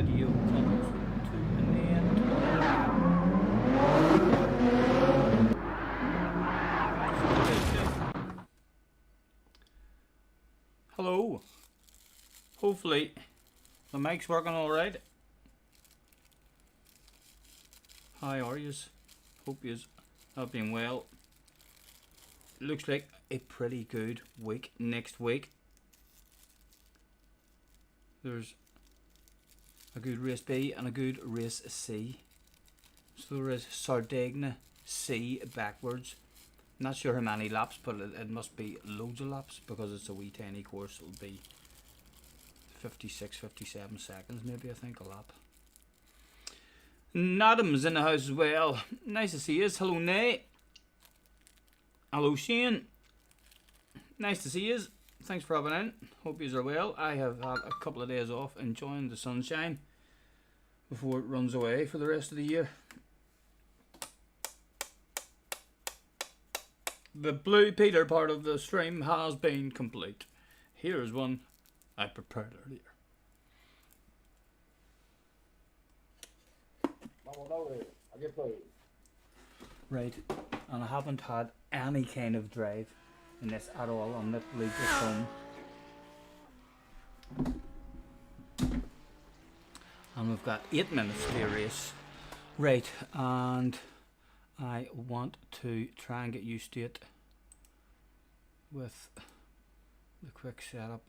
video comes to an end. Hello. Hopefully the mic's working alright. How are yous? Hope yous have been well. Looks like a pretty good week next week. There's a good race B and a good race C. So there is Sardegna C backwards. Not sure how many laps, but it must be loads of laps because it's a wee tiny course. It'll be 56, 57 seconds maybe, I think, a lap. Nadam's in the house as well. Nice to see you. Hello, Nay. Hello, Shane. Nice to see you. Thanks for having in. Hope you are well. I have had a couple of days off enjoying the sunshine before it runs away for the rest of the year. The Blue Peter part of the stream has been complete. Here's one I prepared earlier. Right, and I haven't had any kind of drive in this at all. I'm literally just home. And we've got 8 minutes to the race. Right, and I want to try and get used to it with the quick setup.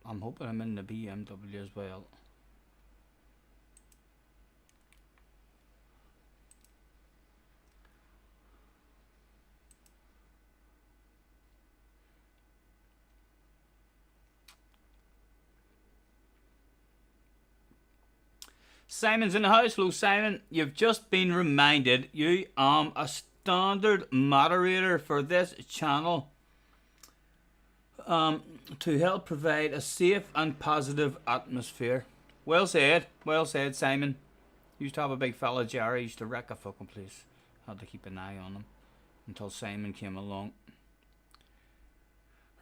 I'm hoping I'm in the BMW as well. Simon's in the house. Hello, Simon. You've just been reminded you are a standard moderator for this channel to help provide a safe and positive atmosphere. Well said, Simon. Used to have a big fella, Jerry, used to wreck a fucking place. Had to keep an eye on him until Simon came along.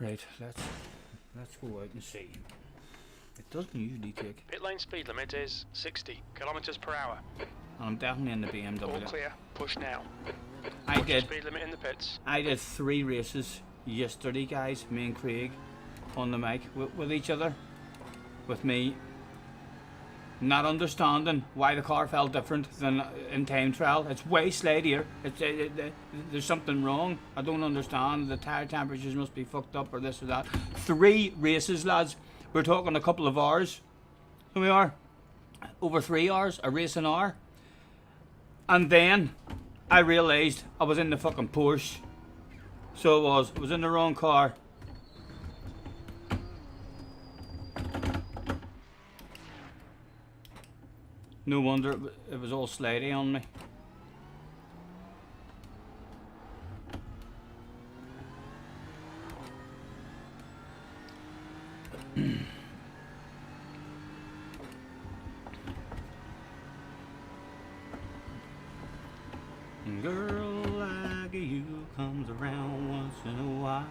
Right, let's go out and see. It doesn't usually take. Pit lane speed limit is 60 kilometers per hour. I'm definitely in the BMW. All clear. Push now. I Push did. Speed limit in the pits. I did 3 races yesterday, guys. Me and Craig on the mic with each other, with me not understanding why the car felt different than in time trial. It's way slideier. There's something wrong. I don't understand. The tire temperatures must be fucked up or this or that. 3 races, lads. We're talking a couple of hours. Here we are. Over 3 hours, a race an hour. And then I realised I was in the fucking Porsche. So I was in the wrong car. No wonder it was all slidey on me. Girl like you comes around once in a while.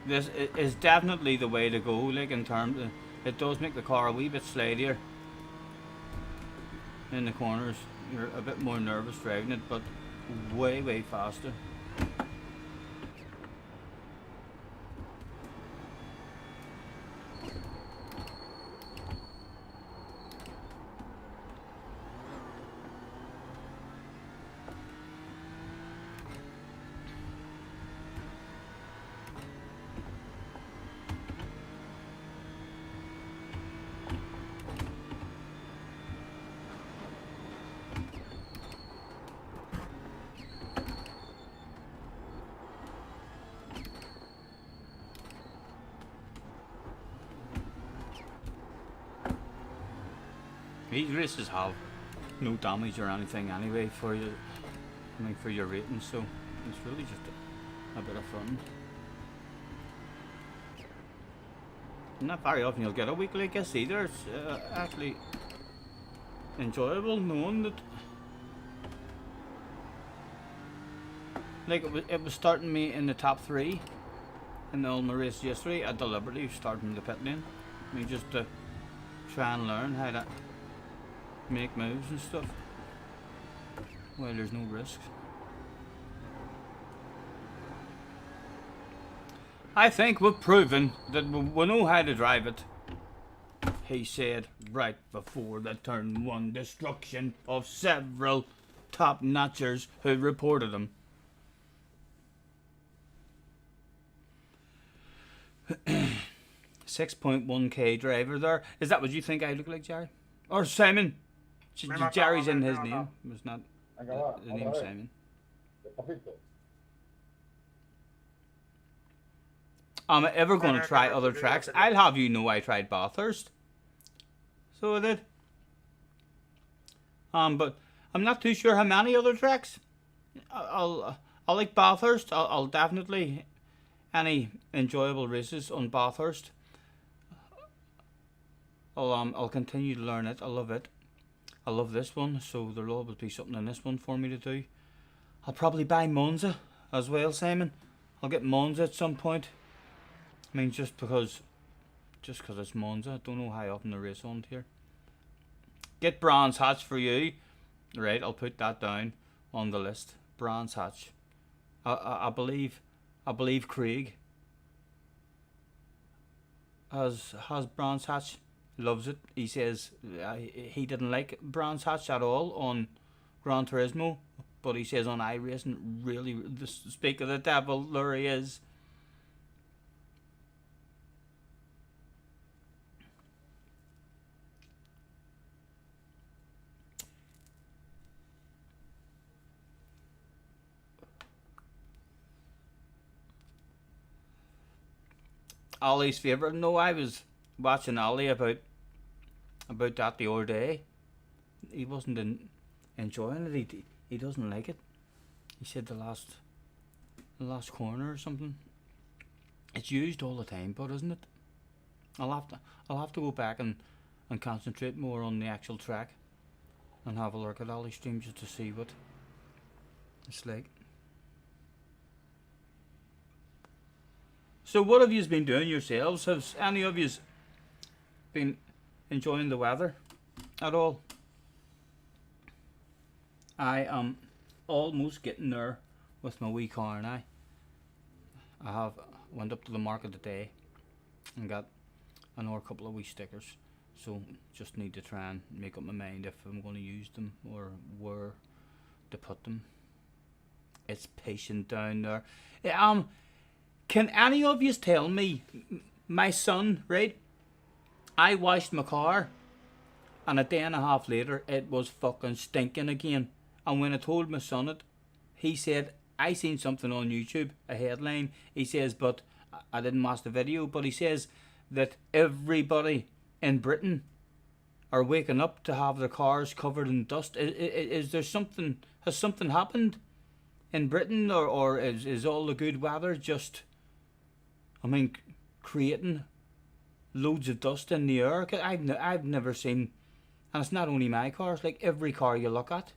This is definitely the way to go, like in terms of, it does make the car a wee bit slidier in the corners. You're a bit more nervous driving it, but way faster. These races have no damage or anything anyway for you, I mean for your rating, so it's really just a bit of fun. Not very often you'll get a week like this either. It's actually enjoyable knowing that, like, it was starting me in the top 3 in the Ulma race yesterday. I deliberately started in the pit lane. I mean, just to try and learn how to make moves and stuff. Well, there's no risks. I think we've proven that we know how to drive it, he said right before the turn one destruction of several top-notchers who reported him. $6.1k driver there. Is that what you think I look like, Jerry? Or Simon? Jerry's in his name. It's not the name Simon. Am I ever going to try other tracks? I'll have you know I tried Bathurst. So I did. But I'm not too sure how many other tracks. I'll like Bathurst. I'll definitely any enjoyable races on Bathurst. I'll continue to learn it. I love it. I love this one, so there'll always be something in this one for me to do. I'll probably buy Monza as well, Simon. I'll get Monza at some point. I mean, just because it's Monza. I don't know how often the race on here. Get Brands Hatch for you. Right, I'll put that down on the list. Brands Hatch. I believe Craig has Brands Hatch. Loves it. He says he didn't like Brands Hatch at all on Gran Turismo, but he says on iRacing, really, speak of the devil, there he is. Ollie's favourite. No, I was watching Ollie about that the other day. He wasn't enjoying it. He doesn't like it. He said the last corner or something. It's used all the time, but isn't it? I'll have to go back and concentrate more on the actual track and have a look at Ollie stream just to see what it's like. So what have you been doing yourselves? Have any of you been enjoying the weather at all? I am almost getting there with my wee car now. I went up to the market today and got another couple of wee stickers. So just need to try and make up my mind if I'm going to use them or where to put them. It's patient down there. Can any of you tell me, my son, right? I washed my car and a day and a half later it was fucking stinking again. And when I told my son it, he said, I seen something on YouTube, a headline. He says, but I didn't watch the video, but he says that everybody in Britain are waking up to have their cars covered in dust. Is there something, has something happened in Britain, or is all the good weather just, I mean, creating loads of dust in the air? Cause I've never seen, and it's not only my cars, like every car you look at,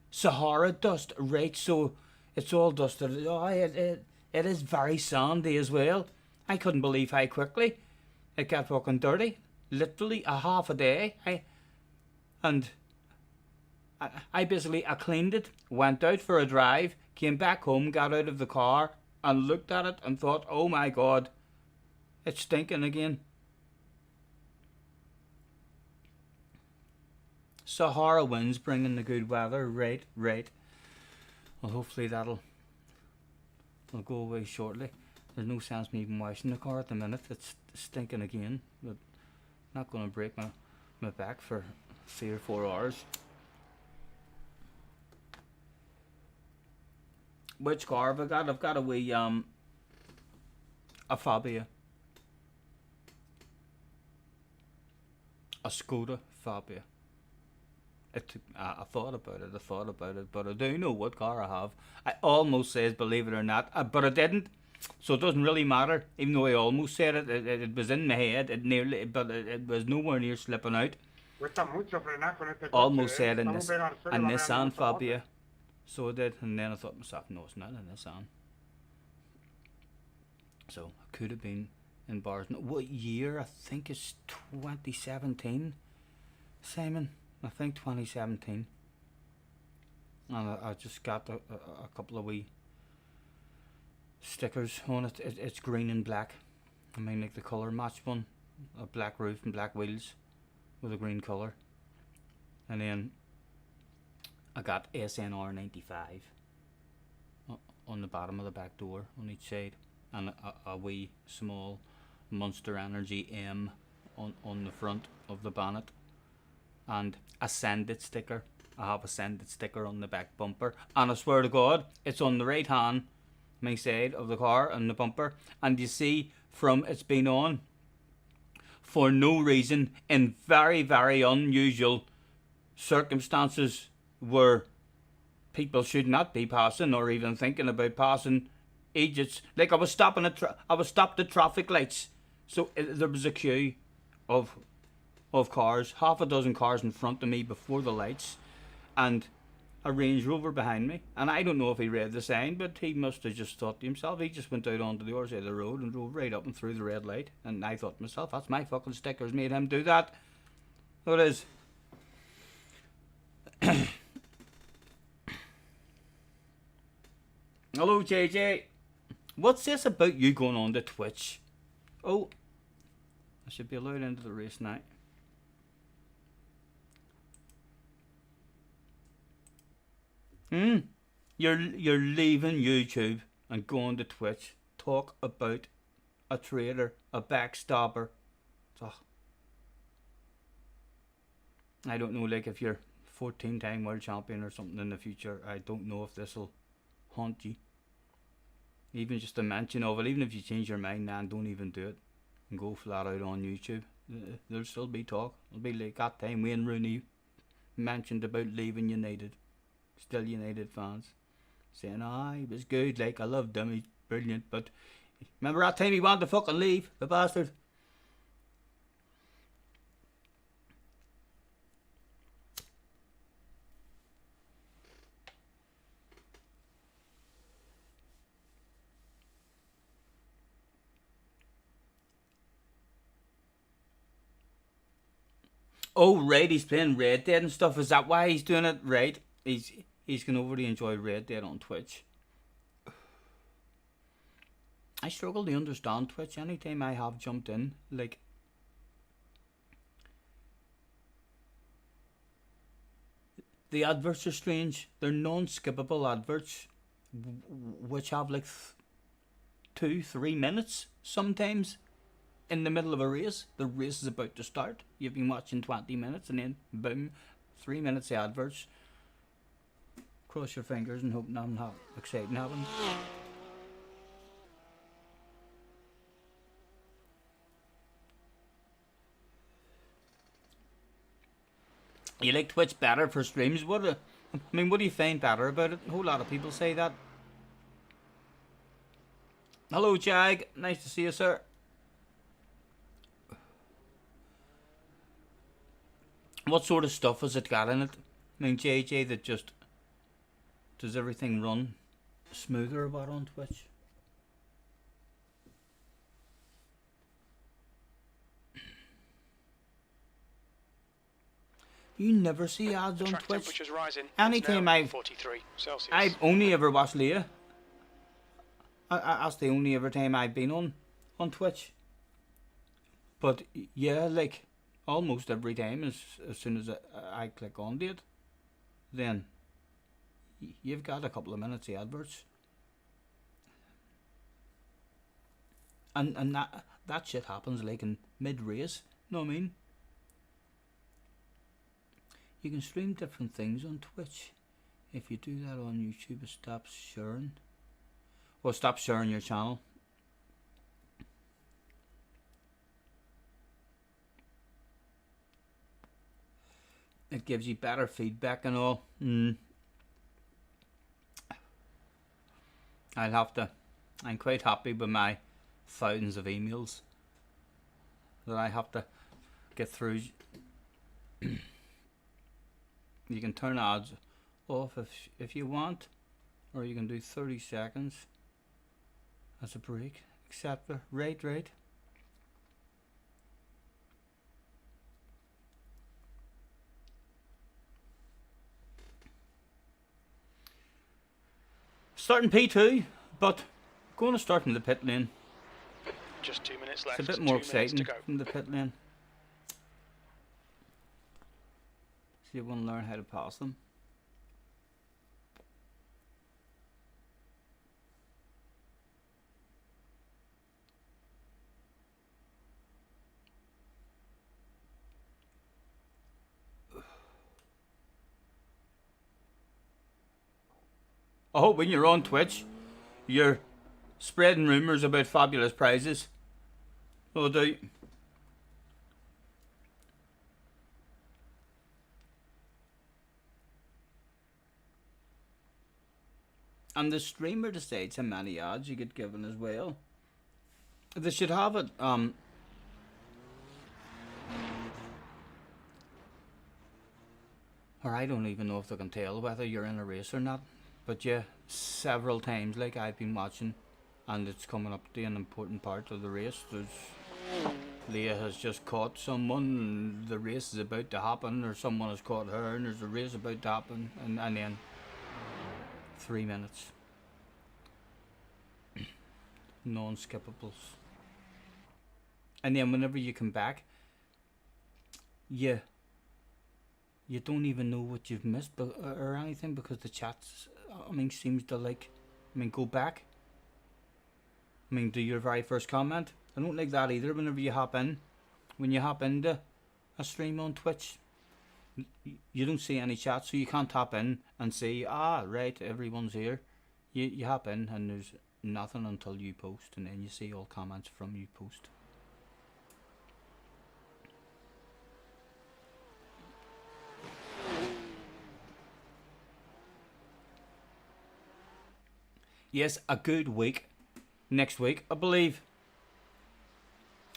Sahara dust, right? So it's all dusted. Oh, it is very sandy as well. I couldn't believe how quickly it got fucking dirty. Literally a half a day. I basically cleaned it, went out for a drive, came back home, got out of the car and looked at it and thought, oh my god, it's stinking again. Sahara winds bringing the good weather, right. Well, hopefully that'll go away shortly. There's no sense me even washing the car at the minute. It's stinking again. But not going to break my back for 3 or 4 hours. Which car have I got? I've got a wee a Fabia. A Skoda Fabia. I thought about it, but I do know what car I have. I almost said, believe it or not, but I didn't. So it doesn't really matter, even though I almost said it. It was in my head. It was nowhere near slipping out. Almost said a Nissan Fabia. So I did, and then I thought to myself, no, it's not a Nissan. So it could have been in bars. What year? I think it's 2017, Simon. I think 2017. And I just got a couple of wee stickers on it. It's green and black. I mean, like the colour match one. A black roof and black wheels with a green colour. And then I got SNR 95 on the bottom of the back door on each side. And a wee small Monster Energy M on the front of the bonnet. And a Send It sticker. I have a Send It sticker on the back bumper. And I swear to God, it's on the right hand my side of the car and the bumper. And you see from it's been on for no reason in very, very unusual circumstances where people should not be passing or even thinking about passing idiots. Like I was stopping I was stopped at traffic lights, so there was a queue of cars, half a dozen cars in front of me before the lights, and a Range Rover behind me. And I don't know if he read the sign, but he must have just thought to himself, he just went out onto the other side of the road and drove right up and through the red light. And I thought to myself, that's my fucking stickers made him do that. So it is. Hello, JJ. What's this about you going on to Twitch? Oh, I should be allowed into the race now. You're leaving YouTube and going to Twitch. Talk about a traitor, a backstabber. Ugh. I don't know, like if you're 14-time world champion or something in the future, I don't know if this will haunt you. Even just a mention of it, even if you change your mind, man, don't even do it and go flat out on YouTube. There'll still be talk. It'll be like that time Wayne Rooney mentioned about leaving United. Still United fans saying, he was good, like I loved him, he's brilliant, but remember that time he wanted to fucking leave, the bastard. Oh, right, he's playing Red Dead and stuff. Is that why he's doing it? Right. He's going to really enjoy Red Dead on Twitch. I struggle to understand Twitch. Anytime I have jumped in, like, the adverts are strange. They're non-skippable adverts, which have like 2-3 minutes sometimes. In the middle of a race, the race is about to start. You've been watching 20 minutes and then boom, 3 minutes of adverts. Cross your fingers and hope nothing exciting happens. You like Twitch better for streams? What do you find better about it? A whole lot of people say that. Hello, Jag. Nice to see you, sir. What sort of stuff has it got in it? I mean, JJ, that just does everything run smoother about on Twitch? You never see ads on Twitch. Temperature's rising. Anytime I've 43 Celsius. I've only ever watched Leah. That's the only ever time I've been on Twitch. But yeah, like almost every time, as soon as I click on it, then you've got a couple of minutes of adverts. And that shit happens like in mid-race, know what I mean? You can stream different things on Twitch. If you do that on YouTube, it stops sharing. Or stop sharing your channel. It gives you better feedback and all. I'm quite happy with my thousands of emails that I have to get through. You can turn ads off if you want, or you can do 30 seconds as a break. Accept it. Right. Starting P2, but going to start from the pit lane. Just 2 minutes left. It's a bit more 2 minutes to exciting go. from the pit lane. So you want to learn how to pass them. I hope when you're on Twitch, you're spreading rumours about fabulous prizes. No doubt. And the streamer decides how many ads you get given as well. They should have it, or I don't even know if they can tell whether you're in a race or not. But yeah, several times, like I've been watching, and it's coming up to an important part of the race. Leah has just caught someone, and the race is about to happen, or someone has caught her, and there's a race about to happen, and then 3 minutes. Non-skippables. And then whenever you come back, you don't even know what you've missed or anything, because the chats, seems to go back. Do your very first comment. I don't like that either whenever you hop in. When you hop into a stream on Twitch, you don't see any chat, so you can't hop in and say, right, everyone's here. You hop in and there's nothing until you post, and then you see all comments from you post. Yes, a good week next week, I believe.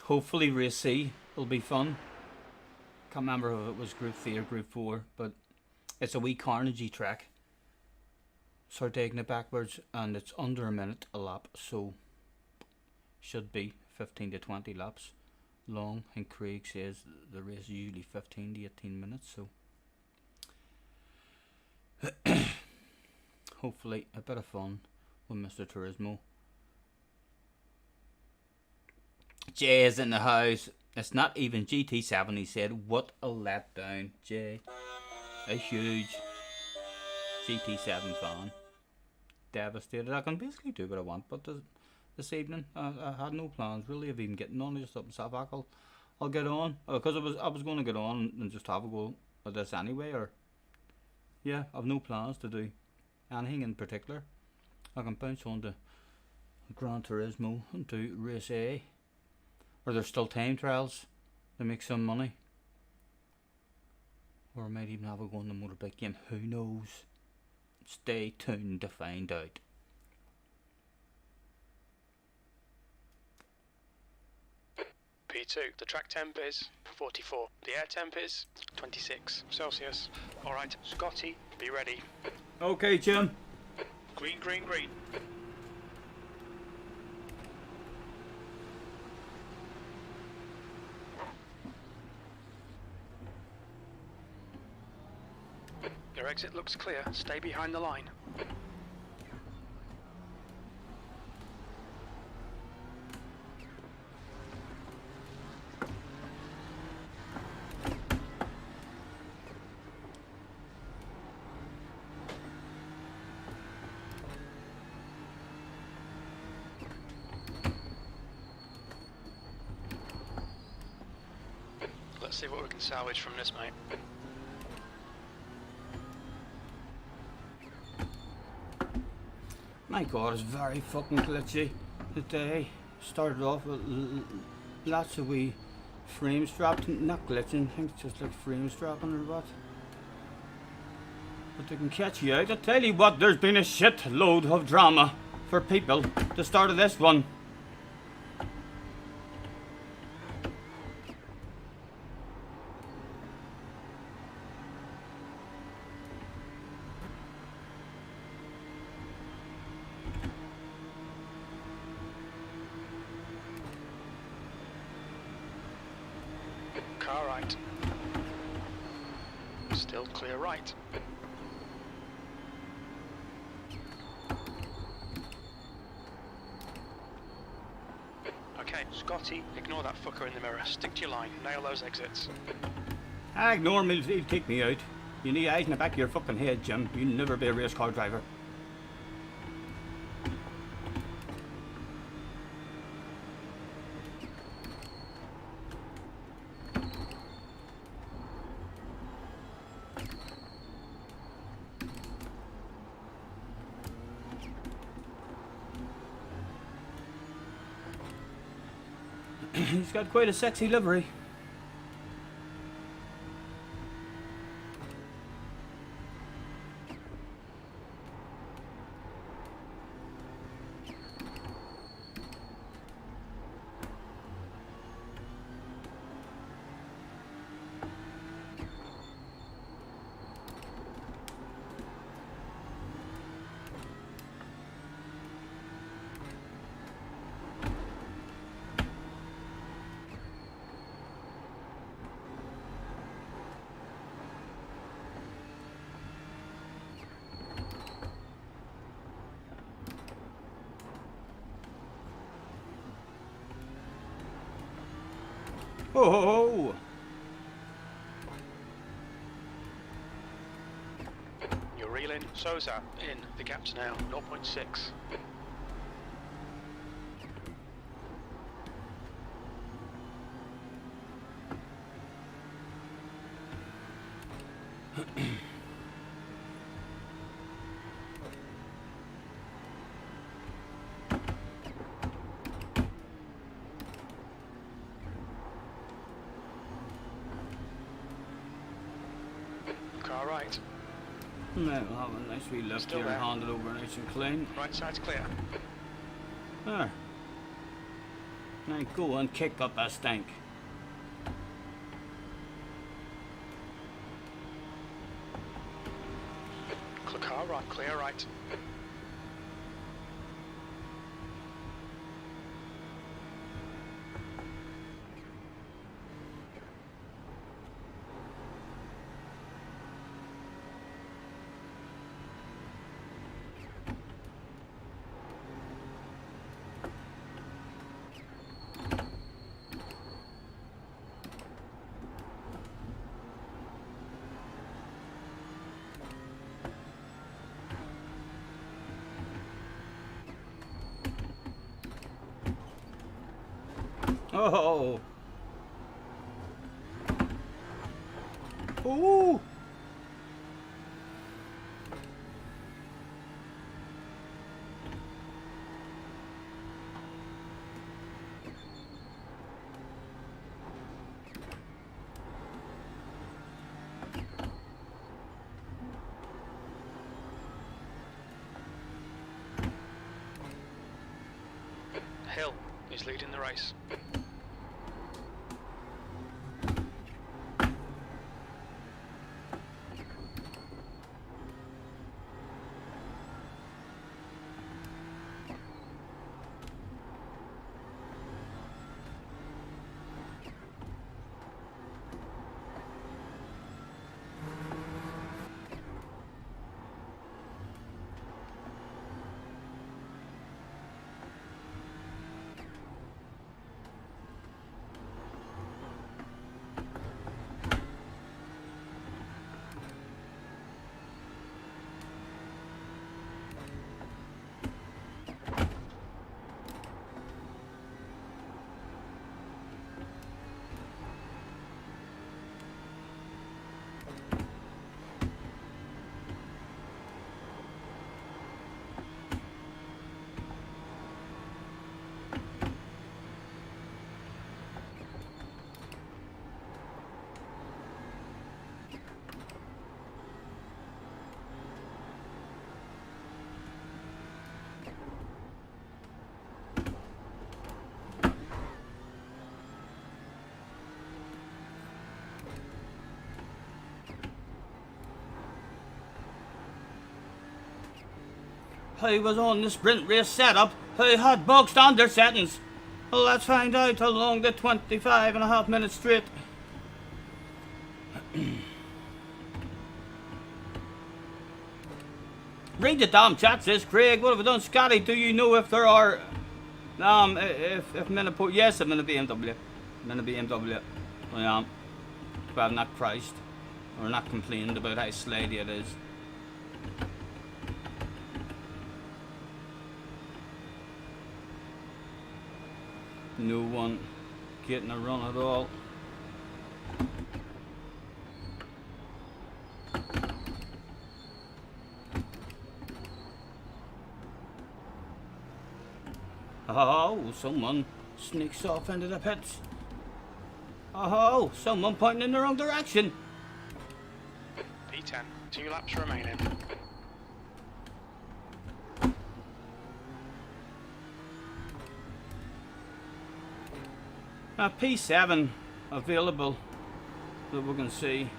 Hopefully race C will be fun. Can't remember if it was Group 3 or Group 4, but it's a wee Carnegie track. Start taking it backwards, and it's under a minute a lap, so should be 15 to 20 laps long. And Craig says the race is usually 15 to 18 minutes, so hopefully a bit of fun with Mr. Turismo. Jay is in the house. It's not even GT7, he said. What a letdown, Jay. A huge GT7 fan. Devastated. I can basically do what I want, but this evening I had no plans really of even getting on. I just thought myself, I'll get on, because I was going to get on and just have a go at this anyway. Or yeah, I've no plans to do anything in particular. I can bounce on to Gran Turismo and do Race A. Or there's still time trials to make some money. Or I might even have a go on the motorbike game. Who knows? Stay tuned to find out. P2, the track temp is 44. The air temp is 26 Celsius. Alright, Scotty, be ready. Okay, Jim. Green, green, green. Your exit looks clear. Stay behind the line. Let's see what we can salvage from this, mate. My god, it's very fucking glitchy today. Started off with lots of wee frames dropped. Not glitching, I think it's just like frames dropping or what. But they can catch you out. I tell you what, there's been a shitload of drama for people the start of this one. Car right. Still clear right. Scotty, ignore that fucker in the mirror. Stick to your line. Nail those exits. I ignore him, he'll take me out. You need eyes in the back of your fucking head, Jim. You'll never be a race car driver. He's got quite a sexy livery. Oh! You're reeling. Sosa in. The gap's now 0.6. Car right. Right, we'll have a nice wee lift Still here there. and hand it over nice and clean. Right side's clear. There. Now go and kick up that stank. Car right. Clear right. Oh! Ooh! Hill is leading the race. I was on the sprint race setup. I had bog standard settings. Well, let's find out along the 25.5 minute straight. Read the damn chat, says Craig. What have I done, Scotty? Do you know if there are If I'm in a port, yes, I'm in a BMW. I'm in a BMW. I am. But I've not crashed or not complained about how slidey it is. No one getting a run at all. Oh, someone sneaks off into the pits. Oh, someone pointing in the wrong direction. P10, 2 laps remaining. P7 available that we can see.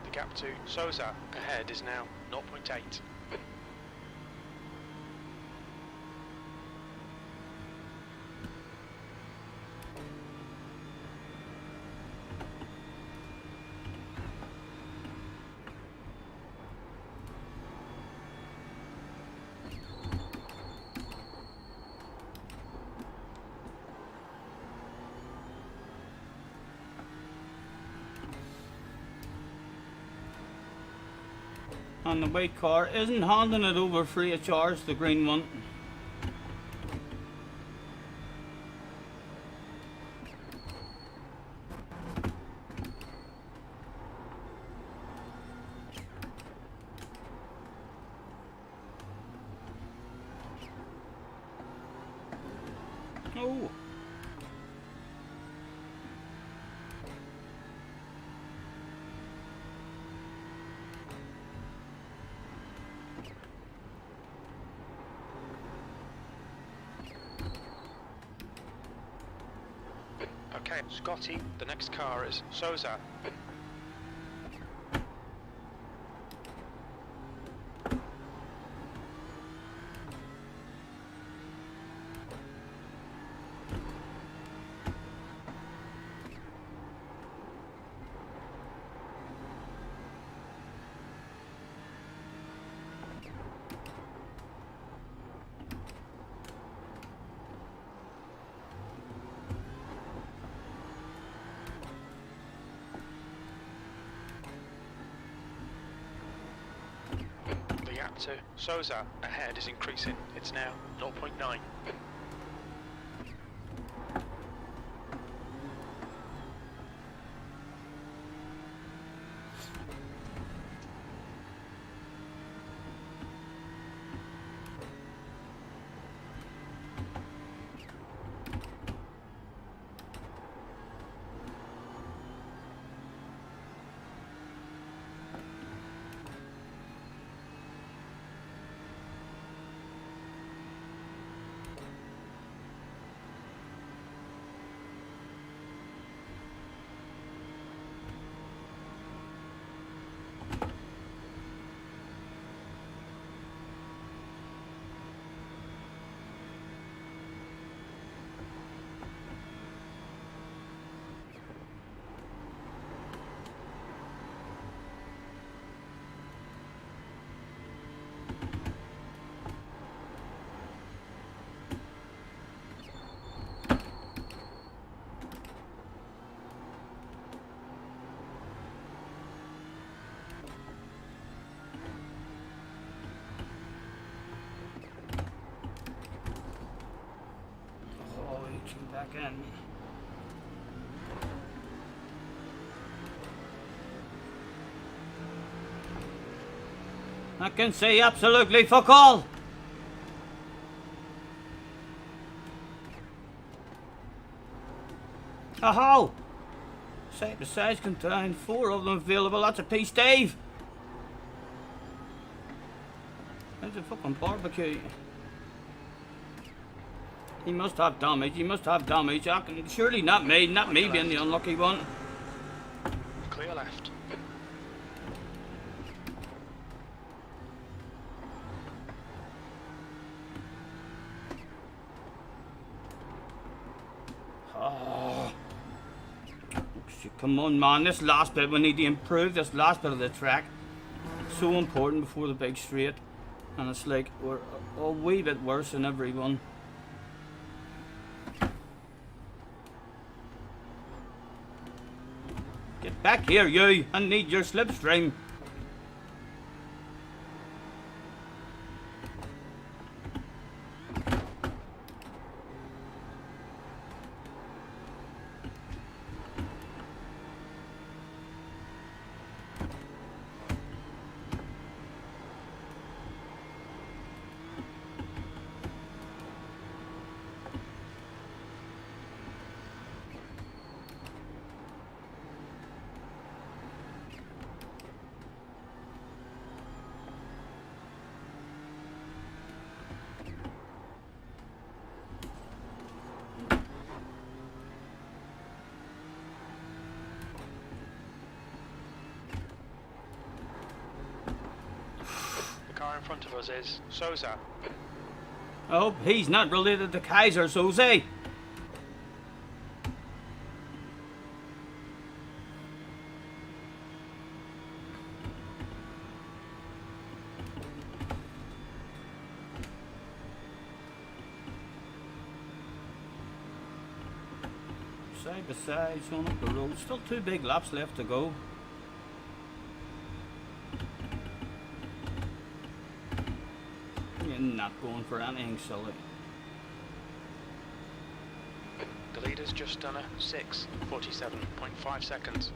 The gap to Sousa ahead is now 0.8. And the white car isn't handing it over free of charge, the green one. Oh. Okay, Scotty, the next car is Sousa. The gap to Sousa ahead is increasing. It's now 0.9. Back in. I can see absolutely fuck all. Oh, side to sides contain 4 of them available. That's a piece, Dave. It's a fucking barbecue. He must have damage. He must have damage. Surely not me. Not me being the unlucky one. Clear left. Oh. Come on, man. This last bit, we need to improve this last bit of the track. It's so important before the big straight. And it's like we're a wee bit worse than everyone. Get back here, you! I need your slipstream. In front of us is Souza. I hope he's not related to Kaiser Soze. Side by side, going up the road. Still 2 big laps left to go. Not going for anything silly. The leader's just done a 6:47.5 seconds.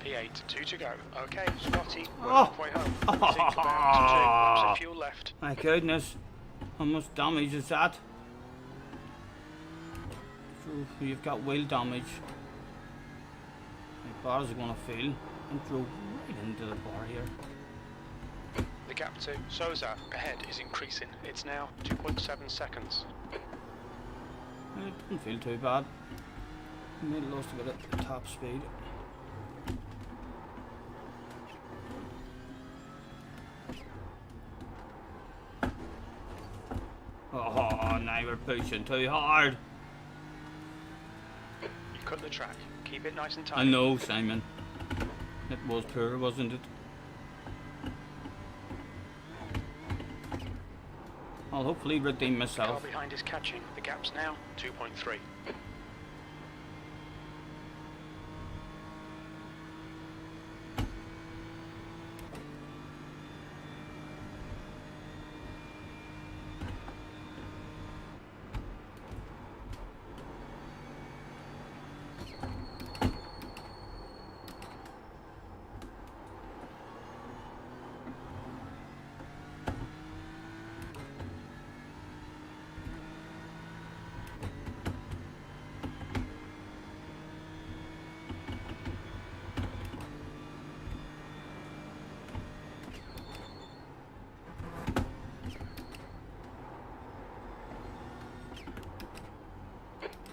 P8, 2 to go. Okay, Scotty, we're halfway home. Think about 2 laps of fuel left. My goodness, how much damage is that? So you've got wheel damage. My bars are gonna fail. And drove right into the bar here. The gap to Souza ahead is increasing. It's now 2.7 seconds. It didn't feel too bad. May have lost a bit at top speed. Oh, now we're pushing too hard. You cut the track. Keep it nice and tight. I know, Simon. It was poor, wasn't it? I'll hopefully redeem The car myself. behind is catching. The gap's now 2.3.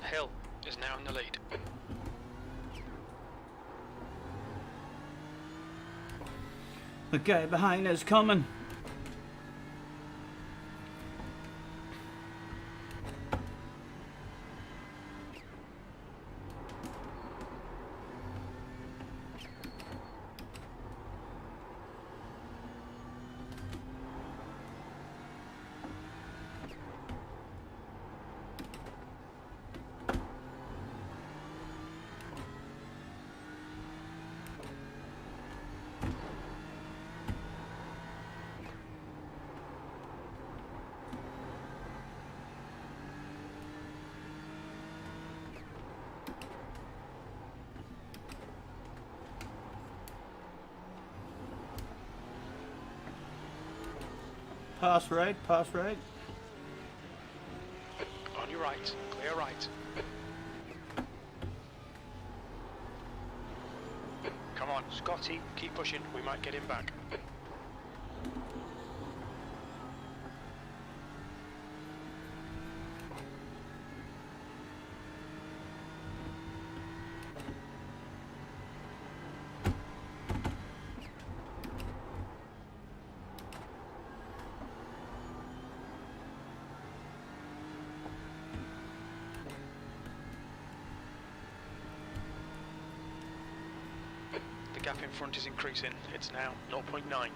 Hill is now in the lead. The guy behind is coming. Pass right, pass right. On your right, clear right. Come on, Scotty, keep pushing, we might get him back. The gap in front is increasing, it's now 0.9.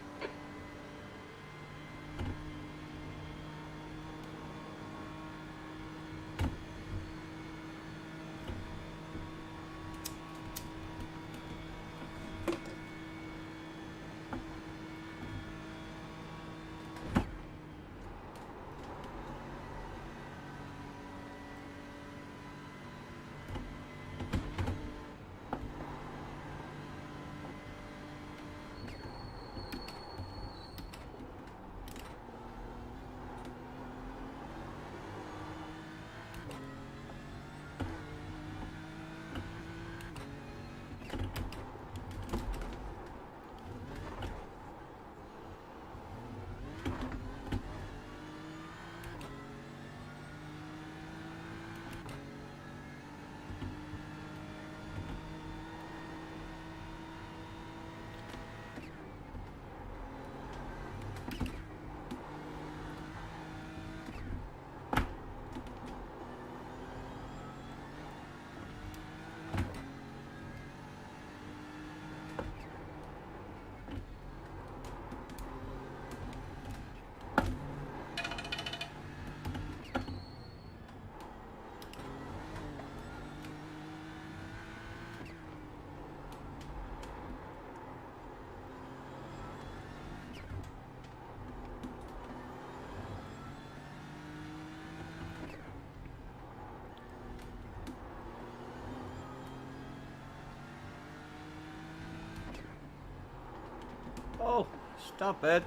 Oh, stop it.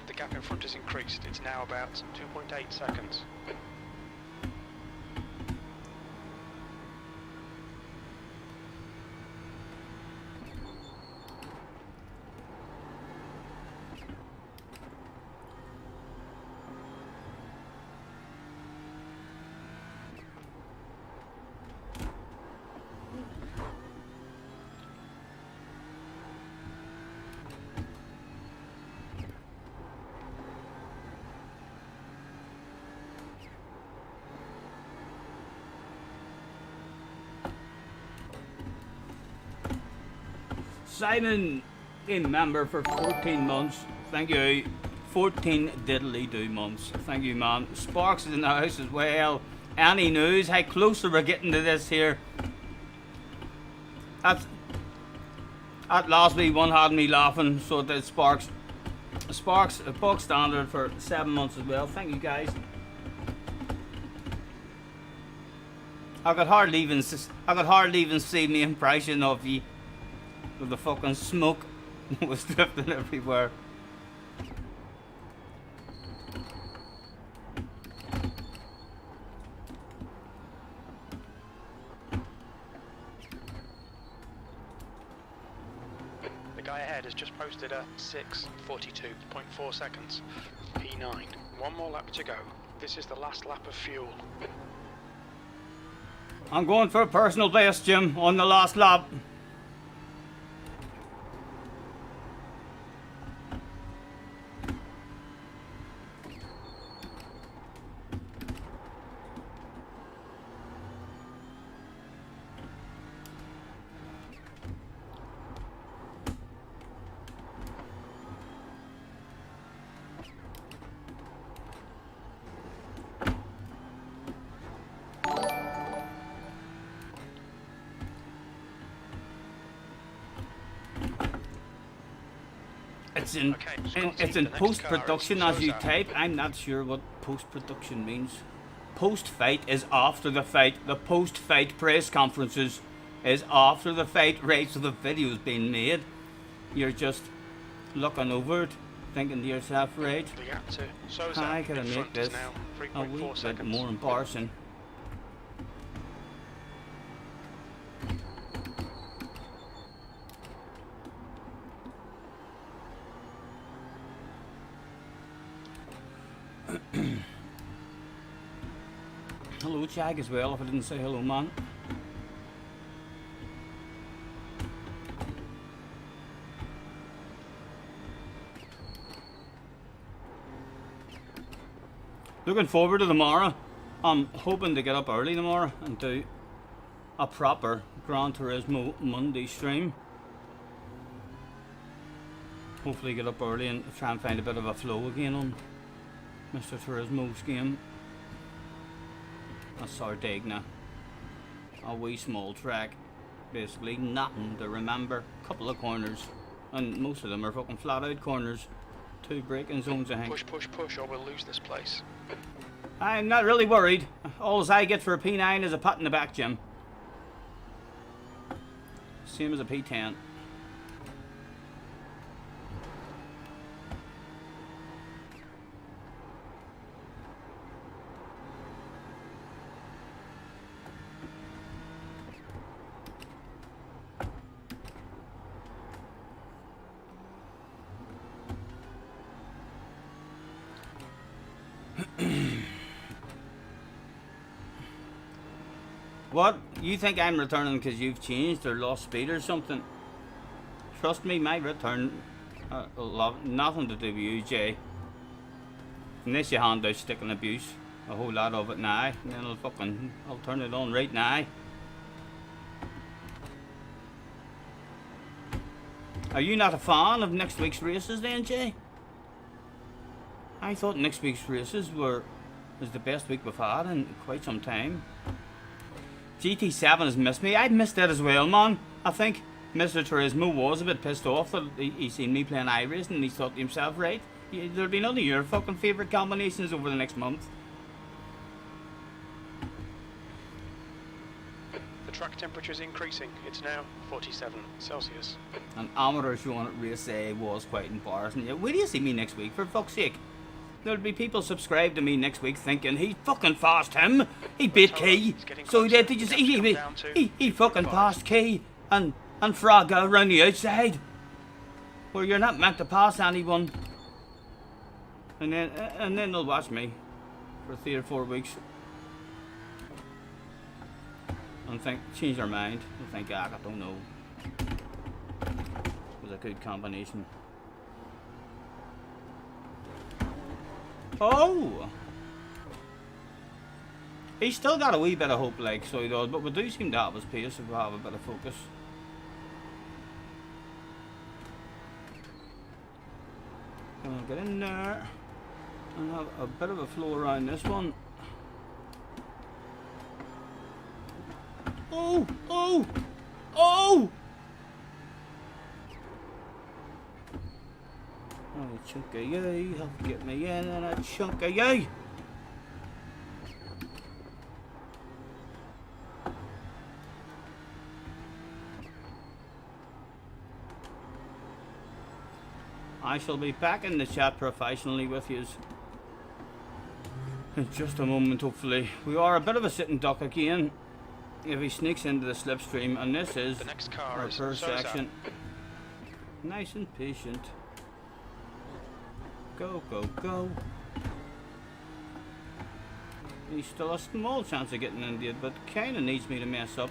The gap in front has increased, it's now about 2.8 seconds. Simon, a member for 14 months. Thank you. 14 diddly do months. Thank you, man. Sparks is in the house as well. Any news? How close are we getting to this here? At last wee one had me laughing, so did Sparks. Sparks, a bog standard for 7 months as well. Thank you, guys. I could hardly even see the impression of you. With the fucking smoke was drifting everywhere. The guy ahead has just posted a 6:42.4 seconds. P9. One more lap to go. This is the last lap of fuel. I'm going for a personal best, Jim, on the last lap. it's in Okay, Scotty, it's in the next post-production car is as you Sosa. type. I'm not sure what post-production means. Post-fight is after the fight. The post-fight press conferences is after the fight, right? So the video's being made. You're just looking over it, thinking to yourself, right? The gap to Sosa I gotta in make front this is now a wee 3.4 bit seconds. more embarrassing. Hello, Jag, as well, if I didn't say hello, man. Looking forward to tomorrow. I'm hoping to get up early tomorrow and do a proper Gran Turismo Monday stream. Hopefully get up early and try and find a bit of a flow again on Mr. Turismo's game. A Sardegna. A wee small track. Basically nothing to remember. Couple of corners. And most of them are fucking flat out corners. 2 braking zones, I think. Push, push, push, or we'll lose this place. I'm not really worried. All I get for a P9 is a pat in the back, Jim. Same as a P10. What? You think I'm returning because you've changed or lost speed or something? Trust me, my return nothing to do with you, Jay. Unless you hand out sticking abuse, a whole lot of it now, and then I'll turn it on right now. Are you not a fan of next week's races then, Jay? I thought next week's races was the best week we've had in quite some time. GT7 has missed me. I missed that as well, man. I think Mr. Turismo was a bit pissed off that he seen me playing iRacing and he thought to himself, right, there'll be none of your fucking favourite combinations over the next month. The track temperature is increasing. It's now 47 Celsius. An amateur showing at race A was quite embarrassing. Yeah, where do you see me next week, for fuck's sake? There'll be people subscribed to me next week thinking he fucking passed him. He beat Key. So he did. Did you see? He fucking passed Key and Fraga around the outside. Where you're not meant to pass anyone. And then they'll watch me for 3 or 4 weeks. And change their mind. And think, I don't know. It was a good combination. Oh! He's still got a wee bit of hope, like, so he does, but we do seem to have his pace if we have a bit of focus. Gonna get in there and have a bit of a flow around this one. Oh! Oh! Oh! Oh, chunk of yay, help get me in and a chunk of yay. I shall be back in the chat professionally with you in just a moment, hopefully. We are a bit of a sitting duck again. If he sneaks into the slipstream, and this is The next car our is first Sosa. section. Nice and patient. Go, go, go. He's still a small chance of getting into it, but kinda needs me to mess up.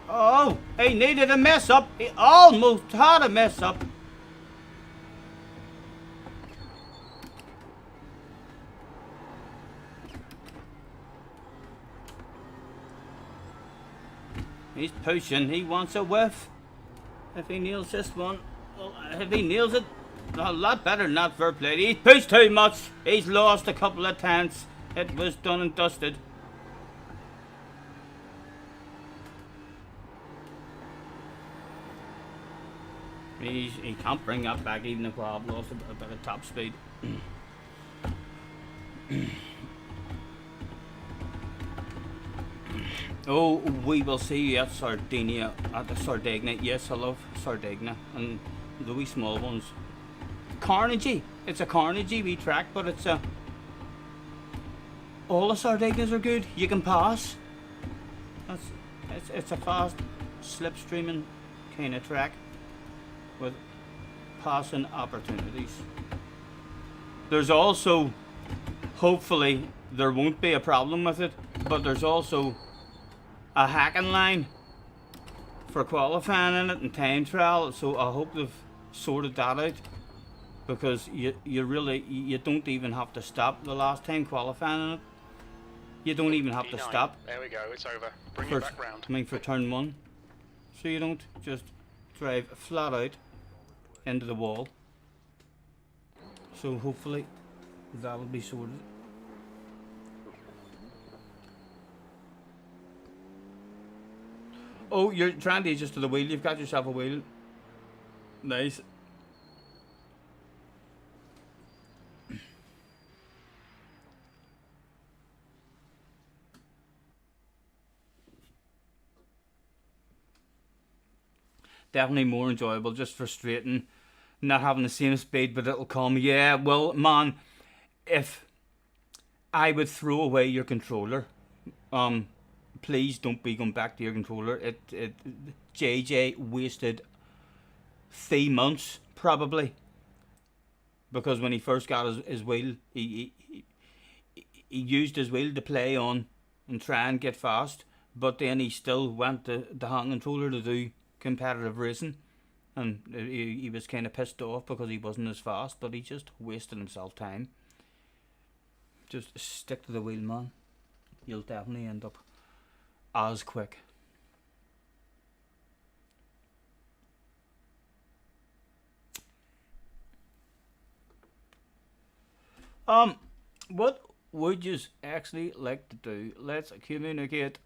Oh, he needed a mess up. He almost had a mess up. He's pushing. He wants a whiff. If he nails this one, well, if he nails it, A lot better than that, fair play. He's pushed too much. He's lost a couple of tenths. It was done and dusted. He can't bring that back even if I've lost a bit of top speed. Oh, we will see you at Sardinia, at the Sardinia. Yes, I love Sardinia and the wee small ones. Carnegie. It's a Carnegie wee track, but it's a... All the Sardinias are good. You can pass. It's a fast slipstreaming kind of track with passing opportunities. There's also, hopefully, there won't be a problem with it, but there's also a hacking line for qualifying in it and time trial, so I hope they've sorted that out, because you really, you don't even have to stop the last time qualifying in it. You don't even have to P9. stop. There we go, it's over. Bring it back round. I mean, for turn 1. So you don't just drive flat out into the wall. So hopefully that'll be sorted. Oh, you're trying to adjust to the wheel. You've got yourself a wheel. Nice. Definitely more enjoyable, just frustrating not having the same speed, but it'll come. Yeah, well, man, if I would throw away your controller, please don't be going back to your controller. JJ wasted 3 months probably, because when he first got his wheel, he used his wheel to play on and try and get fast, but then he still went to the hand controller to do competitive racing, and he was kind of pissed off because he wasn't as fast, but he just wasted himself time. Just stick to the wheel, man. You'll definitely end up as quick. What would you actually like to do? Let's communicate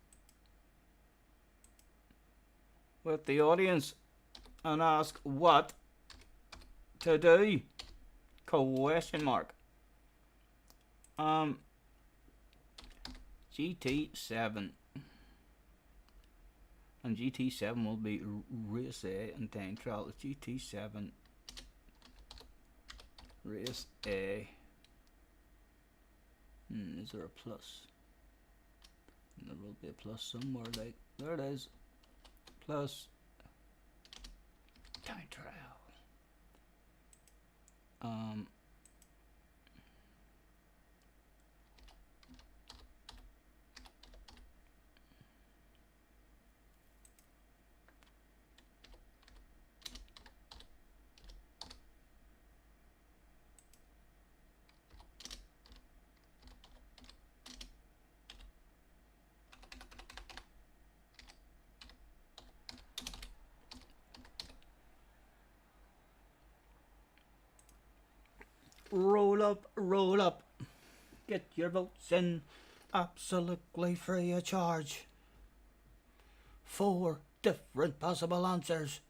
with the audience and ask what to do. Question mark. GT7. And GT7 will be race A and time trial. GT7 race A. Is there a plus? There will be a plus somewhere. Like there it is. Plus time trial. Roll up. Get your votes in absolutely free of charge. 4 different possible answers.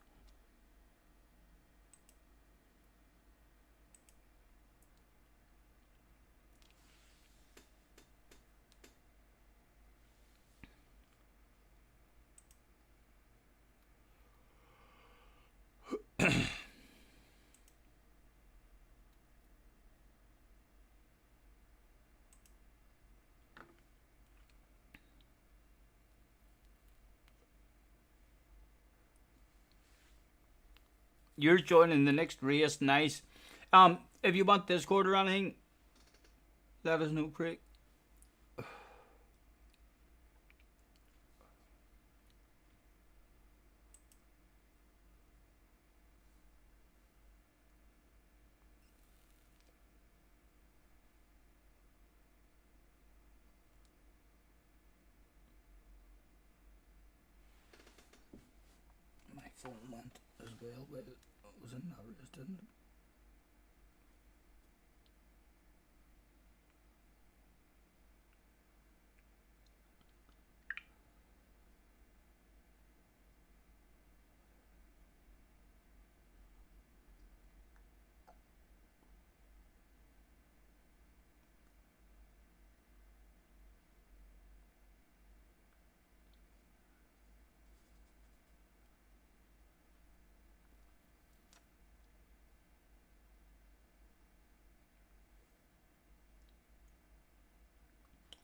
You're joining the next race, nice. If you want Discord or anything, let us know, Craig. My phone went as well, but it was in that race, didn't it?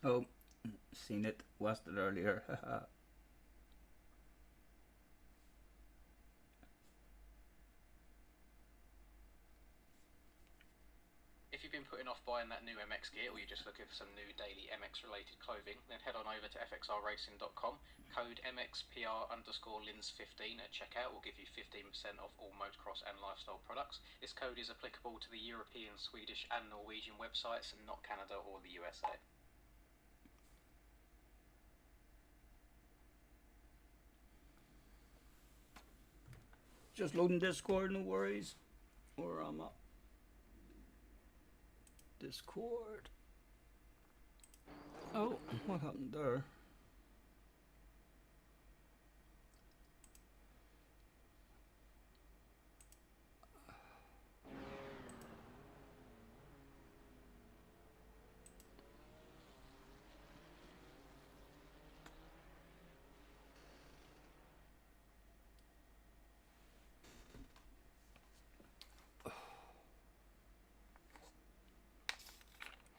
Oh, seen it. Watched it earlier. If you've been putting off buying that new MX gear, or you're just looking for some new daily MX related clothing, then head on over to fxrracing.com. Code MXPR_Lins15 at checkout will give you 15% off all motocross and lifestyle products. This code is applicable to the European, Swedish, and Norwegian websites, and not Canada or the USA. Just loading Discord, no worries. Or I'm up. Discord. Oh, what happened there?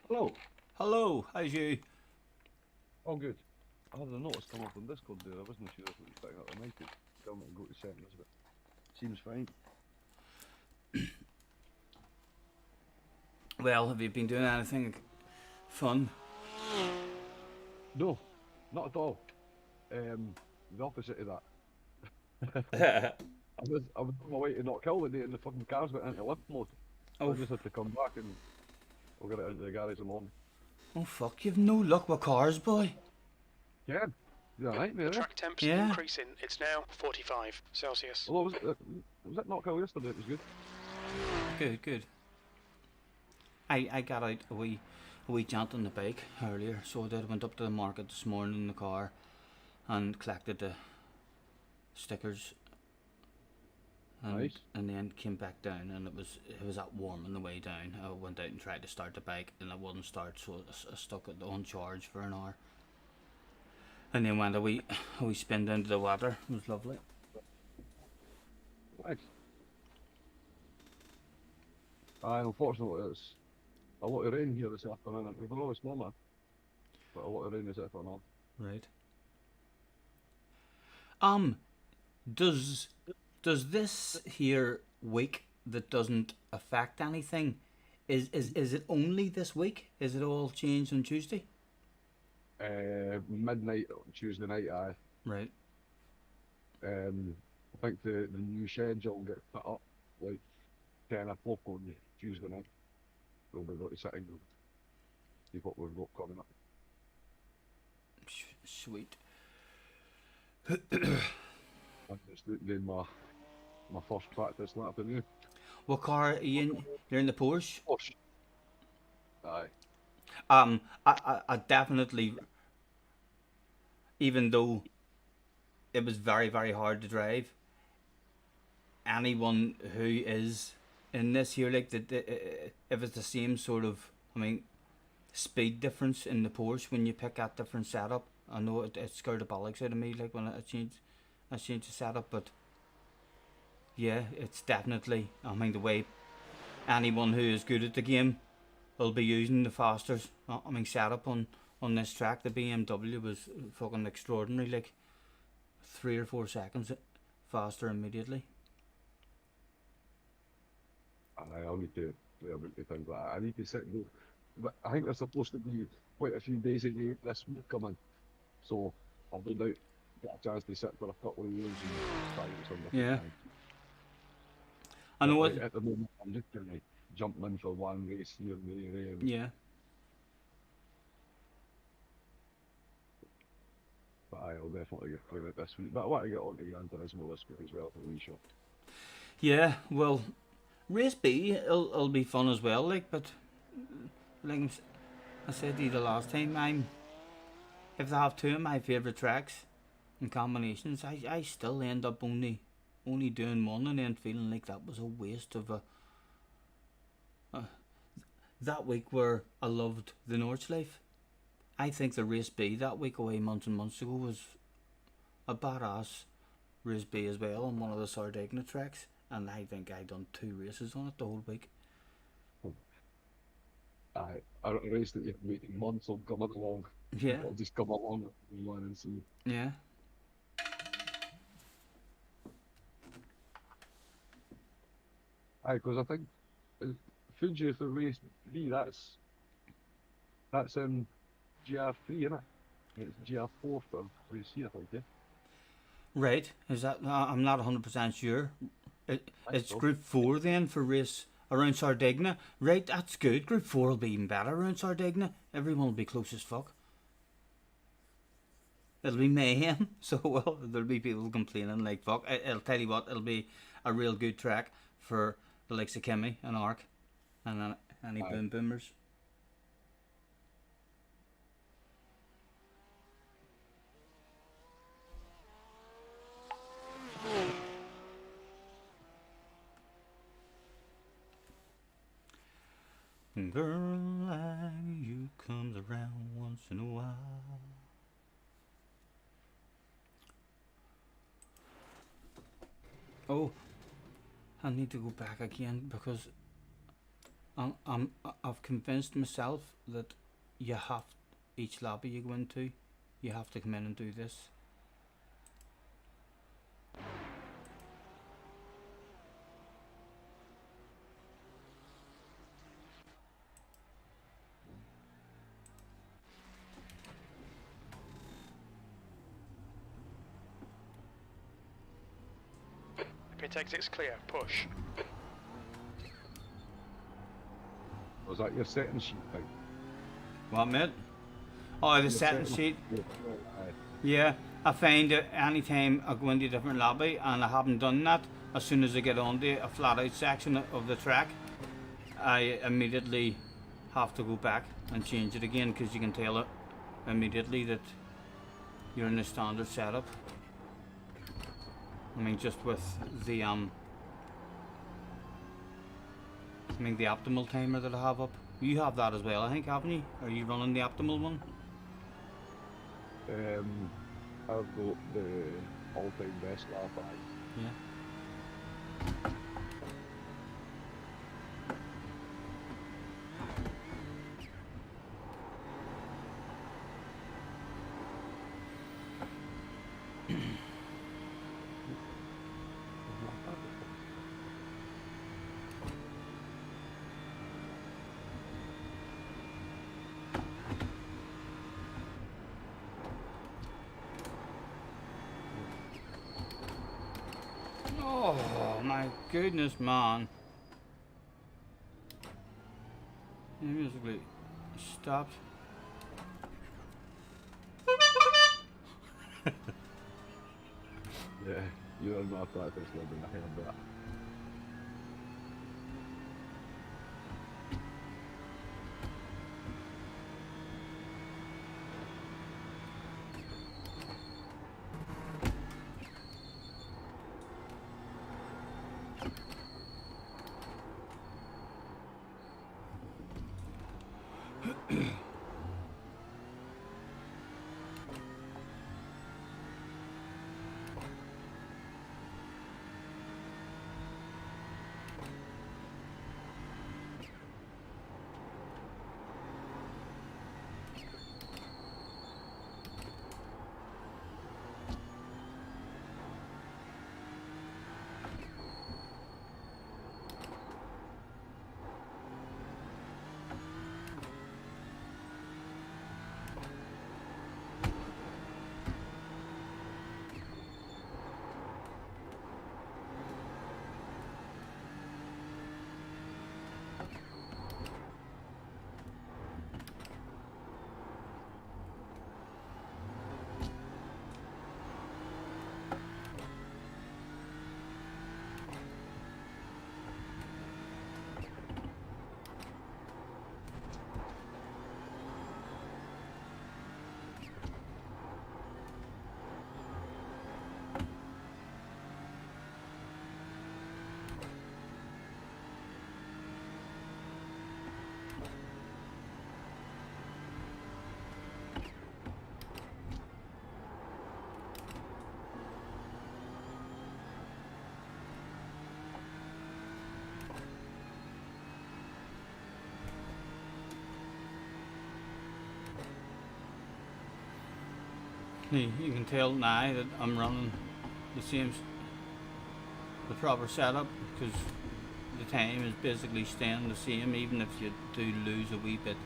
Hello. Hello, how's you? All good. I had a notice come up on Discord there. I wasn't sure if it was picking up the mic. Tell me to go to settings, but seems fine. Well, have you been doing anything fun? No, not at all. The opposite of that. I was on my way to Knock Hill one day and the fucking cars went into lift mode. So Oh, I just had to come back and we'll get it into the garage in the morning. oh fuck, you've no luck with cars, boy. Yeah. You're a nightmare, The eh? track temps Yeah. increasing. It's now 45 Celsius. Although was it Knock Hill yesterday? It was good. Good, good. I got out a wee jaunt on the bike earlier, so I did. Went up to the market this morning in the car and collected the stickers. And, Nice. and then came back down, and it was that warm on the way down. I went out and tried to start the bike, and it wouldn't start, so I stuck it on charge for an hour. And then went a wee spin down to the water. It was lovely. Nice. Aye, unfortunately it's a lot of rain here this afternoon. We've always snow, man. But a lot of rain this afternoon. Right. Does this here week that doesn't affect anything? Is it only this week? Is it all changed on Tuesday? Midnight on Tuesday night, aye. Right. I think the new schedule will get put up like 10 o'clock on Tuesday night. We'll be able to sit and see what we've got coming up. Sweet. I'm just doing my first practice lap in here. What car are you in? You're in the Porsche. Porsche. Aye. I definitely, even though it was very, very hard to drive, anyone who is in this here, like if it's the same sort of, I mean, speed difference in the Porsche when you pick that different setup. I know it scared the bollocks out of me, like when I changed the setup, but yeah, it's definitely, I mean, the way anyone who is good at the game will be using the faster, I mean, setup on this track. The BMW was fucking extraordinary, like 3 or 4 seconds faster immediately. And I'll need to play about the things like that. I need to sit and go. But I think there's supposed to be quite a few days of this week coming. So I'll no doubt get a chance to sit for a couple of years and try it something. Yeah. I know what. At the moment, I'm just kind of jumping in for one race here and there. And Yeah. But I'll definitely get playing it this week. But I want to get on to Gran Turismo this week as well for the wee show. Yeah. Well, race B, it'll be fun as well. Like, but like I said to you the last time, if they have 2 of my favourite tracks and combinations, I still end up only doing one and then feeling like that was a waste of that week where I loved the Nordschleife. I think the race B that week away months and months ago was a badass race B as well on one of the Sardinia tracks, and I think I done 2 races on it the whole week. I a race that you've waited months on coming along. Yeah. It'll just come along and one and see. Yeah. Aye, because I think Fuji for race B, that's in GR3, isn't it? It's GR4 for race C, I think, yeah. Right. Is that? I'm not 100% sure. It's so. Group 4 then for race around Sardigna. Right. That's good. Group 4 will be even better around Sardigna. Everyone will be close as fuck. It'll be mayhem. So well, there'll be people complaining like fuck. I'll tell you what. It'll be a real good track for the likes of Kimmy and Ark, and any Aye. boom boomers. Girl like you comes around once in a while. Oh, I need to go back again because I've convinced myself that you have, each lobby you go into, you have to come in and do this. Pit exit's clear. Push. Was that your setting sheet thing? What, mate? Oh, the Your setting sheet. Yeah, aye. Yeah, I find that anytime I go into a different lobby and I haven't done that, as soon as I get onto a flat out section of the track, I immediately have to go back and change it again because you can tell it immediately that you're in the standard setup. I mean, just with the the optimal timer that I have up. You have that as well, I think, haven't you? Are you running the optimal one? I've got the all-time best lap. Aye. Yeah. Oh my goodness, man. The music stopped. Yeah, you're not practice living ahead of that. You can tell now that I'm running the proper setup, because the time is basically staying the same, even if you do lose a wee bit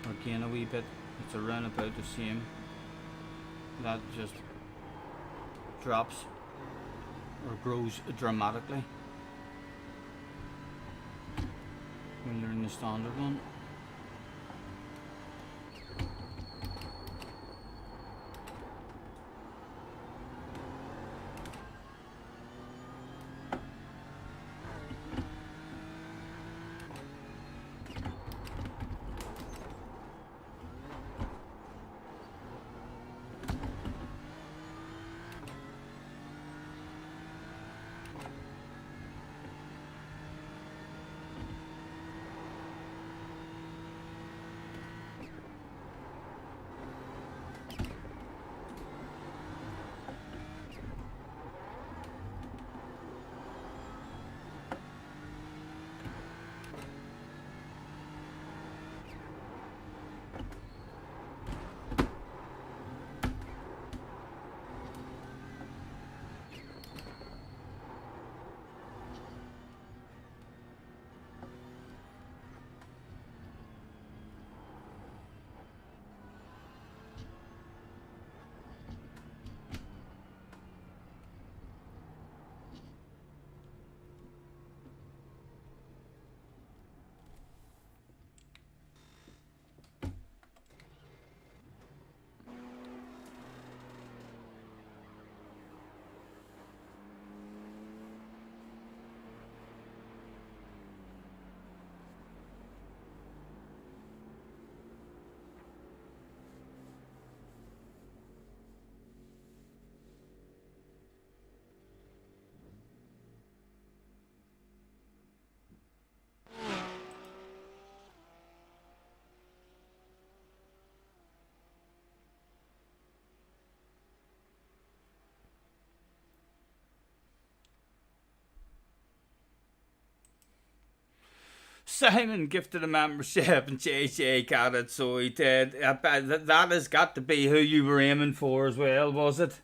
or gain a wee bit, it's around about the same. That just drops or grows dramatically when you're in the standard one. Simon gifted a membership and JJ got it, so he did. I bet that has got to be who you were aiming for as well, was it?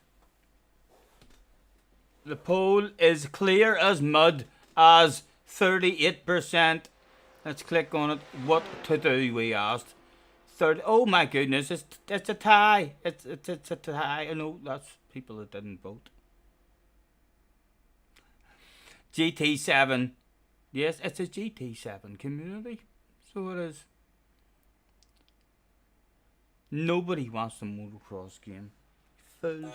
The poll is clear as mud as 38%. Let's click on it. What to do, we asked. 30. Oh my goodness, it's a tie. It's a tie. I know that's people that didn't vote. GT7. Yes, it's a GT7 community. So it is. Nobody wants the motocross game. Fools.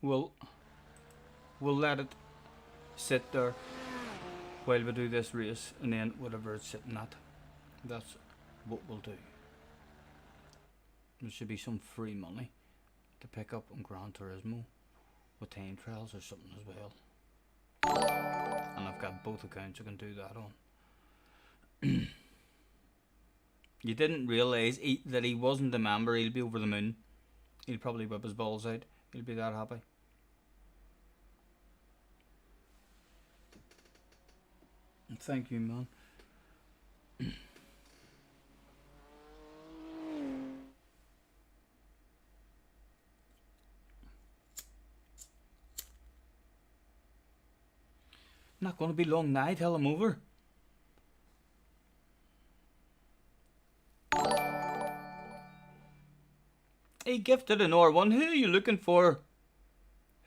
We'll let it sit there while we do this race, and then whatever it's sitting at, that's what we'll do. There should be some free money to pick up on Gran Turismo with time trials or something as well. And I've got both accounts I can do that on. You didn't realise that he wasn't a member. He'll be over the moon. He'll probably whip his balls out. He'll be that happy. Thank you, man. Not going to be long now till I'm over. He gifted an R1. Who are you looking for?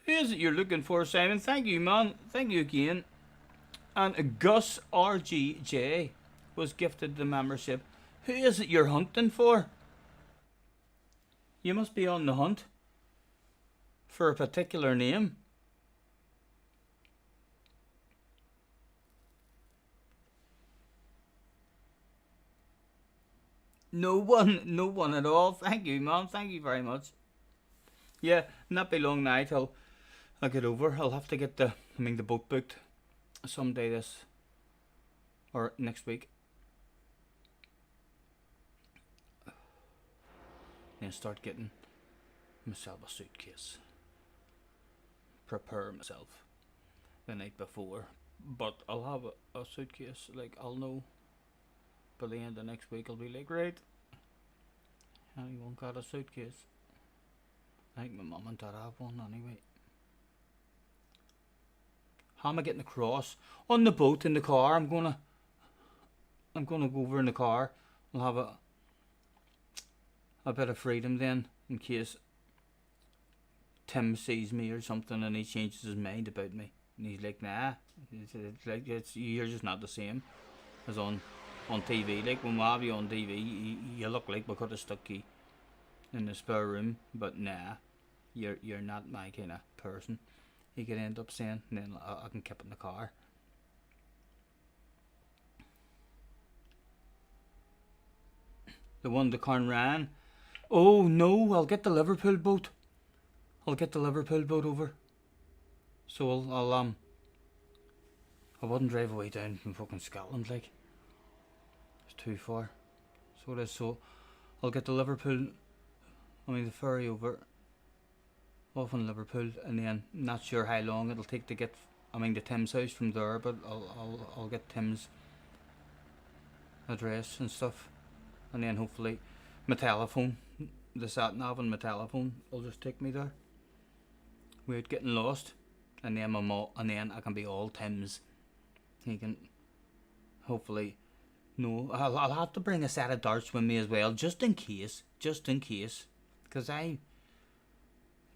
Who is it you're looking for, Simon? Thank you, man. Thank you again. And Gus RGJ was gifted the membership. Who is it you're hunting for? You must be on the hunt for a particular name. No one at all. Thank you, man. Thank you very much. Yeah, not be long now till I get over. I'll have to get the boat booked someday this or next week. Then start getting myself a suitcase. Prepare myself the night before. But I'll have a suitcase. Like, I'll know by the end of next week. I'll be like, right, anyone got a suitcase? I think my mum and dad have one anyway. How am I getting across? On the boat, in the car. I'm gonna go over in the car. I'll have a bit of freedom then, in case Tim sees me or something and he changes his mind about me. And he's like, nah, it's like you're just not the same as on TV. Like, when we have you on TV, you look like we could have stuck you in the spare room, but nah, you're not my kind of person. He could end up saying, and then I can keep it in the car. The one to Conran. Oh no, I'll get the Liverpool boat. I'll get the Liverpool boat over. So I wouldn't drive away down from fucking Scotland, like. It's too far. So it is. So I'll get the the ferry over off in Liverpool, and then not sure how long it'll take to get to Tim's house from there, but I'll get Tim's address and stuff, and then hopefully my telephone, the sat nav and my telephone will just take me there without getting lost, and then I can be all Tim's. He can hopefully. No, I'll have to bring a set of darts with me as well, just in case, because it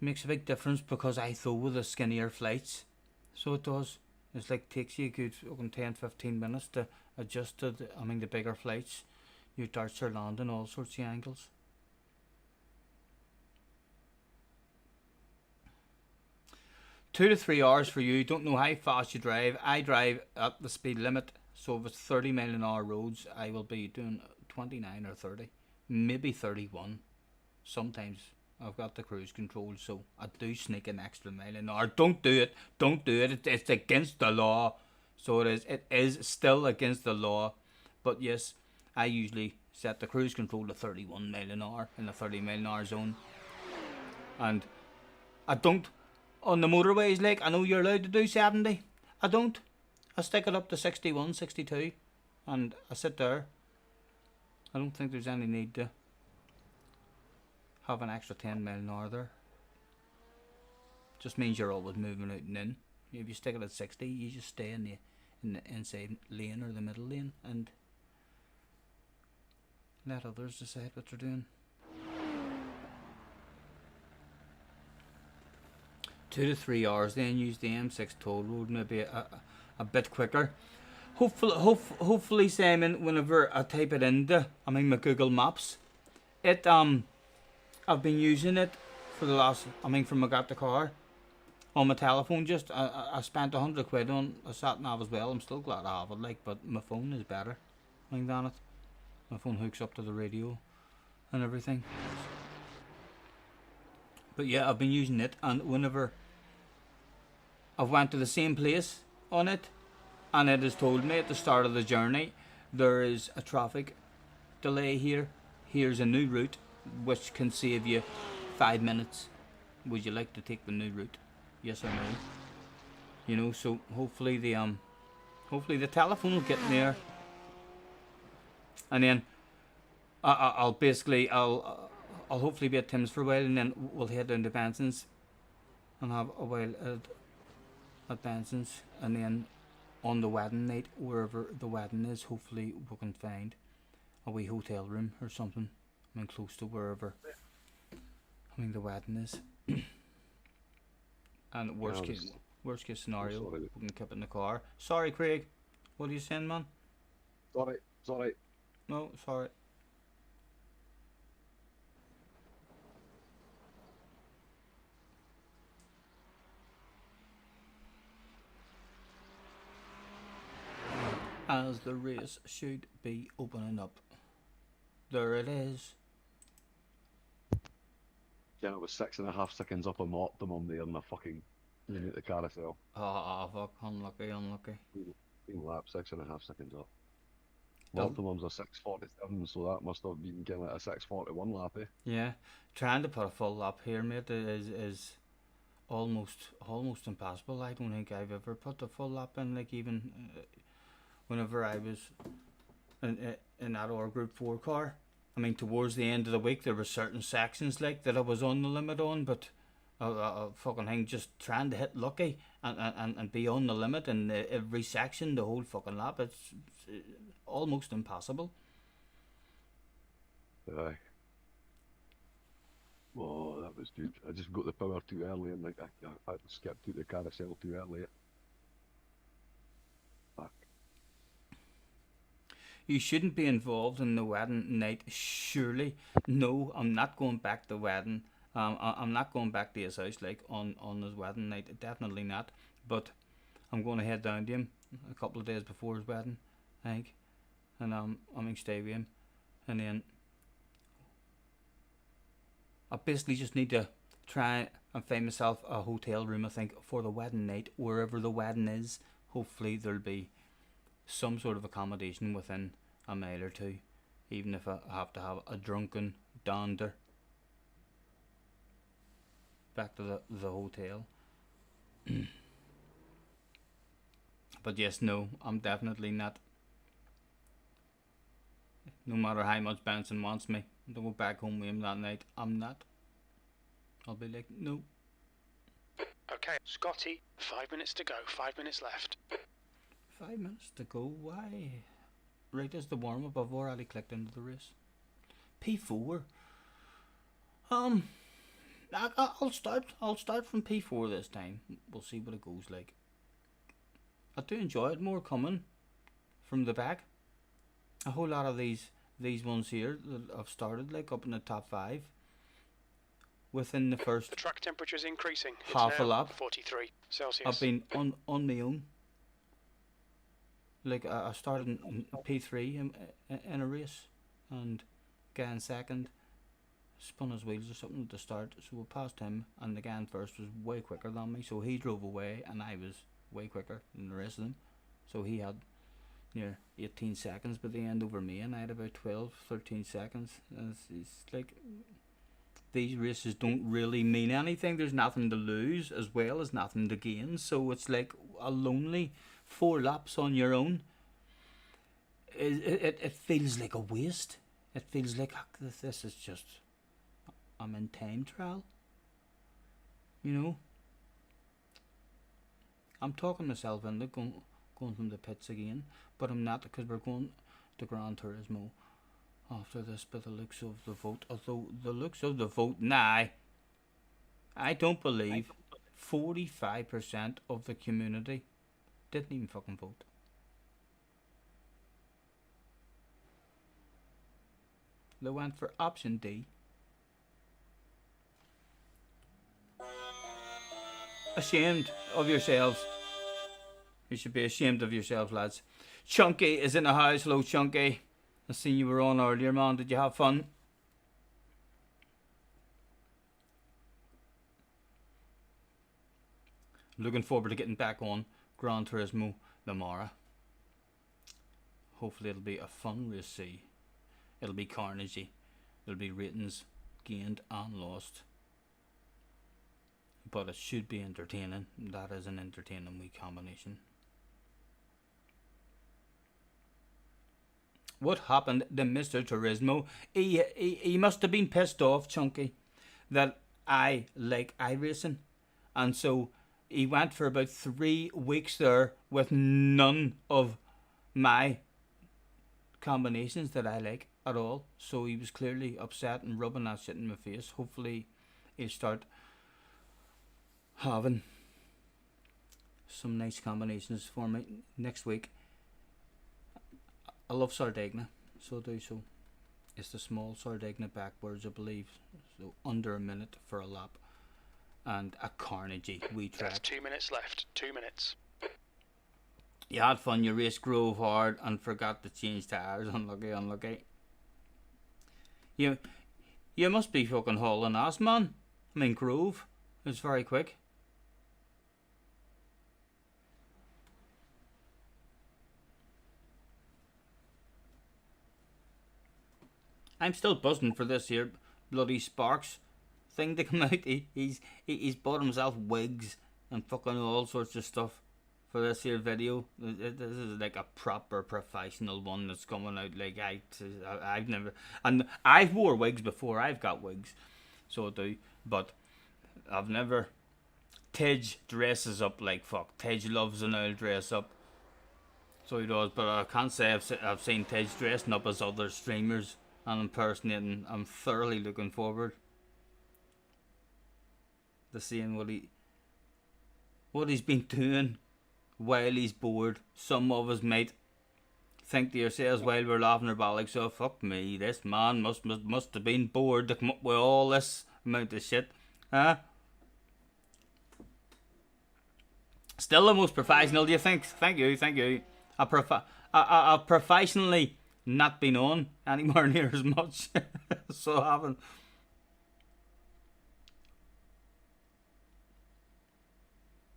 makes a big difference, because I throw with the skinnier flights, so it does. It's like takes you a good 10-15 minutes to adjust to the bigger flights. Your darts are landing all sorts of angles. Two to 3 hours for you. Don't know how fast you drive. I drive at the speed limit. So if it's 30 mile an hour roads, I will be doing 29 or 30, maybe 31. Sometimes I've got the cruise control, so I do sneak an extra mile an hour. Don't do it. It's against the law. So it is. It is still against the law. But yes, I usually set the cruise control to 31 mile an hour in the 30 mile an hour zone. And I don't, on the motorways, like, I know you're allowed to do 70. I don't. I stick it up to 61, 62, and I sit there. I don't think there's any need to have an extra 10 mile an hour there. Just means you're always moving out and in. If you stick it at 60, you just stay in the inside lane or the middle lane and let others decide what they're doing. 2 to 3 hours, then use the M6 toll road, maybe a bit quicker. Hopefully, Simon, whenever I type it into my Google Maps, I've been using it for the last from I got the car on my telephone. Just I spent £100 on a sat nav as well. I'm still glad I have it, like, but my phone is better than it. My phone hooks up to the radio and everything. But yeah, I've been using it, and whenever I've went to the same place on it, and it has told me at the start of the journey there is a traffic delay here. Here's a new route which can save you 5 minutes. Would you like to take the new route? Yes or no? You know, so hopefully the telephone will get me there, and then I'll hopefully be at Tim's for a while, and then we'll head down to Benson's and have a while at Benson's, and then on the wedding night, wherever the wedding is, hopefully we can find a wee hotel room or something. Close to wherever the wedding is. And worst case scenario, we can keep it in the car. Sorry, Craig. What are you saying, man? Sorry. No, sorry. As the race should be opening up. There it is. Yeah, it was 6.5 seconds up on my optimum there in the fucking unit, the carousel. Oh, fuck, unlucky. Been lap 6.5 seconds up. My optimum's a 6:47, so that must have been getting a 6:41 lap, eh? Yeah, trying to put a full lap here, mate, is almost impossible. I don't think I've ever put the full lap in. Like even whenever I was in that or Group 4 car. I mean, towards the end of the week, there were certain sections like that I was on the limit on, but fucking thing, just trying to hit lucky and be on the limit in every section, the whole fucking lap. It's almost impossible. Aye. Oh, that was good. I just got the power too early and like I skipped out the carousel too early. Fuck. You shouldn't be involved in the wedding night, surely. No, I'm not going back to wedding. I'm not going back to his house like on his wedding night. Definitely not. But I'm going to head down to him a couple of days before his wedding, I think. And I'm going to stay with him. And then I basically just need to try and find myself a hotel room, I think, for the wedding night, wherever the wedding is. Hopefully there'll be some sort of accommodation within a mile or two, even if I have to have a drunken dander back to the hotel. But yes, no, I'm definitely not. No matter how much Benson wants me to go back home with him that night, I'm not. I'll be like, no. Okay, Scotty, 5 minutes to go, 5 minutes left. 5 minutes to go, why? Right as the warm up, I've already clicked into the race. P4. I'll start from P4 this time. We'll see what it goes like. I do enjoy it more coming from the back. A whole lot of these ones here that I've started like up in the top 5 within the first The track temperature is increasing. It's half a now lap. 43 Celsius. I've been on my own. Like I started in P3 in a race, and guy in second spun his wheels or something at the start, so we passed him, and the guy in first was way quicker than me, so he drove away, and I was way quicker than the rest of them, so he had near 18 seconds by the end over me, and I had about 12-13 seconds. And it's like these races don't really mean anything. There's nothing to lose as well as nothing to gain, so it's like a lonely 4 laps on your own. It feels like a waste. It feels like this is just, I'm in time trial. You know, I'm talking myself into going from the pits again, but I'm not, because we're going to Gran Turismo after this. By the looks of the vote, although the looks of the vote now, I don't believe 45% of the community didn't even fucking vote. They went for option D. Ashamed of yourselves. You should be ashamed of yourselves, lads. Chunky is in the house. Hello, Chunky. I seen you were on earlier, man. Did you have fun? Looking forward to getting back on Gran Turismo Lamara. Hopefully it'll be a fun race. See, it'll be carnagey. There'll be ratings gained and lost, but it should be entertaining. That is an entertaining wee combination. What happened to Mr. Turismo? He must have been pissed off, Chunky, that I like iRacing, and so he went for about 3 weeks there with none of my combinations that I like at all. So he was clearly upset and rubbing that shit in my face. Hopefully he'll start having some nice combinations for me next week. I love Sardegna, so do so. It's the small Sardegna backwards, I believe, so under a minute for a lap, and a carnagey wee track. That's 2 minutes left. 2 minutes. You had fun, you raced Grove hard and forgot to change tires. Unlucky, unlucky. You must be fucking hauling ass, man. I mean, Grove is very quick. I'm still buzzing for this here bloody Sparks thing to come out. He's bought himself wigs and fucking all sorts of stuff for this here video. This is like a proper professional one that's coming out. Like I've never, and I've wore wigs before. I've got wigs, so I do, but I've never. Tej dresses up like fuck. Tej loves an old dress up. So he does, but I can't say I've seen Tej dressing up as other streamers and impersonating. I'm thoroughly looking forward to seeing what he's been doing while he's bored. Some of us might think to yourselves while we're laughing about like, so fuck me, this man must have been bored to come up with all this amount of shit, huh? Still the most professional, do you think? Thank you. I've professionally not been on anywhere near as much, so I haven't.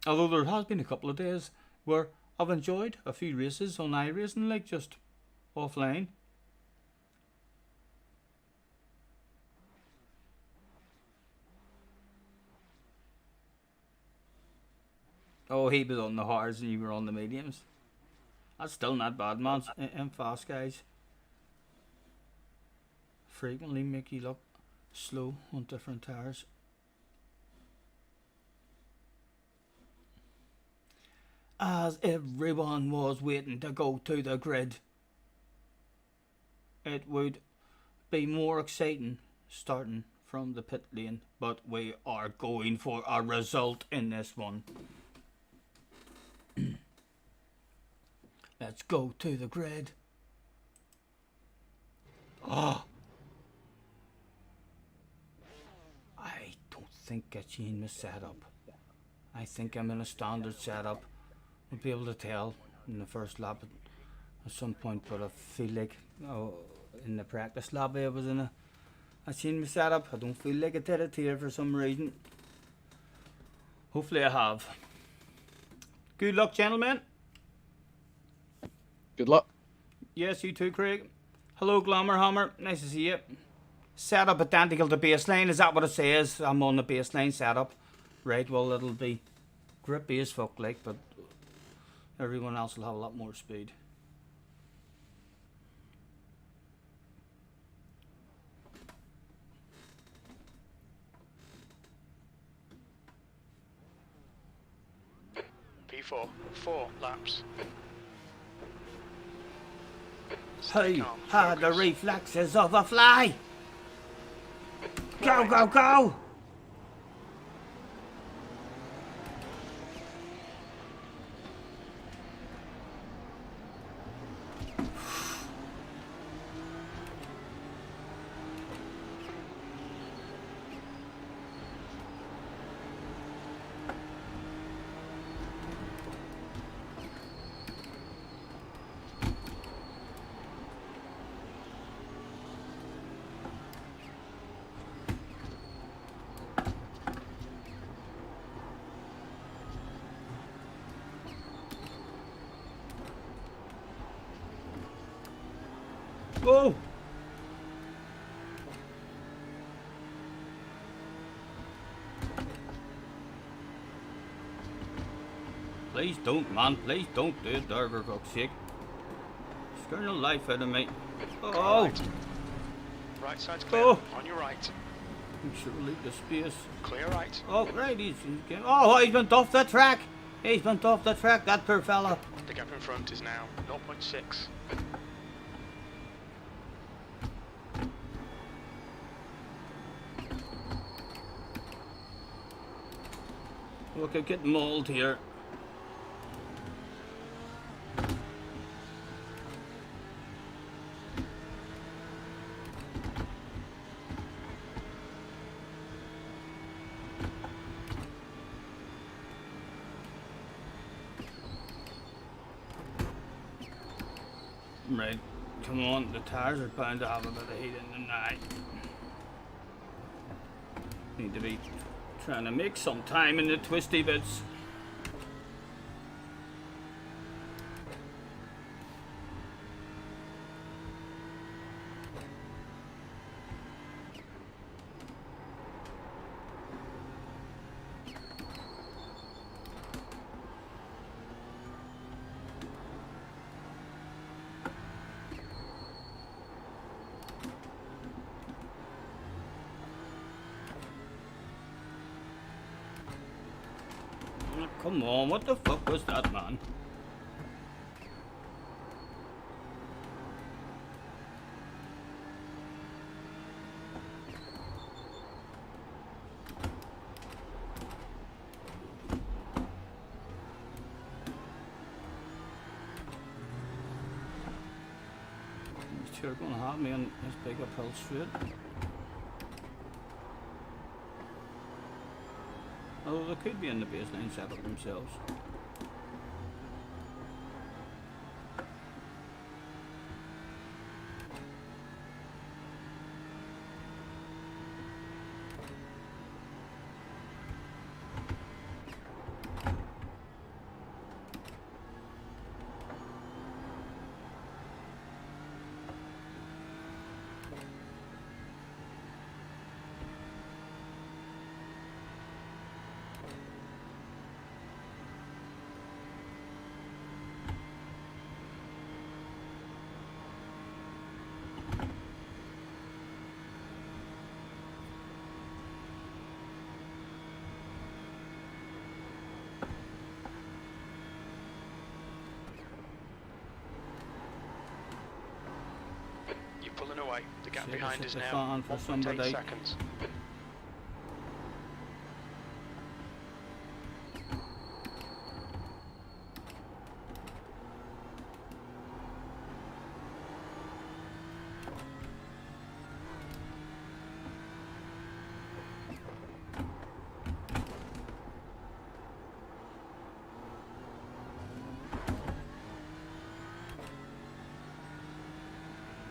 Although there has been a couple of days where I've enjoyed a few races on iRacing, like just offline. Oh, he was on the hards and you were on the mediums. That's still not bad, man. And fast guys frequently make you look slow on different tires. As everyone was waiting to go to the grid, it would be more exciting starting from the pit lane, but we are going for a result in this one. Let's go to the grid. Oh, I don't think I changed my setup. I think I'm in a standard setup. I'll be able to tell in the first lap at some point, but I feel like in the practice lap I was in I changed my setup. I don't feel like I did it here for some reason. Hopefully I have. Good luck, gentlemen. Good luck. Yes, you too, Craig. Hello, Glamour Hammer. Nice to see you. Setup identical to baseline. Is that what it says? I'm on the baseline setup. Right, well, it'll be grippy as fuck, like, but everyone else will have a lot more speed. P4, 4 laps. Hey, calm, had the focus. reflexes of a fly. Go, go, go! Go! Please don't, man. Please don't do it there, for fuck's sake. Scaring the life out of me. Oh! Right. Right side's clear. Oh. On your right. I'm sure we'll leave the space. Clear right. Oh, right, he's getting... Oh, he's went off the track! He's went off the track, that poor fella. The gap in front is now 0.6. Look, I get mauled here. Right, come on, the tires are bound to have a bit of heat in them now. Need to be trying to make some time in the twisty bits. come on, what the fuck was that, man? These two are gonna have me on this big uphill straight. Although they could be in the baseline setup themselves. You're pulling away. The gap See, behind this is is the now fan for 1.8 somebody. seconds.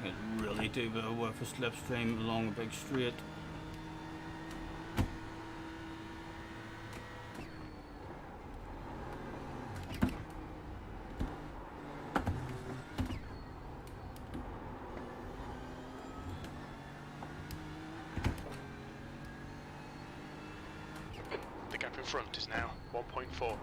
It really do go with a slipstream along a big straight. The gap in front is now 1.4.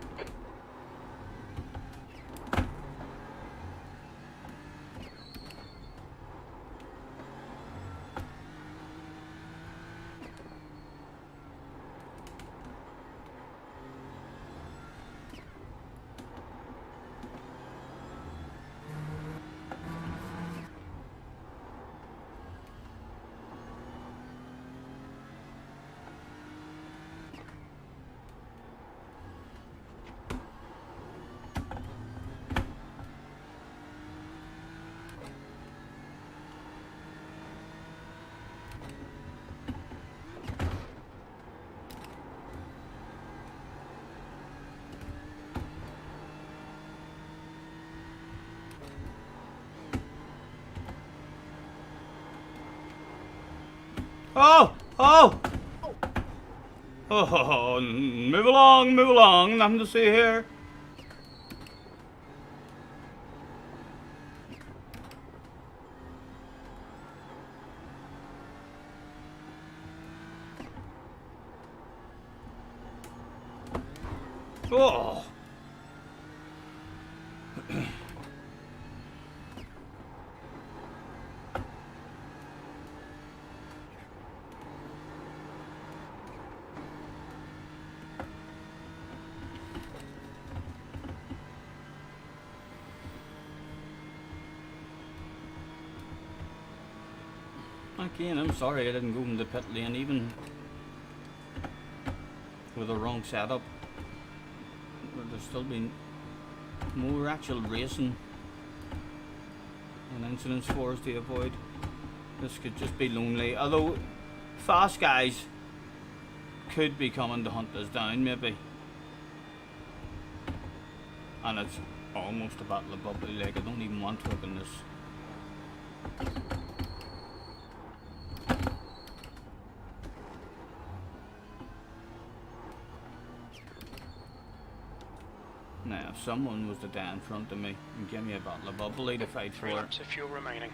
Oh! Oh! Oh, move along, nothing to see here. Oh! Again, I'm sorry I didn't go in the pit lane even with the wrong setup. But there's still been more actual racing and incidents for us to avoid. This could just be lonely. Although fast guys could be coming to hunt us down maybe. And it's almost a battle of bubbly, like I don't even want to look in this. Now, if someone was to die in front of me and give me a battle of bubbly to fight 3 for, laps of fuel remaining.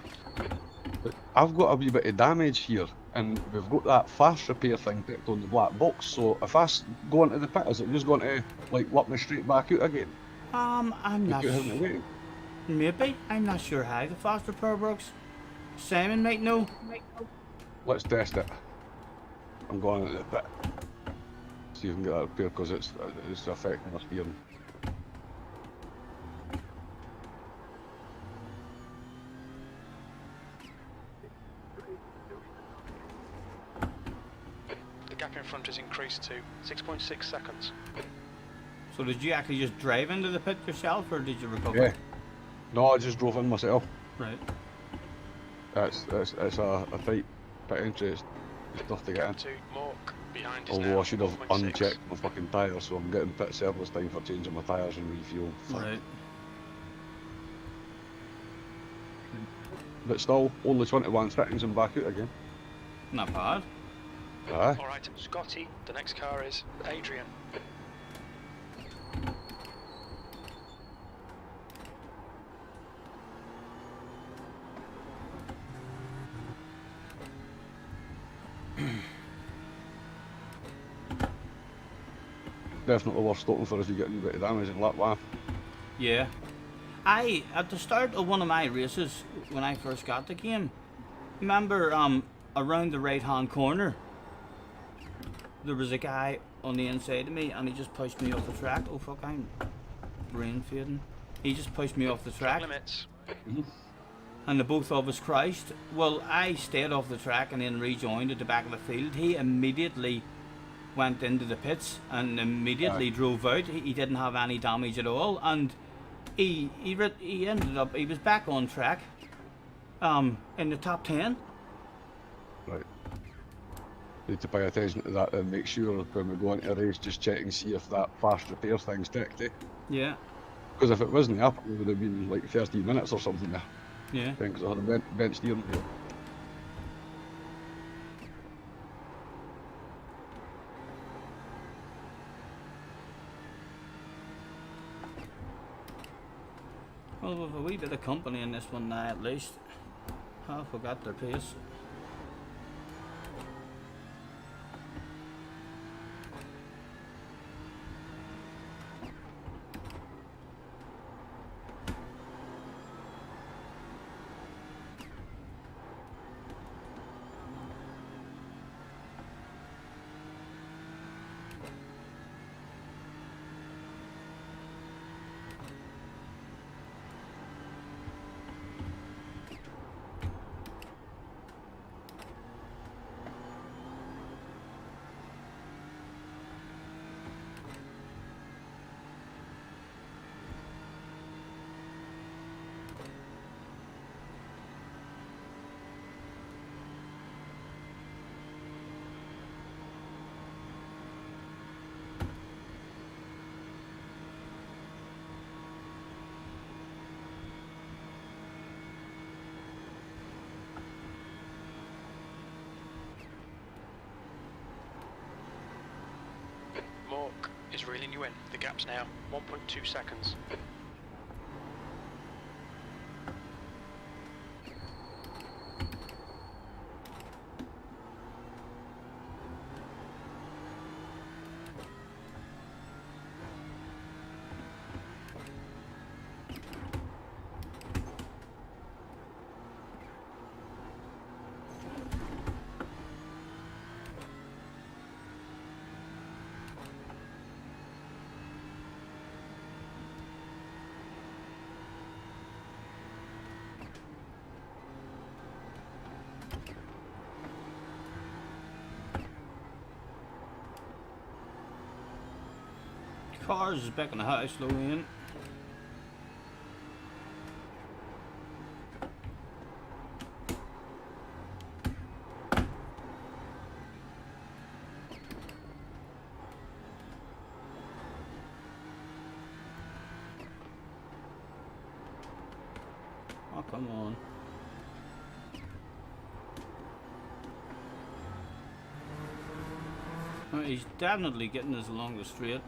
But I've got a wee bit of damage here, and we've got that fast repair thing ticked on the black box, so if I go into the pit, is it just going to, like, whip me straight back out again? I'm not Without having to wait? maybe, I'm not sure how the fast repair works. Simon might know. Let's test it. I'm going into the pit. see if you can get that repaired because it's affecting our steering. The gap in front has increased to 6.6 seconds. So did you actually just drive into the pit yourself, or did you recover? Yeah. No, I just drove in myself. Right. It's a tight pit entry. It's tough to get in. To Mork, behind is Although now I should have 4.6. unchecked my fucking tyres, so I'm getting pit service time for changing my tyres and refuel. Fuck. Right. But still, only 21 seconds and back out again. Not bad. Aye. Alright, Scotty, the next car is Adrian. Definitely worth stopping for if you get a bit of damage in lap one. Yeah. At the start of one of my races, when I first got the game, remember, around the right-hand corner, there was a guy on the inside of me, and he just pushed me off the track. Oh fuck, I'm brain fading. He just pushed me off the track, Limits. and the both of us crashed. Well, I stayed off the track and then rejoined at the back of the field. He immediately went into the pits and immediately drove out. He didn't have any damage at all, and he ended up, he was back on track, in the top 10. Right. Need to pay attention to that and make sure when we go into a race, just check and see if that fast repair thing's ticked, eh? Yeah, Because if it wasn't up, it would have been like 13 minutes or something there. yeah. Because I had a bent steering wheel. Well, with a wee bit of company in this one now, at least. I forgot their pace. Mork is reeling you in. The gap's now 1.2 seconds. Cars is back in the house, slow in. Oh, come on. Oh, he's definitely getting us along the straight.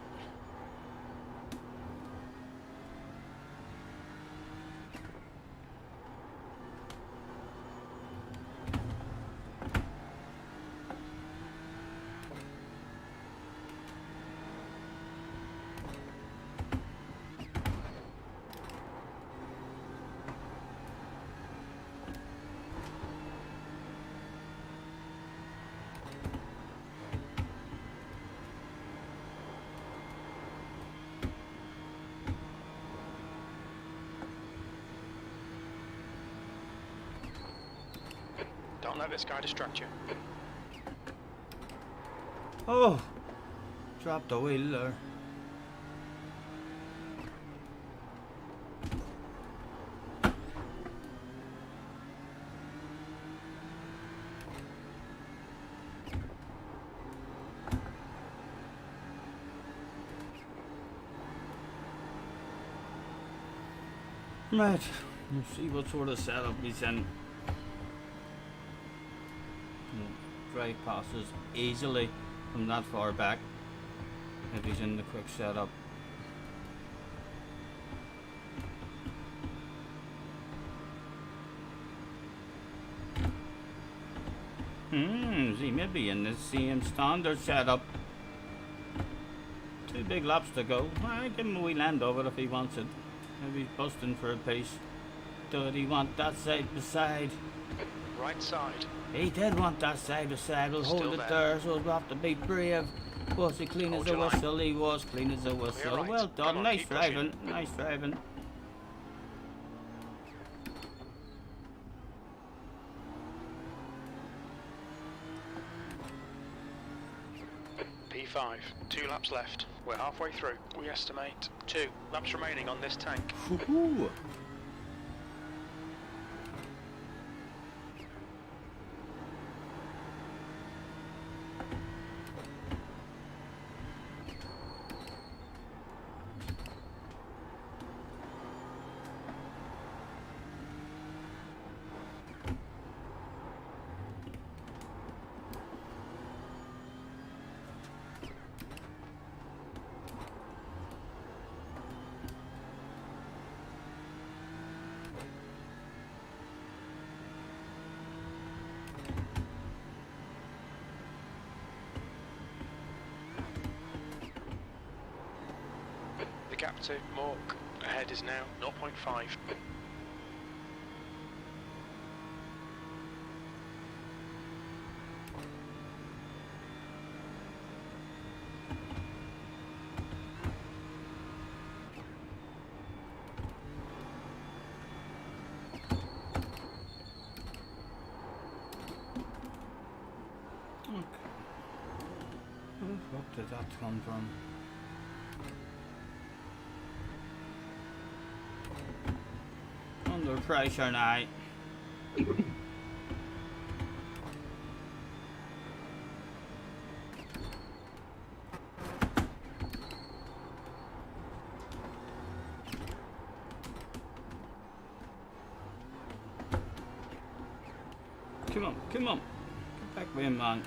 Don't let this guy distract you. Oh, dropped the wheel there. Right, we'll see what sort of setup he's in. Drive passes easily from that far back if he's in the quick setup. He may be in the same standard setup. 2 big laps to go. I give him a wee land over if he wants it. Maybe he's busting for a piece. Did he want that side by side? Right side. He did want that side by side. We'll hold Still it there. there, so we'll have to be brave. Was he clean Hold as a your line. whistle? He was clean as a whistle. right. Well Come done. on, Nice keep pushing. driving. Nice driving. P5. 2 laps left. We're halfway through. We estimate 2 laps remaining on this tank. Woohoo! The gap to Mork ahead is now 0.5. Where the fuck did that come from? Under pressure now. Come on, come on. Get back with him, man.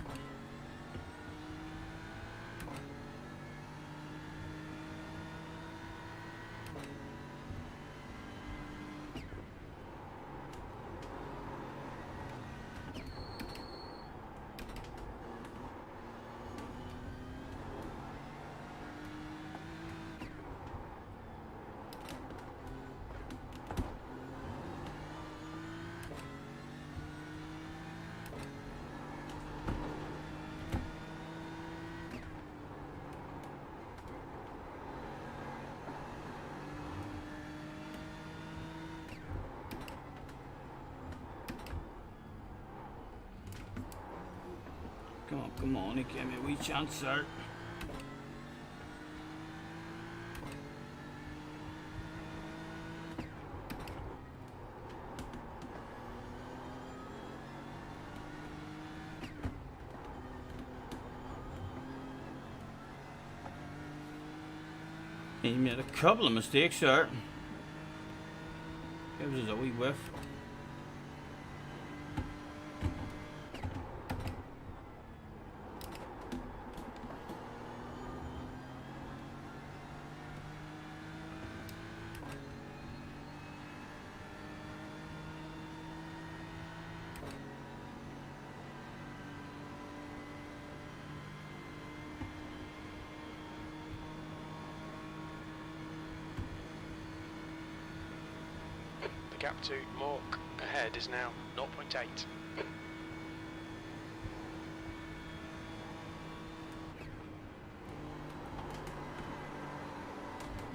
Come on, he gave me a wee chance there. He made a couple of mistakes there. Gives us a wee whiff. The gap to Mork ahead is now 0.8.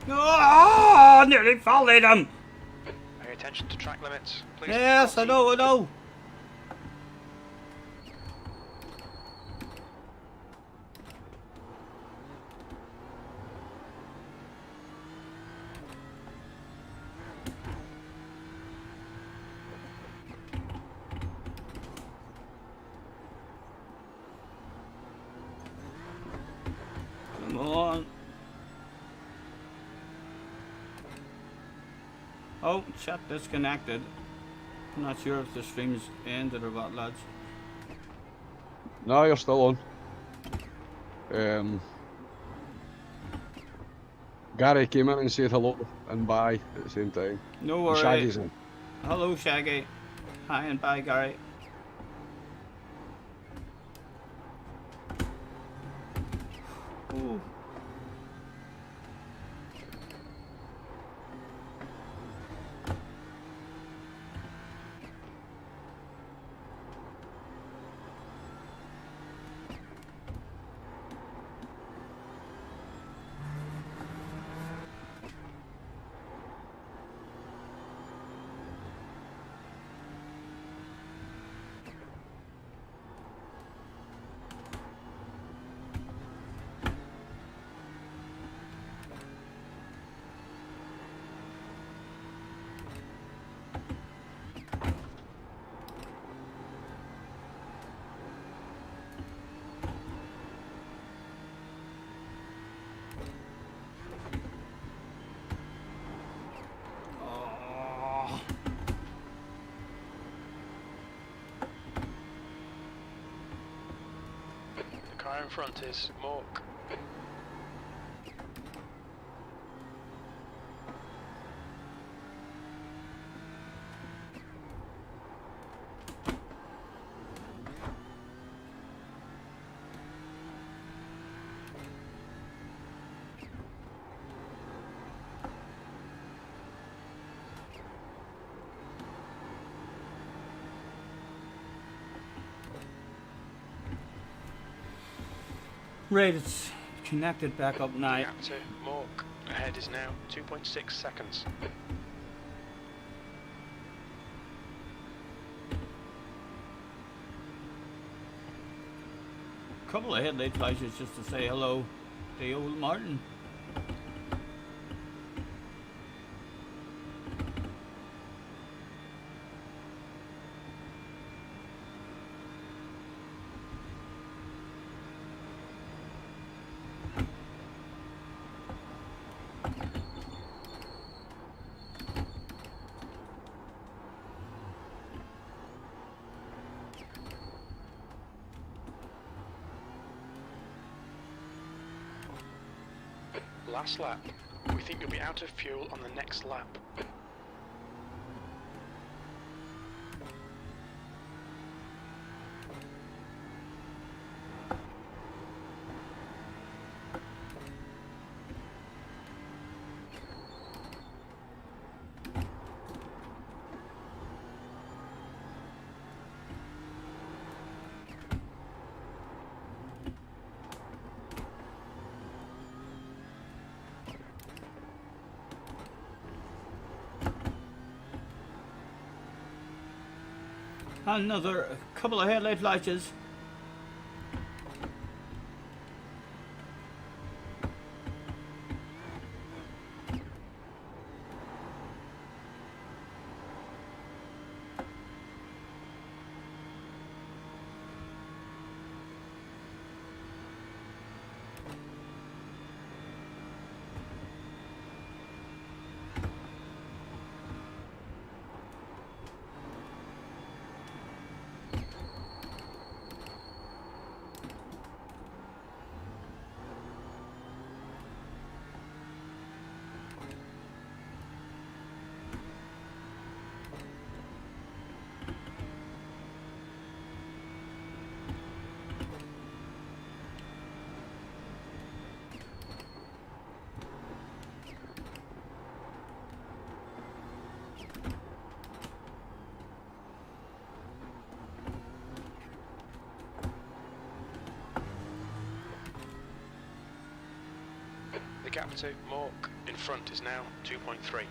Oh, nearly followed him. Pay attention to track limits, please. Yes, I know, I know. Oh, chat disconnected. I'm not sure if the stream's ended or what, lads. No, you're still on. Gary came in and said hello and bye at the same time. No And worries. Shaggy's in. Hello, Shaggy. Hi and bye, Gary. Ooh. Oh. The car in front is Mork. Right, it's connected back up now. Gap to Mork. Ahead is now 2.6 seconds. Couple of headlight flashes just to say hello to old Martin. Last lap. We think you'll be out of fuel on the next lap. Another couple of headlight flashes. The gap to Mork in front is now 2.3.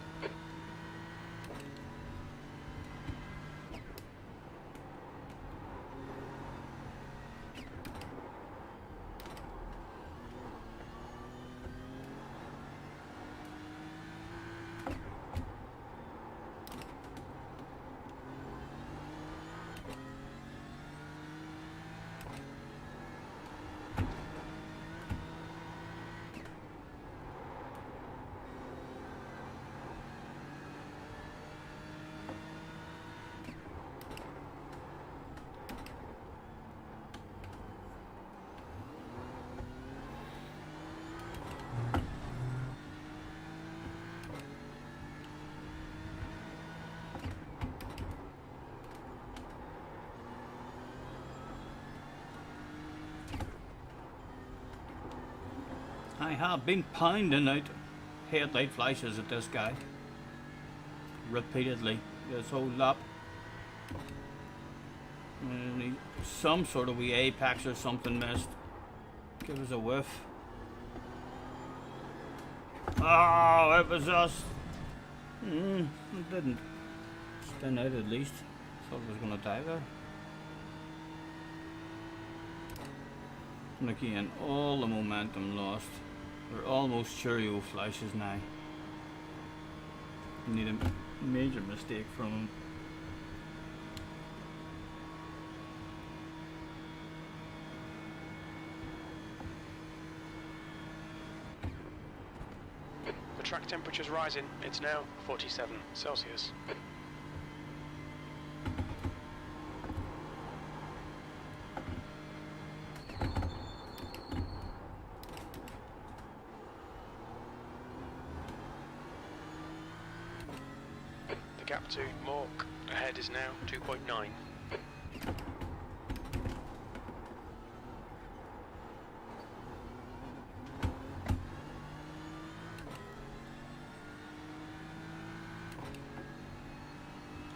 I have been pounding out headlight flashes at this guy repeatedly this whole lap. And some sort of wee apex or something missed. Give us a whiff. Oh, it was us. It didn't stand out at least. Thought it was gonna die there. And again, all the momentum lost. We're almost Cheerio flashes now. Need a major mistake from him. The track temperature's rising. It's now 47 Celsius. The gap to Mork ahead is now 2.9.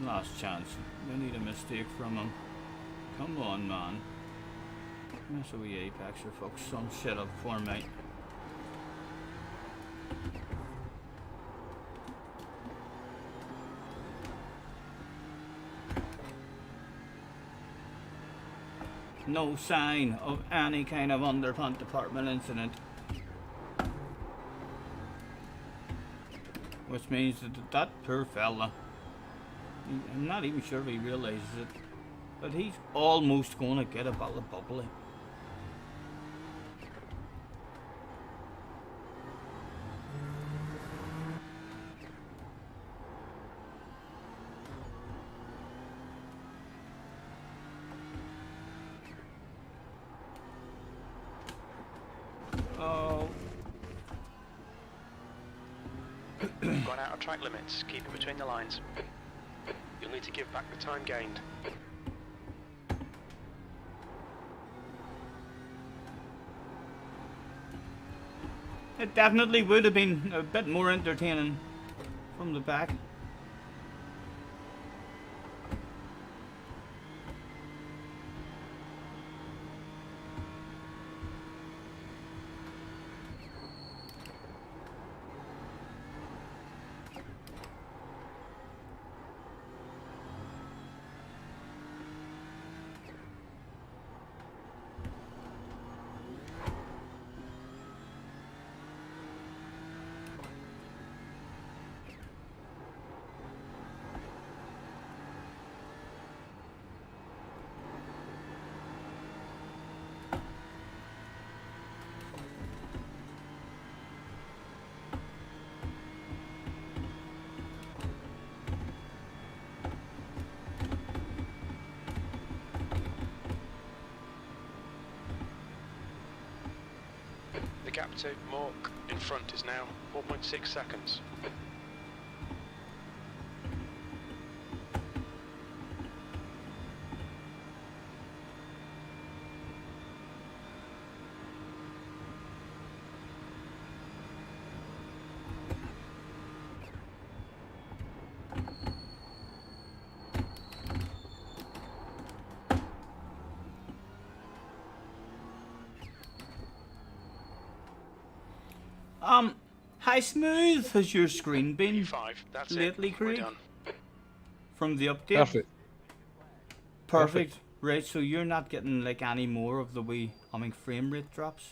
Last chance. We need a mistake from him. Come on, man. That's a wee apex or fuck some shit up for me. No sign of any kind of underpant department incident. Which means that poor fella, I'm not even sure if he realizes it, but he's almost going to get a bottle of bubbly. Oh. Gone out of track limits. Keep it between the lines. You'll need to give back the time gained. It definitely would have been a bit more entertaining from the back. The gap to Mork in front is now 4.6 seconds. How smooth has your screen been P5, that's lately, it. We're Craig? done. From the update? Perfect. Perfect. Right, so you're not getting like any more of the wee frame rate drops?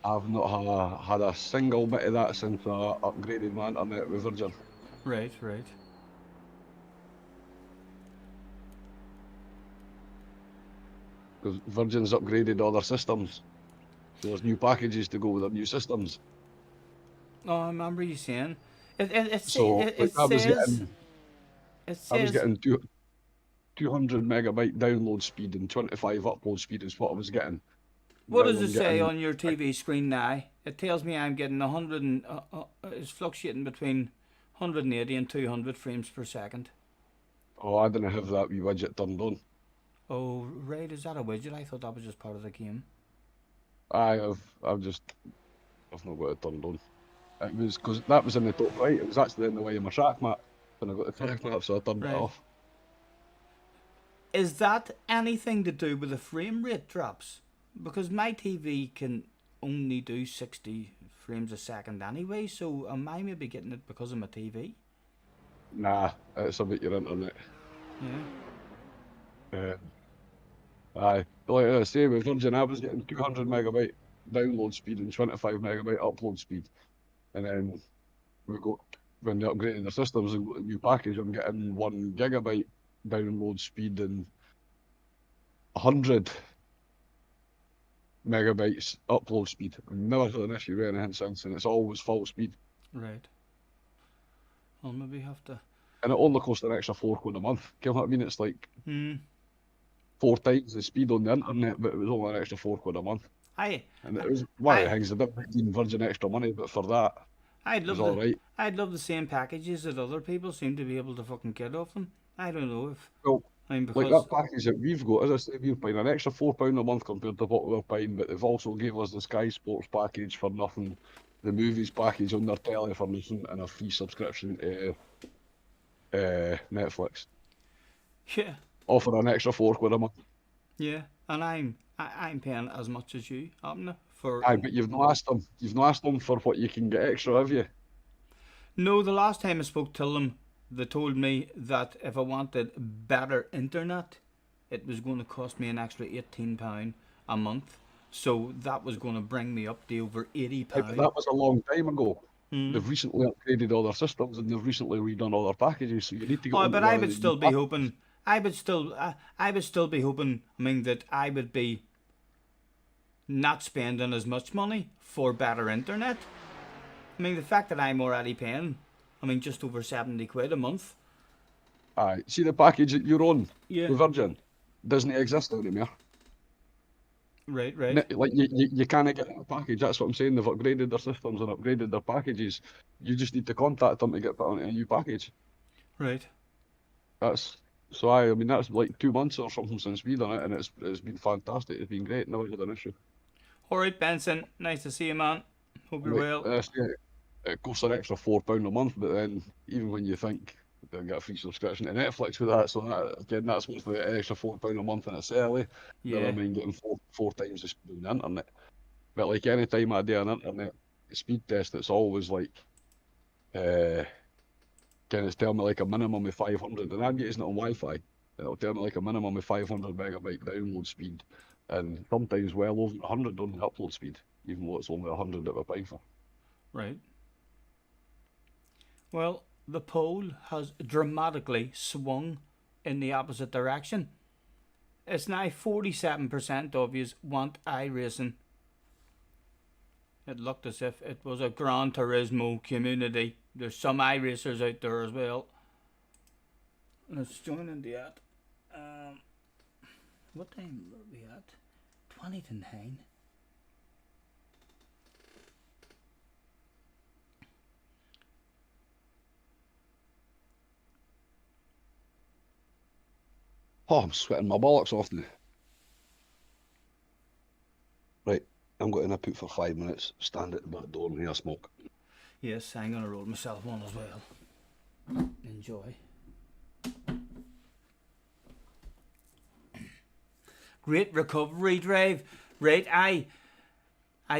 I've not had a single bit of that since I upgraded my internet with Virgin. Right, right. Because Virgin's upgraded all their systems. So there's new packages to go with their new systems. Oh, I remember you saying. It So says. like, I was getting 200 megabyte download speed and 25 upload speed is what I was getting. What Now does I'm it say getting- on your TV screen now? It tells me I'm getting 100 and it's fluctuating between 180 and 200 frames per second. Oh, I didn't have that wee widget turned on. Oh, right, is that a widget? I thought that was just part of the game. I've I've not got it turned on. It was because that was in the top right. It was actually in the way of my track map when I got the track map, so I turned it Right. off. Is that anything to do with the frame rate drops? Because my TV can only do 60 frames a second anyway, so am I maybe getting it because of my TV? Nah, it's about your internet. Yeah. Aye, like I say, with Virgin, I was getting 200 megabyte download speed and 25 megabyte upload speed, and then we got when they upgraded the systems and got a new package, I'm getting 1 gigabyte download speed and 100 megabytes upload speed. I've never had an issue with anything since, and it's always full speed. Right. I'll maybe have to. And it only costs an extra £4 a month. You know what I mean? It's like Hmm. 4 times the speed on the internet, but it was only an extra £4 a month. I And it was one of the I- things, I didn't need Virgin extra money, but for that, I'd it was love the alright. I'd love the same packages that other people seem to be able to fucking get off them. I don't know if Well, I mean like because that package that we've got, as I say, we're paying an extra £4 a month compared to what we're paying, but they've also gave us the Sky Sports package for nothing, the movies package on their telly for nothing, and a free subscription to Netflix. yeah, Offer an extra £4 a month. yeah, and I'm paying as much as you, haven't I? For Aye, but you've not asked them. You've not asked them for what you can get extra, have you? No, the last time I spoke to them, they told me that if I wanted better internet, it was going to cost me an extra £18 a month. So that was going to bring me up to over £80. Aye, but that was a long time ago. Mm. They've recently upgraded all their systems and they've recently redone all their packages, so you need to get Oh, on but one I of would the still new be packages. hoping. I would still be hoping. I mean that I would be not spending as much money for better internet. I mean the fact that I'm already paying, I mean just over £70 a month. Aye, see the package that you're on Yeah. with Virgin doesn't exist anymore. Right, right. Like you can't get a package. That's what I'm saying. They've upgraded their systems and upgraded their packages. You just need to contact them to get put on a new package. Right. That's so. I mean that's like 2 months or something since we done it, and it's been fantastic. It's been great. Never had an issue. Alright, Benson. Nice to see you, man. Hope you're well. It costs an extra £4 a month, but then even when you think they'll get a free subscription to Netflix with that, so that, again that's worth the extra £4 a month in itself. Yeah. I mean getting four times the speed on the internet. But like any time I do an internet speed test, it's always like it's telling me like a minimum of 500, and I'm using it on Wi-Fi. It'll tell me like a minimum of 500 megabyte download speed, and sometimes well over 100 on the upload speed, even though it's only 100 that we're paying for. Right. Well, the poll has dramatically swung in the opposite direction. It's now 47% of you want iRacing. It looked as if it was a Gran Turismo community. There's some iRacers out there as well. Let's join in the ad. What time were we at? 20 to 9. Oh, I'm sweating my bollocks off now. Right, I'm going to nip out for 5 minutes, stand at the back door and hear smoke. Yes, I'm going to roll myself one as well. Enjoy. Great recovery drive. Right, I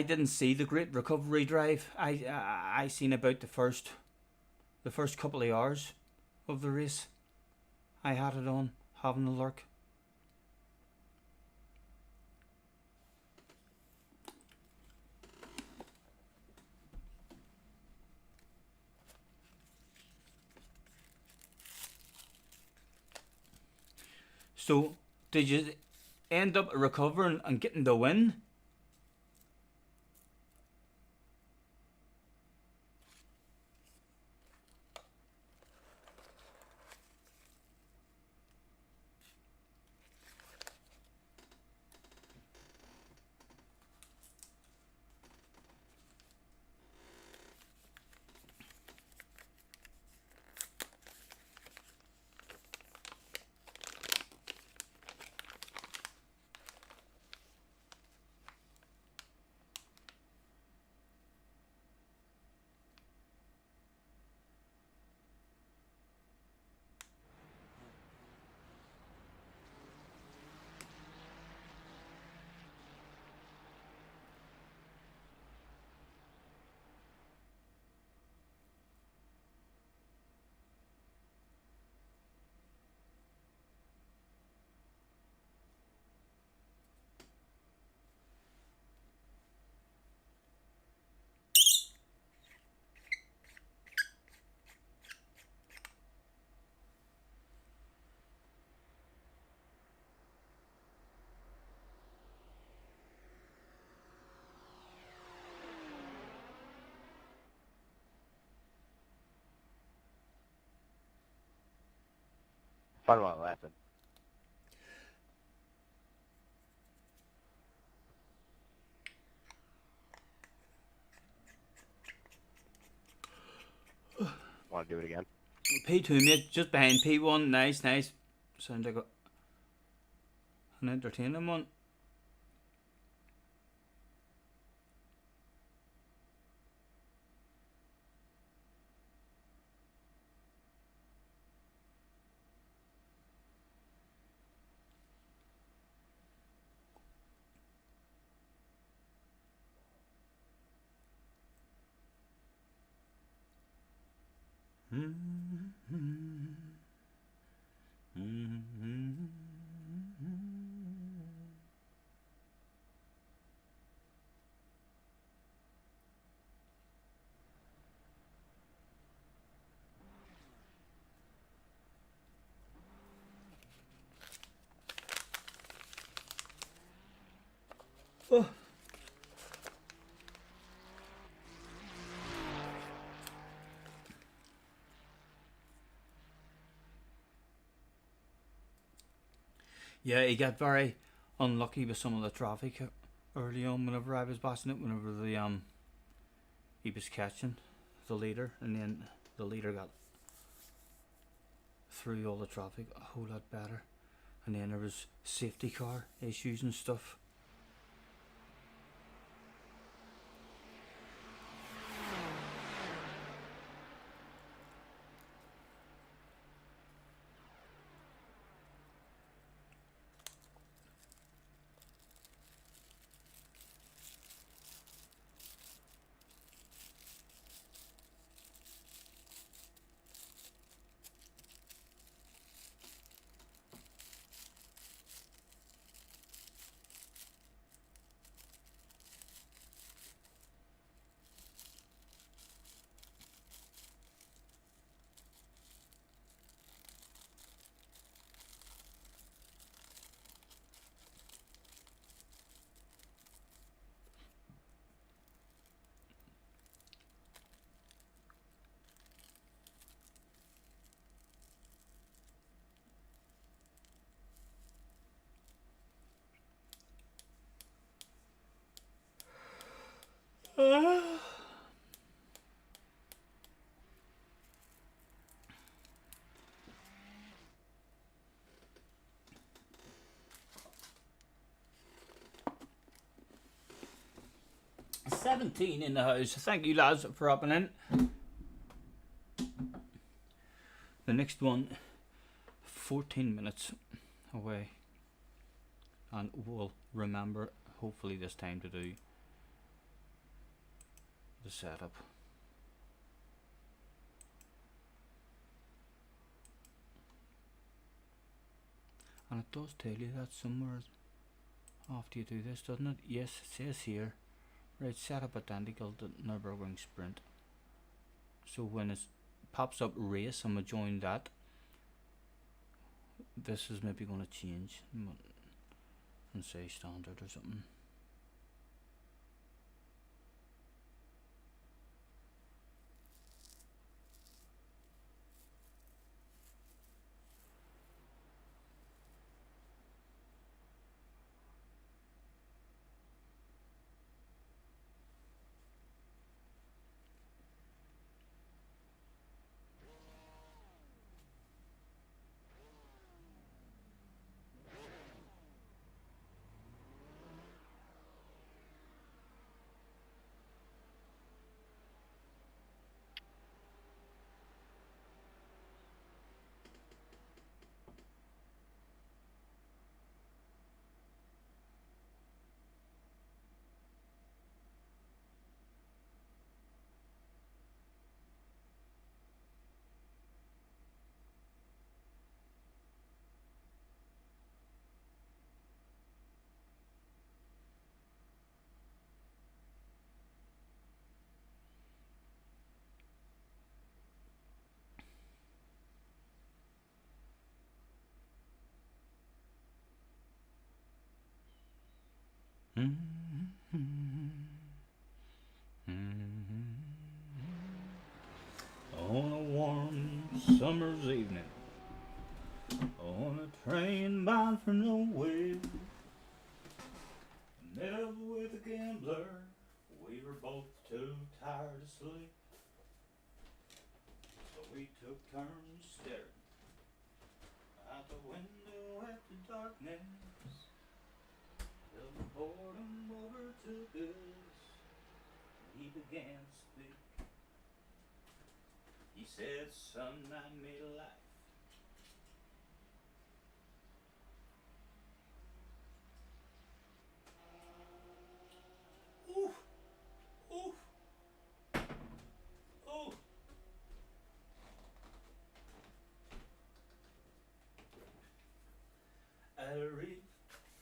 didn't see the great recovery drive. I seen about the first couple of hours of the race. I had it on, having a lurk. So, did you end up recovering and getting the win? Why am I laughing? Want to do it again? P2, mate, just behind P1. Nice, nice. Sounds like an entertaining one. Oh. Yeah, he got very unlucky with some of the traffic early on whenever I was passing it, whenever he was catching the leader, and then the leader got through all the traffic a whole lot better, and then there was safety car issues and stuff. $17 in the house. Thank you, lads, for hopping in. The next one, 14 minutes away, and we'll remember hopefully this time to do the setup. And it does tell you that somewhere after you do this, doesn't it? Yes, it says here, right, setup identical to Nürburgring Sprint. So when it pops up race and we join that, this is maybe going to change and say standard or something. On a warm summer's evening. On a train bound for nowhere, met up with a gambler. We were both too tired to sleep, so we took turns staring out the window at the darkness. Till the boredom overtook us, he began to speak. He said, "Son, I made a life. Oof, oof, oof."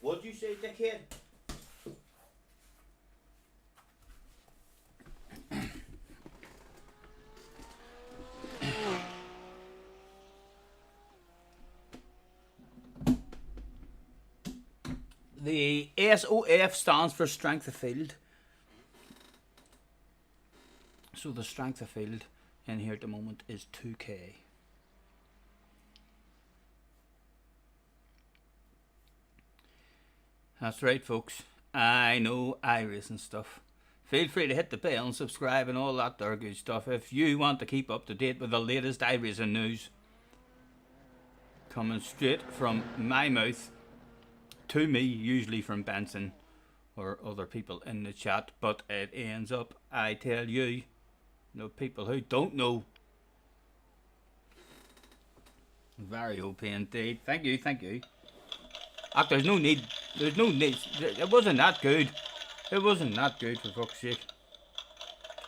What'd you say, dickhead? The SOF stands for strength of field. So the strength of field in here at the moment is 2k. That's right, folks. I know iRacing stuff. Feel free to hit the bell and subscribe and all that there good stuff if you want to keep up to date with the latest iRacing news. Coming straight from my mouth to me, usually from Benson or other people in the chat, but it ends up, I tell you, people who don't know. Very OP indeed. Thank you, thank you. There's no need. It wasn't that good. It wasn't that good, for fuck's sake.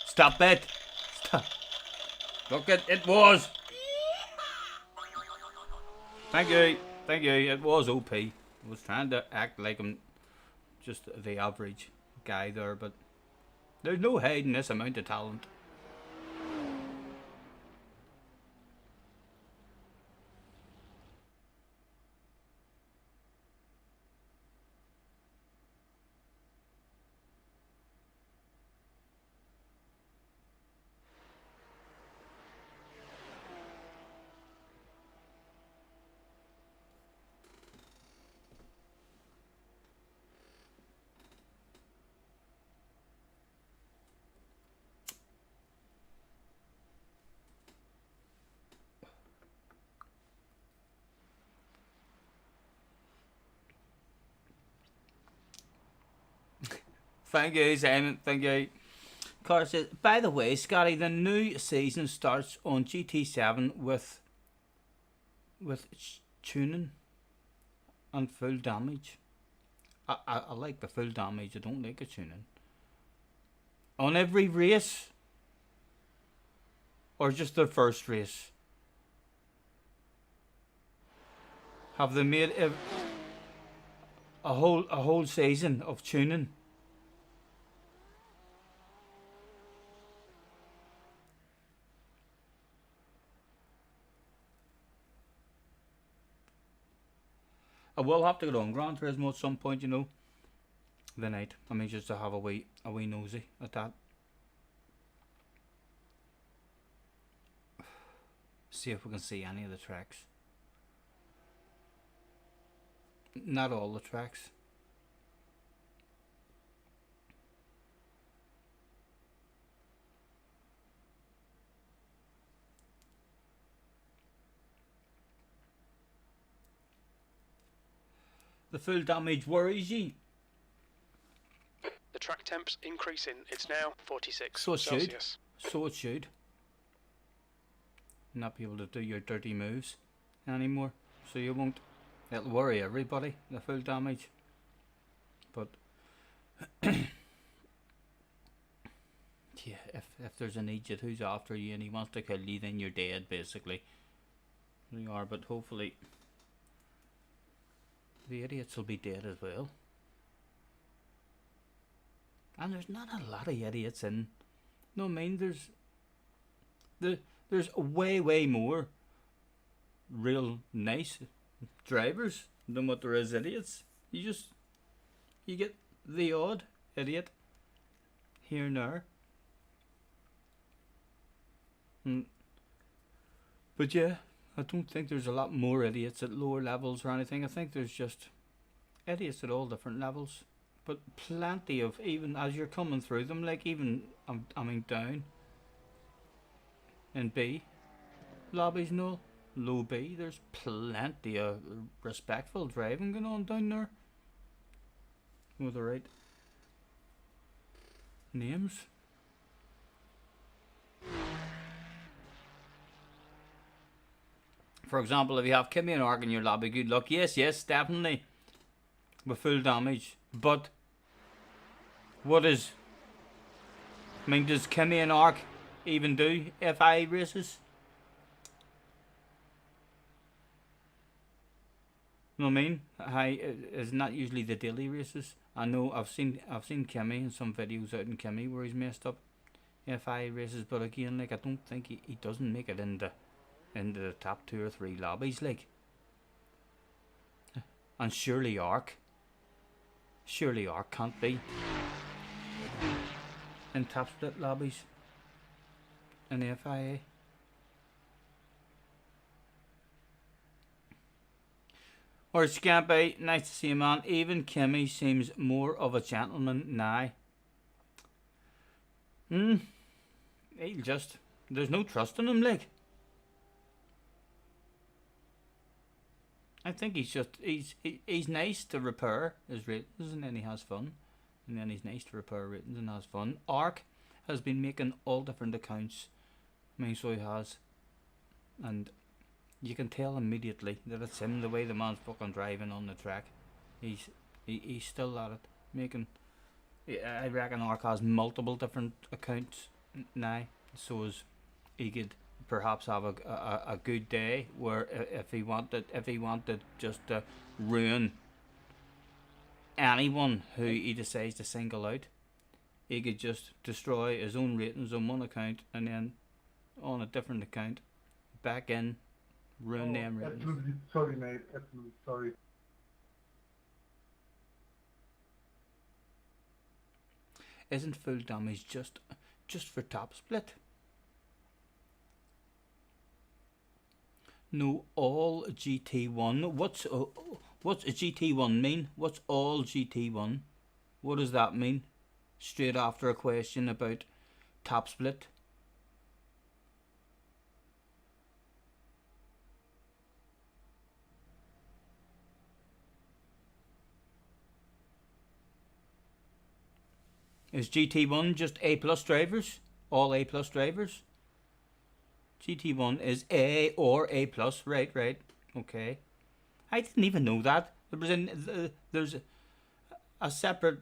Stop it. Stop. Look, it was. Thank you. Thank you. It was OP. I was trying to act like I'm just the average guy there, but there's no hiding this amount of talent. Thank you, Simon. Thank you. Carter says, by the way, Scotty, the new season starts on GT7 with tuning and full damage. I like the full damage. I don't like the tuning. On every race, or just the first race? Have they made a whole season of tuning? I will have to go on Gran Turismo at some point, the night. I mean, just to have a wee nosy at that. See if we can see any of the tracks. Not all the tracks. The full damage worries you. The track temp's increasing. It's now 46 So it Celsius. should. So it should. Not be able to do your dirty moves anymore. So you won't. It'll worry everybody, the full damage. But yeah, if there's an idiot who's after you and he wants to kill you, then you're dead basically. You are, but hopefully the idiots will be dead as well. And there's not a lot of idiots in. No, I mean there's way more real nice drivers than what there is idiots. You get the odd idiot here and there. But yeah, I don't think there's a lot more idiots at lower levels or anything. I think there's just idiots at all different levels. But plenty of, even as you're coming through them, like even, I mean down in B lobbies and all, low B, there's plenty of respectful driving going on down there. With the right names. For example, if you have Kimmy and Ark in your lobby, good luck. Yes, yes, definitely. With full damage. But what is, I mean, does Kimmy and Ark even do FI races? You know what I mean? Isn't that usually the daily races? I know I've seen Kimmy in some videos out in Kimmy where he's messed up FI races, but again, like I don't think he doesn't make it into the top 2 or 3 lobbies, like. And surely Ark can't be in top split lobbies in the FIA. Or Scampy, nice to see you, man. Even Kimmy seems more of a gentleman now. He'll just, there's no trust in him, like. I think he's just, he's nice to repair his ratings and then he has fun. And then he's nice to repair ratings and has fun. Ark has been making all different accounts. I mean, so he has. And you can tell immediately that it's him, the way the man's fucking driving on the track. He's still at it. Making, I reckon Ark has multiple different accounts now. So as he could perhaps have a good day where if he wanted just to ruin anyone who he decides to single out, he could just destroy his own ratings on one account and then on a different account back in, ruin them ratings. Absolutely sorry, mate. Absolutely sorry. Isn't full damage just for top split? No, all GT1. What's a GT1 mean? What's all GT1? What does that mean? Straight after a question about top split. Is GT1 just A+ drivers? All A+ drivers? GT1 is A or A+, right, okay. I didn't even know that. There's a separate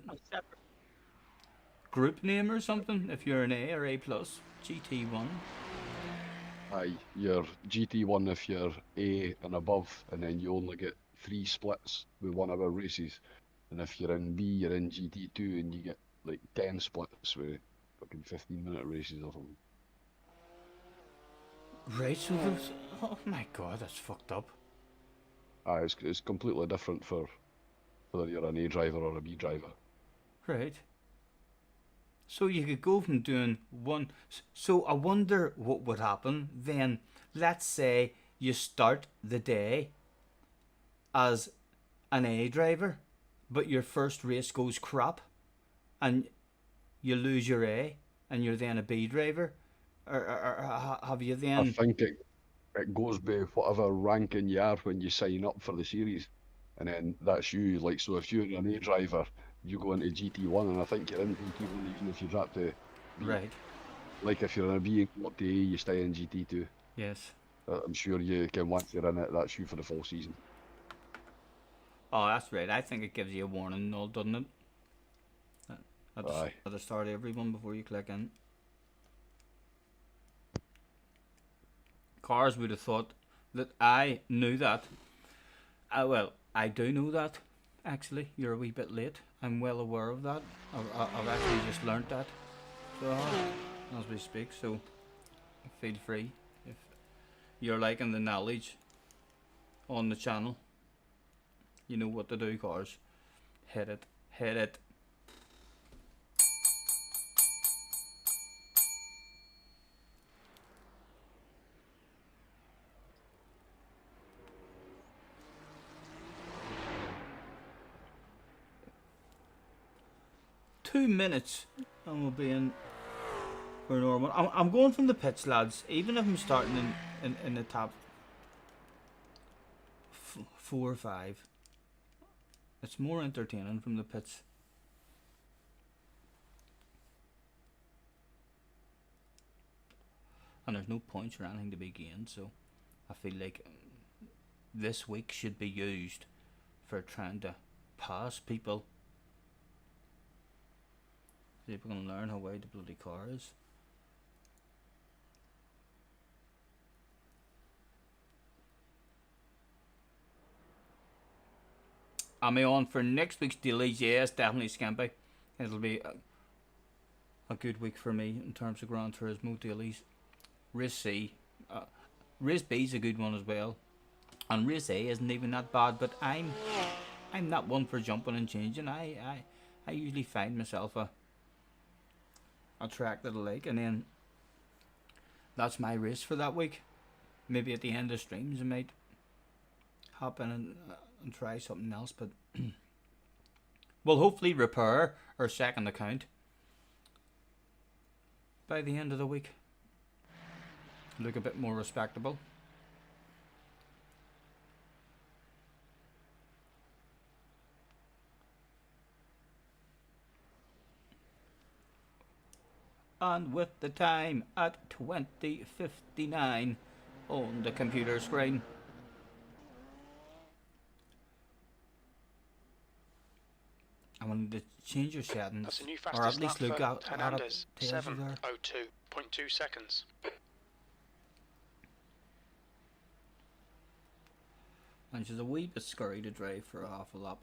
group name or something if you're an A or A+. GT1. Aye, you're GT1 if you're A and above, and then you only get 3 splits with 1 hour races. And if you're in B, you're in GT2 and you get like 10 splits with fucking 15-minute races or something. Right, so there's, oh my god, that's fucked up. Aye, it's completely different for whether you're an A driver or a B driver. Right. So you could go from doing one. So I wonder what would happen then. Let's say you start the day as an A driver, but your first race goes crap, and you lose your A, and you're then a B driver. Or have you then? I think it goes by whatever ranking you are when you sign up for the series, and then that's you. Like, so if you're an A driver, you go into GT1, and I think you're in GT1 even if you drop to B. Right. Like if you're in a B and go up to A, you stay in GT2. Yes. I'm sure you can, once you're in it, that's you for the full season. Oh, that's right. I think it gives you a warning and all, doesn't it? At the start of every one before you click in. Cars would have thought that I knew that. Well, I do know that. Actually, you're a wee bit late. I'm well aware of that. I've actually just learnt that. So, as we speak, so feel free if you're liking the knowledge on the channel. You know what to do, cars. Hit it. 2 minutes and we'll be in for normal. I'm going from the pits, lads. Even if I'm starting in the top 4 or 5, it's more entertaining from the pits. And there's no points or anything to be gained, so I feel like this week should be used for trying to pass people. See if we can learn how wide the bloody car is. Am I on for next week's dailies? Yes, definitely, Skimpy. It'll be a good week for me in terms of Gran Turismo dailies. Race C, Race B is a good one as well, and Race A isn't even that bad. But I'm not one for jumping and changing. I usually find myself a track that I like, and then that's my race for that week. Maybe at the end of streams I might hop in and try something else, but we'll hopefully repair our second account by the end of the week. Look a bit more respectable. And with the time at 20:59 on the computer screen. I wanted to change your settings, That's a new or at fastest least lap look for at it. Hernandez. Tells you there. 7:02.2 seconds. And she's a wee bit scurry to drive for a half a lap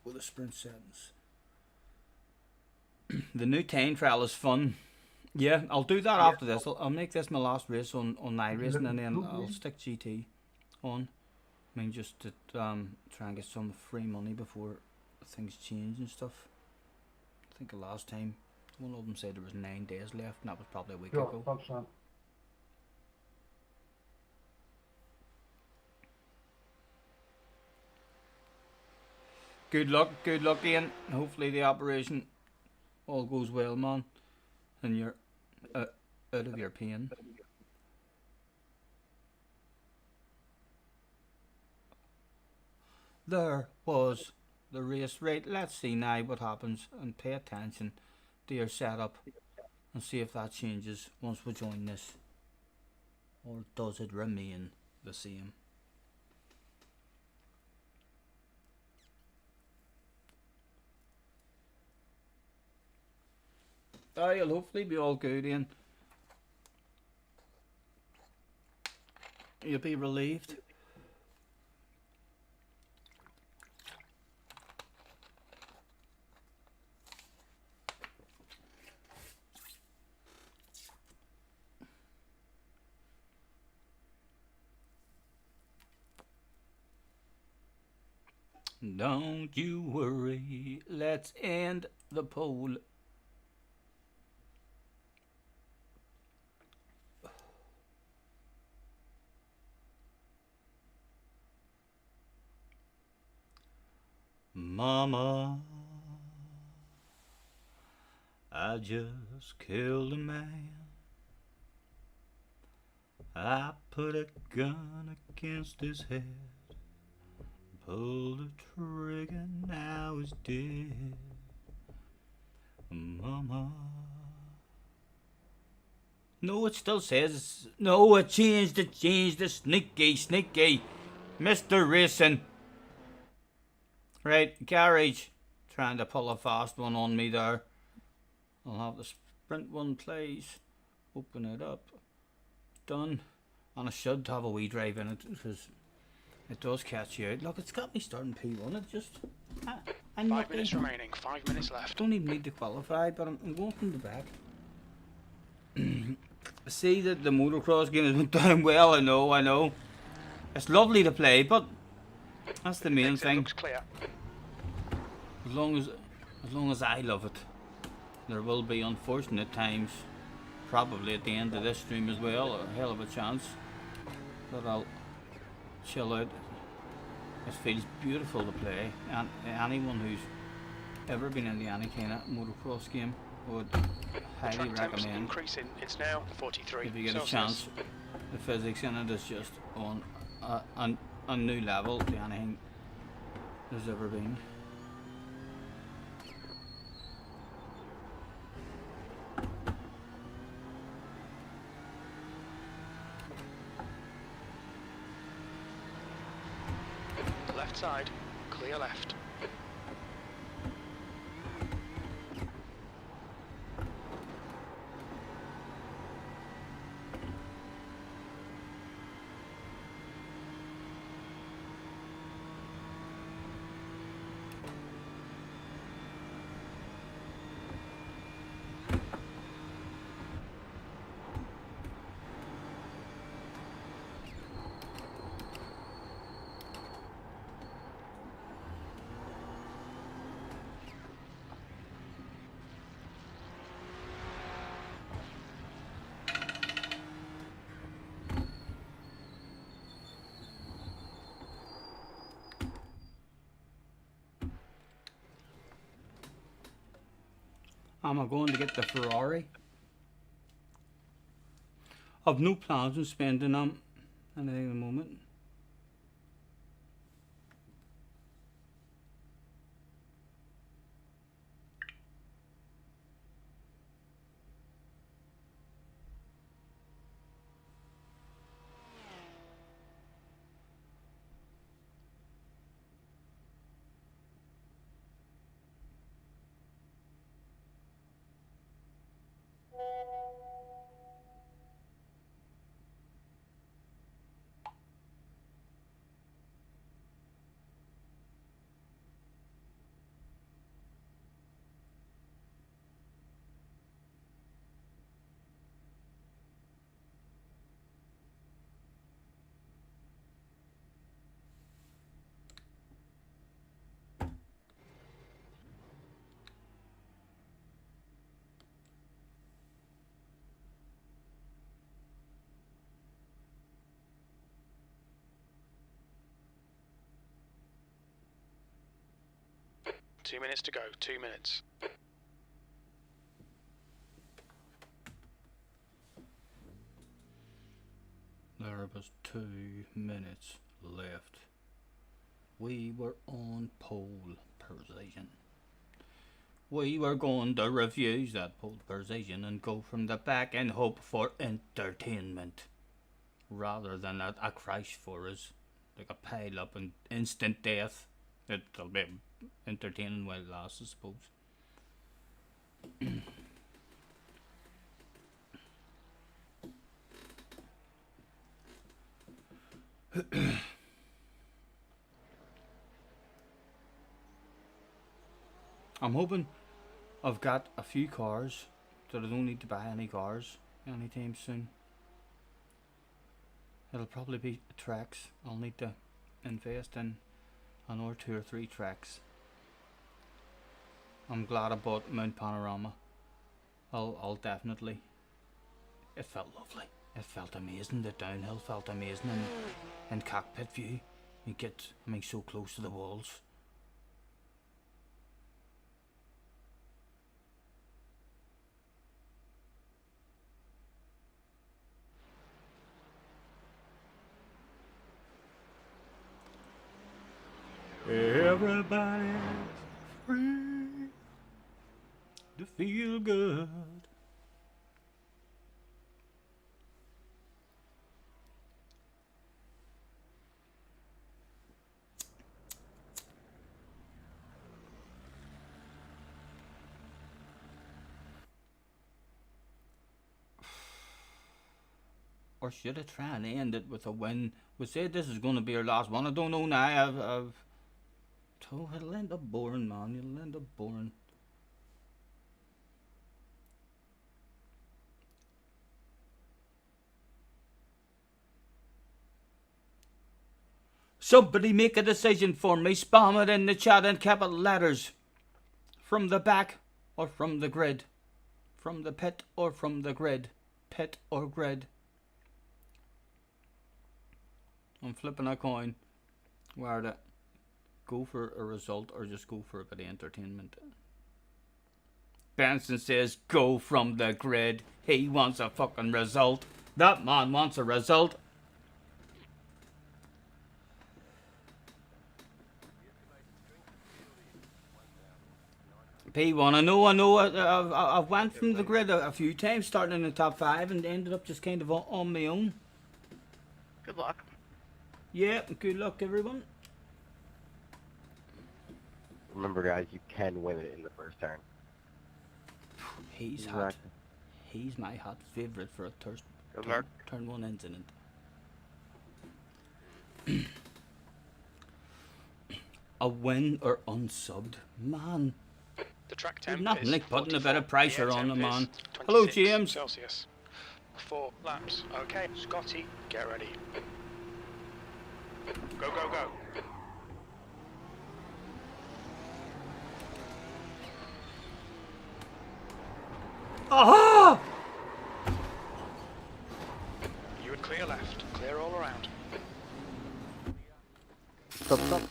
with the sprint settings. The new time trial is fun. Yeah, I'll do that after this. I'll make this my last race on iRacing, and then I'll stick GT on. I mean, just to try and get some free money before things change and stuff. I think the last time one of them said there was 9 days left, and that was probably a week ago. Thanks, Sam. Good luck, Ian. Hopefully the operation all goes well, man, and you're out of your pain. There was the race. Right, let's see now what happens, and pay attention to your setup and see if that changes once we join this, or does it remain the same? You'll hopefully be all good, Ian. You'll be relieved. Don't you worry, let's end the poll. Mama, I just killed a man. I put a gun against his head, pulled the trigger, now he's dead. Mama. No, it still says, no, it changed, sneaky, Mr. Racing. Right, garage, trying to pull a fast one on me there. I'll have the sprint one, please. Open it up. Done. And I should have a wee drive in it, because it does catch you out. Look, it's got me starting P1. It just... I'm 5 minutes remaining, 5 minutes left. don't even need to qualify, but I'm going from the back. See that the motocross game has went down well, I know. It's lovely to play, but that's the main Exit thing. looks clear. As long as I love it. There will be unfortunate times, probably at the end of this stream as well, a hell of a chance that I'll chill out. It feels beautiful to play, and anyone who's ever been into any kind of motocross game, I would The highly track temps recommend. increasing. It's now 43 If you get a Celsius. chance, the physics in it is just on a new level to anything there's ever been. Left side, clear left. Am I going to get the Ferrari? I've no plans on spending on anything at the moment. Two minutes to go, 2 minutes. There was 2 minutes left. We were on pole position. We were going to refuse that pole position and go from the back and hope for entertainment, rather than a crash for us, like a pile up and instant death. It'll be entertaining while it lasts, I suppose. I'm hoping I've got a few cars that I don't need to buy any cars anytime soon. It'll probably be tracks. I'll need to invest in another 2 or 3 tracks. I'm glad I bought Mount Panorama. I'll definitely. It felt lovely. It felt amazing. The downhill felt amazing, and cockpit view. You get, so close to the walls. Everybody's free to feel good. Or should I try and end it with a win? We said this is going to be our last one. I don't know now. So it'll end up boring, man. It'll end up boring. Somebody make a decision for me. Spam it in the chat in capital letters. From the back or from the grid? From the pit or from the grid? Pit or grid? I'm flipping a coin. Where the go for a result or just go for a bit of entertainment? Benson says go from the grid. He wants a fucking result. That man wants a result. P1, I know. I've went from the grid a few times, starting in the top 5 and ended up just kind of on my own. Good luck. Yeah, good luck everyone. Remember, guys, you can win it in the first turn. He's hot. He's my hot favourite for a Good luck. turn 1 incident. A win or unsubbed? Man. The track There's temp nothing is like putting a 44. bit of pressure The air on the temp man. is Hello, 26 James. Celsius. 4 laps. Okay, Scotty, get ready. Go, go, go. Aha! You would clear left. Clear all around. Stop, stop.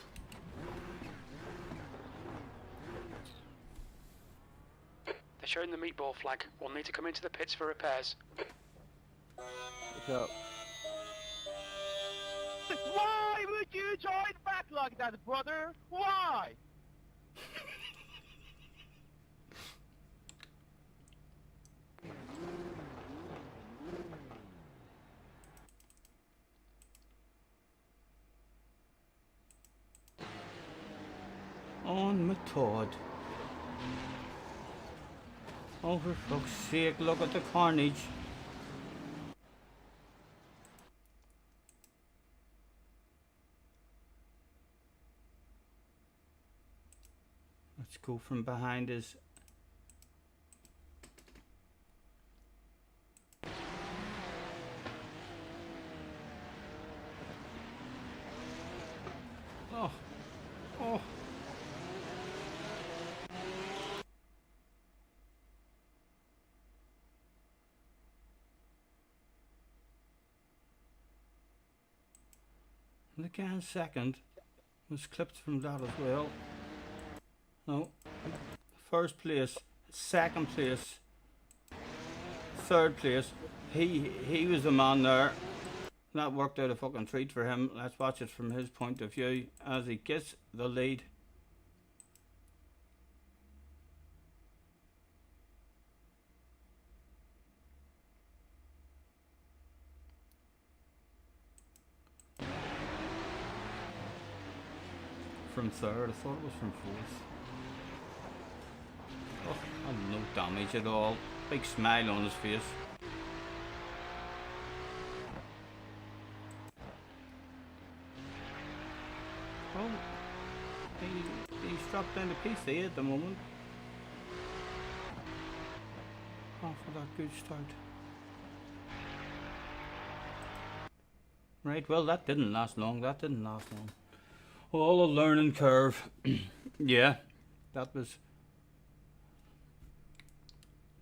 They're showing the meatball flag. We'll need to come into the pits for repairs. So, Why would you join back like that, brother? Why? On my Todd. Oh, for fuck's sake, look at the carnage. Let's go from behind his. Oh. Oh. The guy second was clipped from that as well. No. First place, second place, third place. He was the man there. That worked out a fucking treat for him. Let's watch it from his point of view as he gets the lead. From third, I thought it was from fourth. Oh, and no damage at all. Big smile on his face. Oh, he's dropped down to PC at the moment. Oh, for that good start. Right, well that didn't last long. All a learning curve. Yeah, that was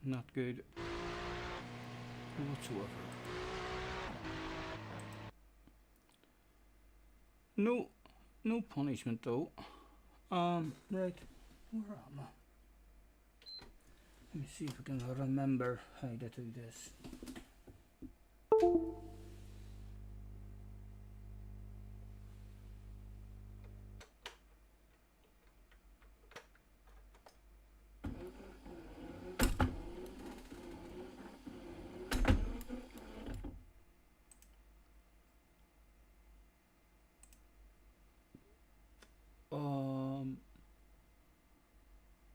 not good whatsoever. No punishment though. Right, where am I? Let me see if I can remember how to do this.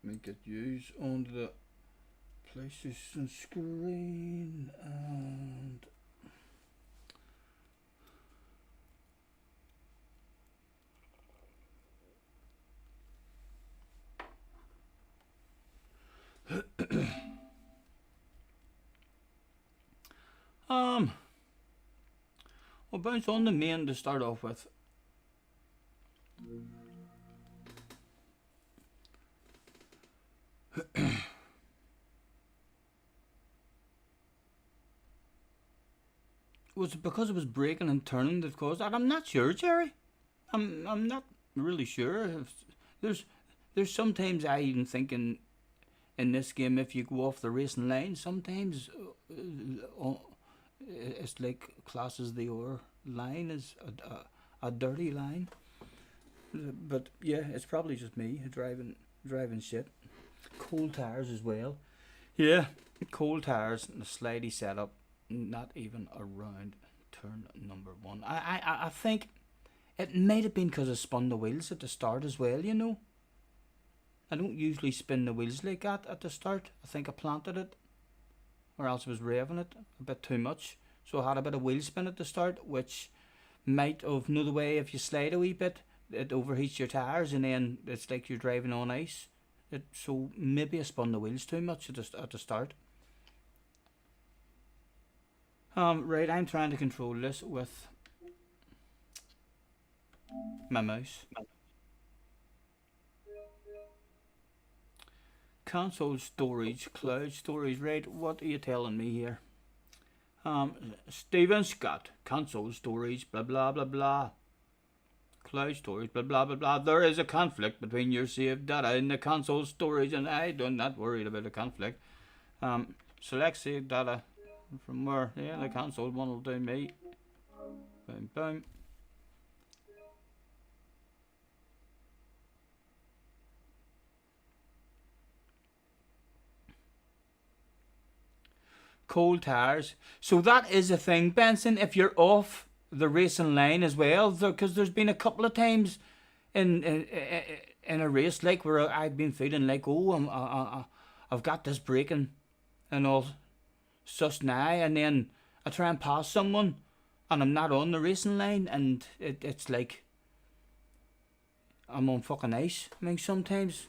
Make it use on the PlayStation screen and we'll bounce on the main to start off with. Was it because it was braking and turning that caused that? I'm not sure, Jerry. I'm not really sure. There's sometimes I even think in this game, if you go off the racing line, sometimes it's like classes the or line is a dirty line. But yeah, it's probably just me driving shit. Cold tires as well. Yeah, cold tires and a slidey setup. Not even around turn number 1. I think it might have been because I spun the wheels at the start as well, you know. I don't usually spin the wheels like that at the start. I think I planted it, or else I was revving it a bit too much. So I had a bit of wheel spin at the start, which might have, the way if you slide a wee bit, it overheats your tires and then it's like you're driving on ice. So maybe I spun the wheels too much at the start. Right, I'm trying to control this with my mouse. Console storage, cloud storage, right? What are you telling me here? Stephen Scott, console storage, blah blah blah blah. Cloud storage, blah blah blah blah. There is a conflict between your saved data and the console storage, and I'm not worried about a conflict. Select saved data from where? Yeah, the console one will do me. Boom boom. Cold tires. So that is a thing, Benson, if you're off the racing line as well, because there's been a couple of times in a race like where I've been feeling like, oh, I've got this braking and all sus now, and then I try and pass someone and I'm not on the racing line, and it's like I'm on fucking ice. I mean, sometimes.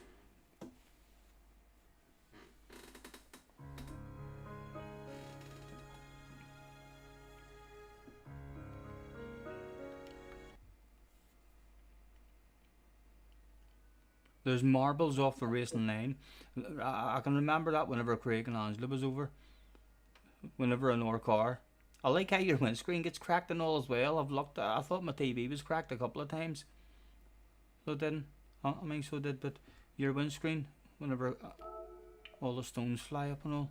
There's marbles off the racing line. I can remember that whenever Craig and Angela was over. Whenever in our car. I like how your windscreen gets cracked and all as well. I've looked. I thought my TV was cracked a couple of times. So it didn't. I mean, so it did. But your windscreen, whenever all the stones fly up and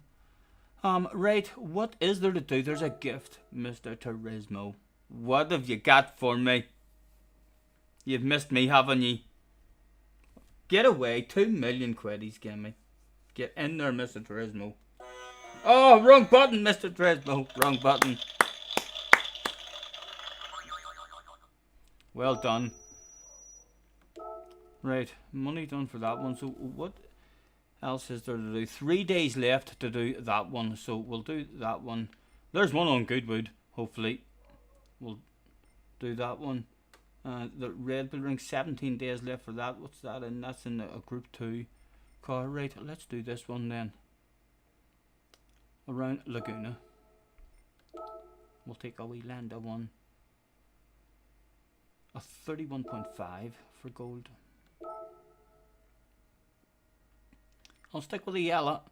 all. Right. What is there to do? There's a gift, Mr. Turismo. What have you got for me? You've missed me, haven't you? Get away. 2 million quid he's giving me. Get in there, Mr. Turismo. Oh, wrong button, Mr. Turismo. Wrong button. Well done. Right, money done for that one. So what else is there to do? 3 days left to do that one. So we'll do that one. There's one on Goodwood, hopefully. We'll do that one. The Red Bull Ring, 17 days left for that. What's that in? That's in a Group 2 car. Right, let's do this one then. Around Laguna. We'll take a wee Landa one. A 31.5 for gold. I'll stick with the yellow.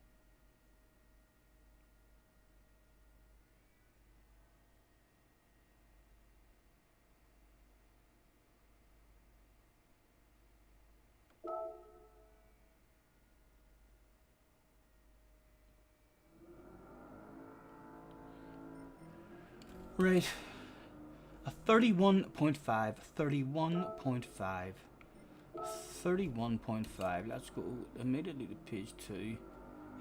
Right, a 31.5, 31.5, 31.5, let's go immediately to page 2,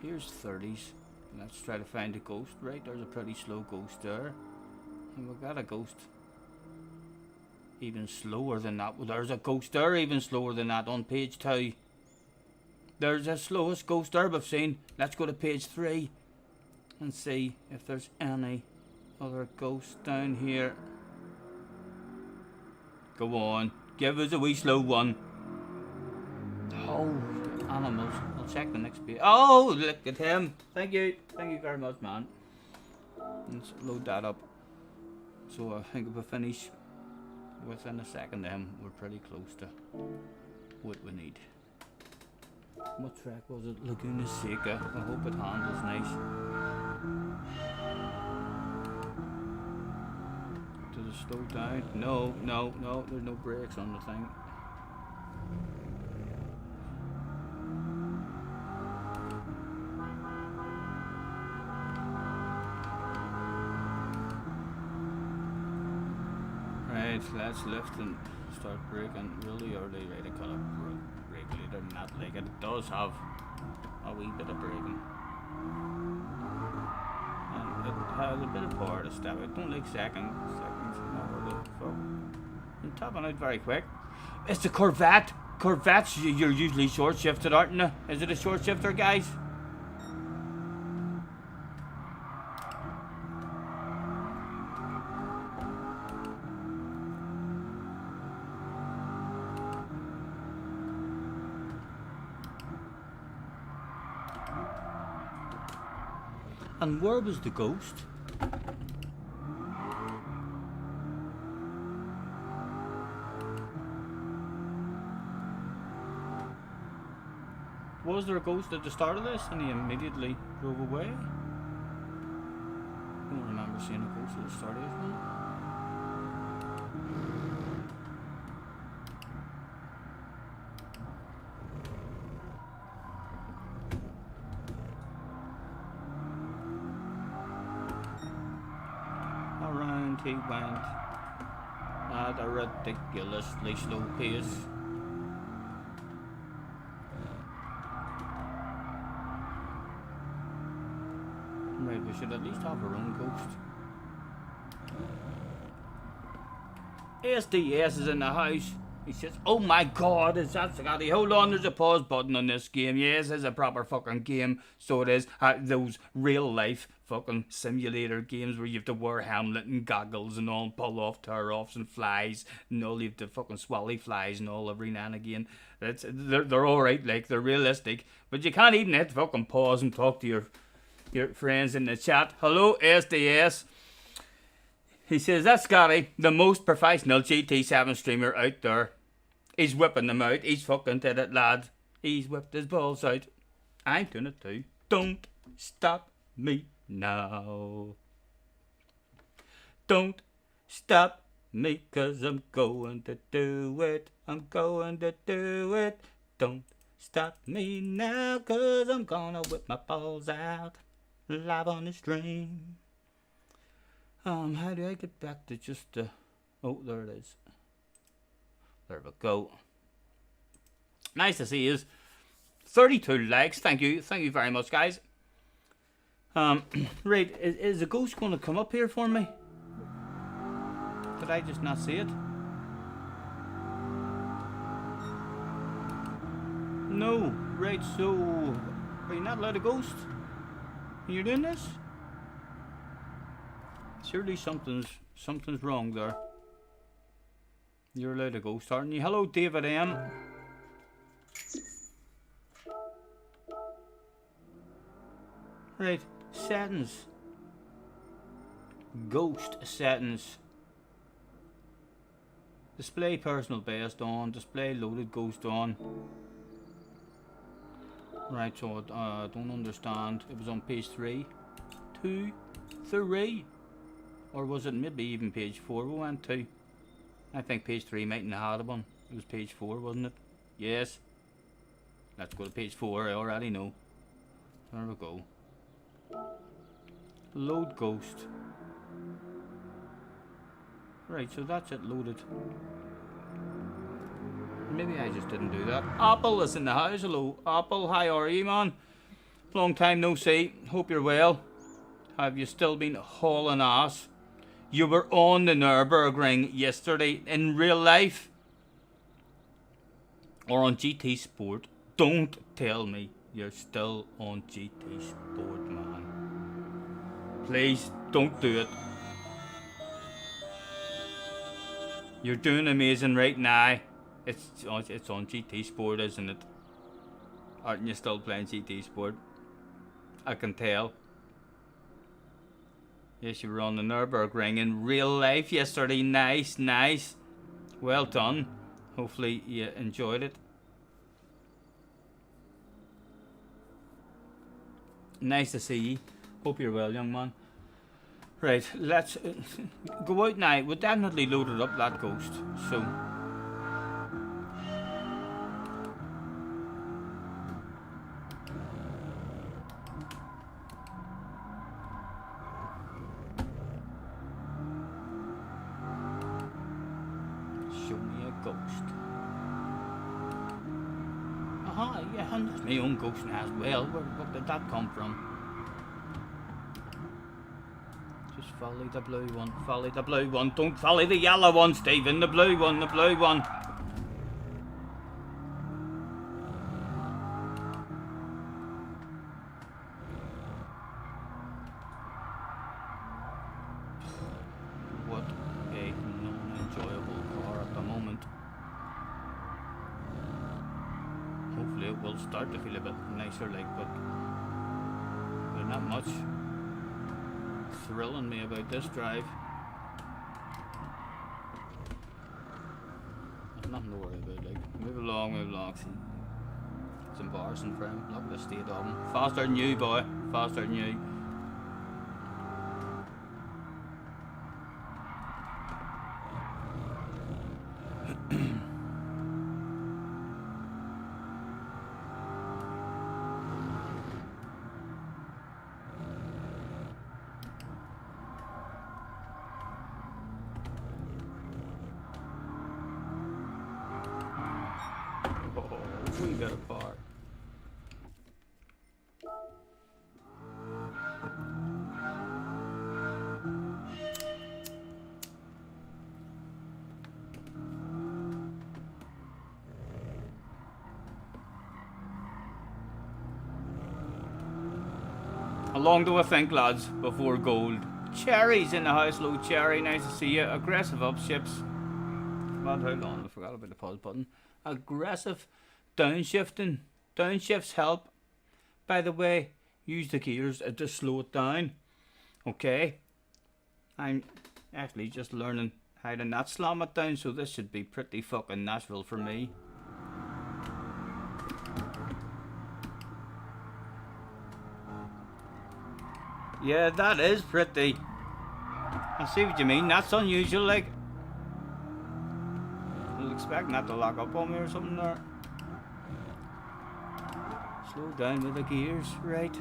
here's 30s, let's try to find a ghost. Right, there's a pretty slow ghost there, and we've got a ghost even slower than that. Well, there's a ghost there even slower than that on page 2. There's the slowest ghost there we've seen. Let's go to page 3 and see if there's any other ghosts down here. Go on, give us a wee slow one. Oh, animals. I'll check the next page. Oh, look at him. Thank you very much, man. Let's load that up. So I think if we finish within a second then we're pretty close to what we need. What track was it? Laguna Seca. I hope it handles nice. Does it slow down? No, there's no brakes on the thing. Right, let's lift and start braking really early. Right, I could have brake later than that. Like, it does have a wee bit of braking. And it has a bit of power to step out. Don't like seconds, no, the fuck. You're topping out very quick. It's the Corvette. Corvettes, you're usually short shifted, aren't you? Is it a short shifter, guys? And where was the ghost? Was there a ghost at the start of this and he immediately drove away? I don't remember seeing a ghost at the start of this one. Around he went at a ridiculously slow pace. Right, we should at least have our own ghost. SDS is in the house. He says, oh my god, is that Scotty? Hold on, there's a pause button on this game. Yes, it's a proper fucking game. So it is. Those real life fucking simulator games where you have to wear helmet and goggles and all, and pull off tear offs and flies and all, you have to fucking swally flies and all every now and again. They're alright, like, they're realistic. But you can't even hit fucking pause and talk to your friends in the chat. Hello, SDS. He says, that's Scotty, the most professional GT7 streamer out there. He's whipping them out. He's fucking did it, lad. He's whipped his balls out. I'm doing it too. Don't stop me now. Don't stop me, 'cause I'm going to do it. I'm going to do it. Don't stop me now, 'cause I'm gonna whip my balls out. Live on the stream. How do I get back to just the... Oh, there it is. There we go. Nice to see you. 32 likes. Thank you. Thank you very much, guys. Right, is the ghost going to come up here for me? Did I just not see it? No. Right, so... Are you not allowed a ghost? You're doing this? Surely something's wrong there. You're allowed to ghost, aren't you? Hello, David M. Right, settings. Ghost settings. Display personal best on. Display loaded ghost on. Right, so I don't understand. It was on page 3. 2, 3. Or was it maybe even page 4 we went to? I think page 3 mightn't have had one. It was page 4, wasn't it? Yes. Let's go to page 4, I already know. There we go. Load ghost. Right, so that's it loaded. Maybe I just didn't do that. Apple is in the house. Hello, Apple. How are you, man? Long time no see. Hope you're well. Have you still been hauling ass? You were on the Nürburgring yesterday in real life? Or on GT Sport? Don't tell me you're still on GT Sport, man. Please, don't do it. You're doing amazing right now. It's on GT Sport, isn't it? Aren't you still playing GT Sport? I can tell. Yes, you were on the Nürburgring in real life yesterday. Nice, nice. Well done. Hopefully you enjoyed it. Nice to see you. Hope you're well, young man. Right, let's go out now. We definitely loaded up that ghost, so... show me a ghost. Aha, yeah, and there's my own ghost now as well. Where did that come from? Just follow the blue one. Follow the blue one. Don't follow the yellow one, Stephen. The blue one. The blue one. What a non-enjoyable car at the moment. Hopefully it will start to feel a bit nicer, like, but there's not much thrilling me about this drive. There's nothing to worry about, like, move along, see. It's embarrassing for him, look at the state of him. Faster than you, boy, faster than you. We got a car. How long do I think, lads, before gold? Cherry's in the house, low Cherry, nice to see you. Aggressive upshifts. About how long? I forgot about the pause button. Aggressive downshifting. Downshifts help. By the way, use the gears to slow it down. Okay. I'm actually just learning how to not slam it down, so this should be pretty fucking natural for me. Yeah, that is pretty. I see what you mean. That's unusual, like. I was expecting that to lock up on me or something there. Slow down with the gears, right?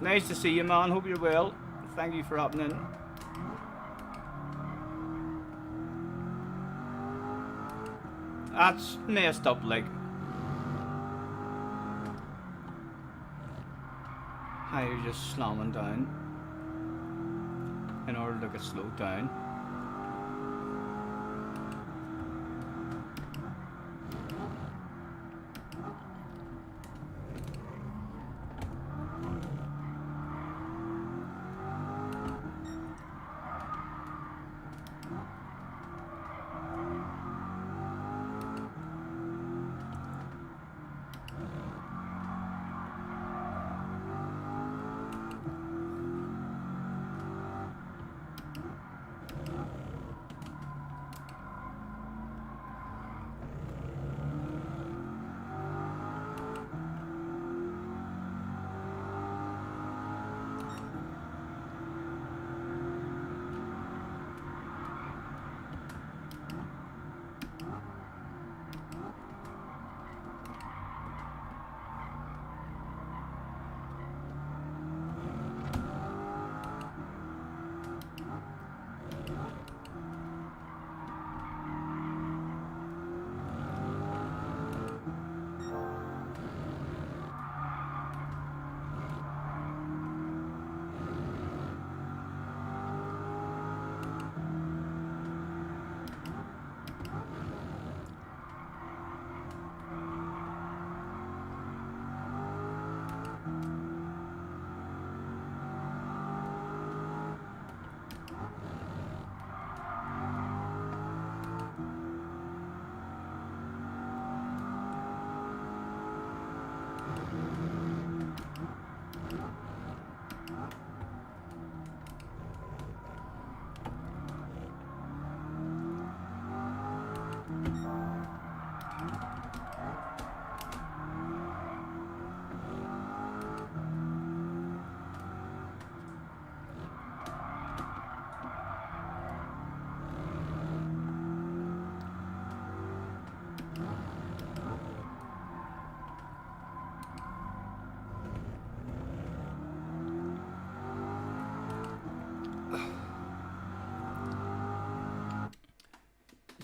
Nice to see you, man. Hope you're well. Thank you for hopping in. That's messed up, like. How you're just slamming down in order to get slowed down.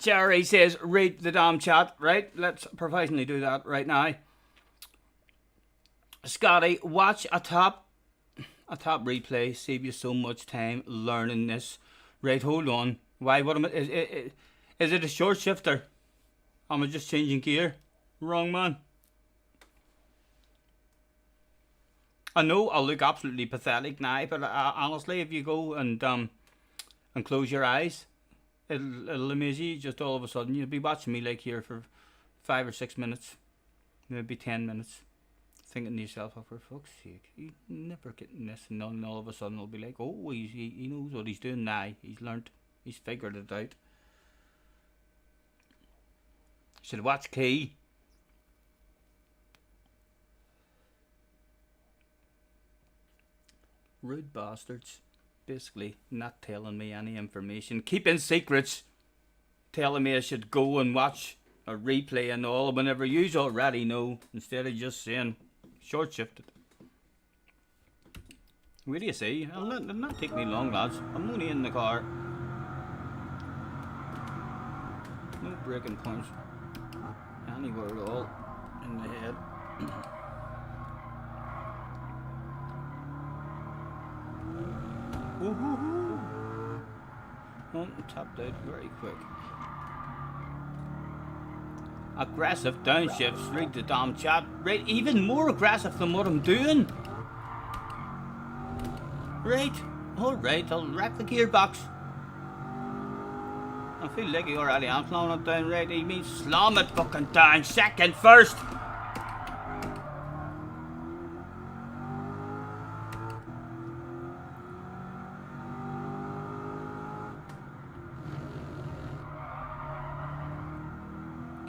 Jerry says, read the damn chat. Right, let's professionally do that right now. Scotty, watch a top replay. Save you so much time learning this. Right, hold on. Why? What am I? Is it a short shifter? Am I just changing gear? Wrong man. I know I'll look absolutely pathetic now, but honestly, if you go and close your eyes, it'll amaze you. Just all of a sudden, you'll be watching me like here for 5 or 6 minutes, maybe 10 minutes, thinking to yourself, oh, for fuck's sake, he's never getting this. And then all of a sudden, it'll be like, oh, he knows what he's doing now. He's learnt. He's figured it out. Should watch Key. Rude bastards. Basically, not telling me any information. Keeping secrets. Telling me I should go and watch a replay and all whenever you already know. Instead of just saying, short shifted. What do you say? It'll not take me long, lads. I'm only in the car. No breaking points. Anywhere at all. In the head. Woohoo! Oh, tapped out very quick. Aggressive downshifts, read the damn chat. Right, even more aggressive than what I'm doing. Right, alright, I'll wreck the gearbox. I feel like you already am slowing it down, right? He means slam it fucking down, second first.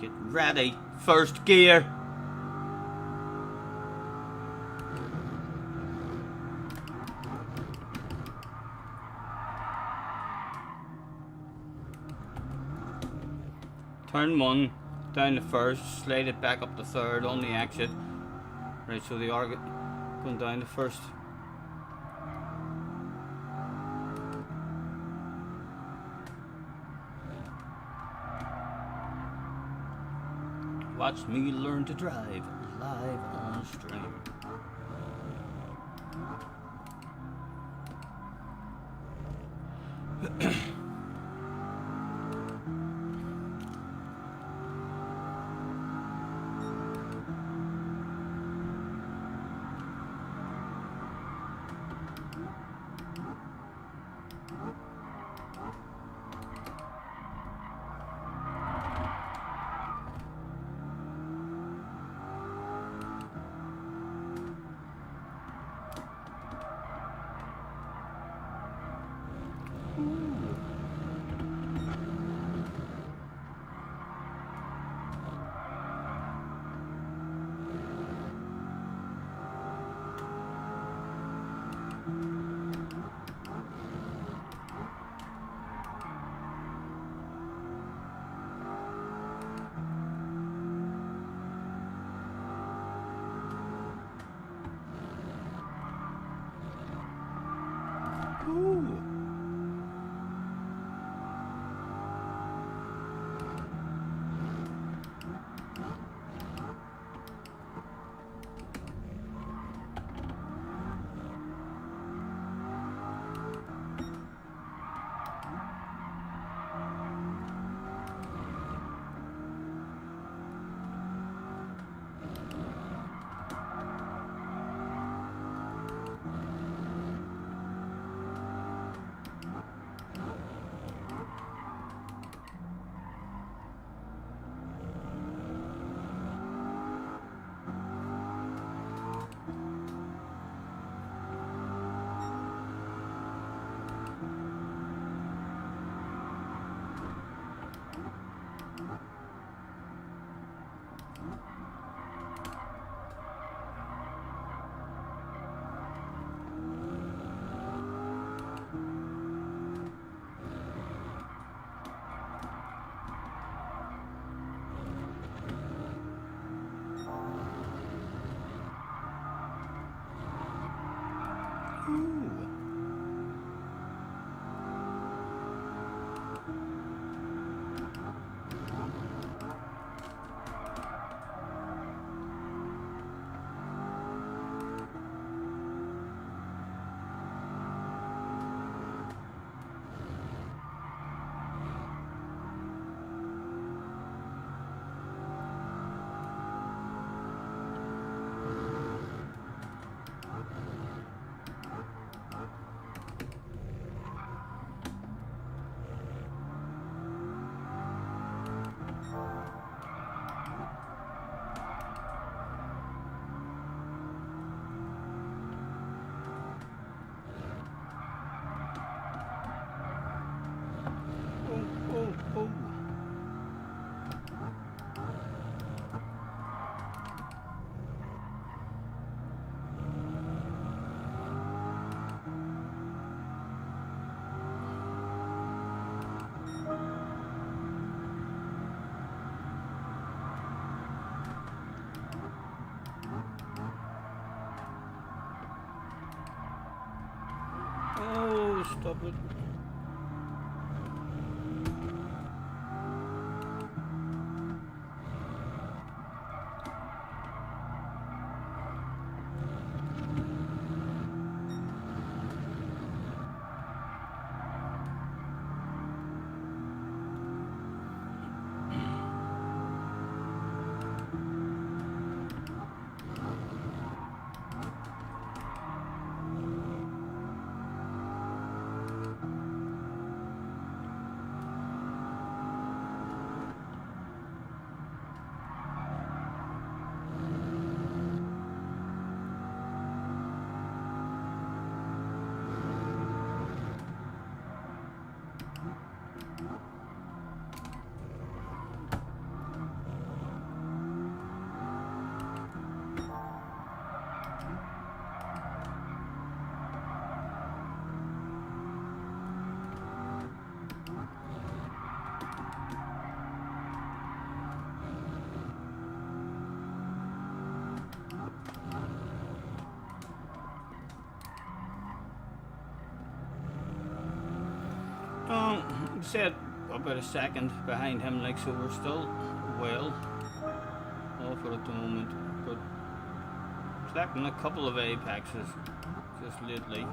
Get ready, first gear. Turn 1, down the first, slide it back up the third on the exit. Right, so they are going down the first. Watch me learn to drive live on stream. stop it. Said about a second behind him, like, so we're still well off it at the moment, but collecting a couple of apexes just lately.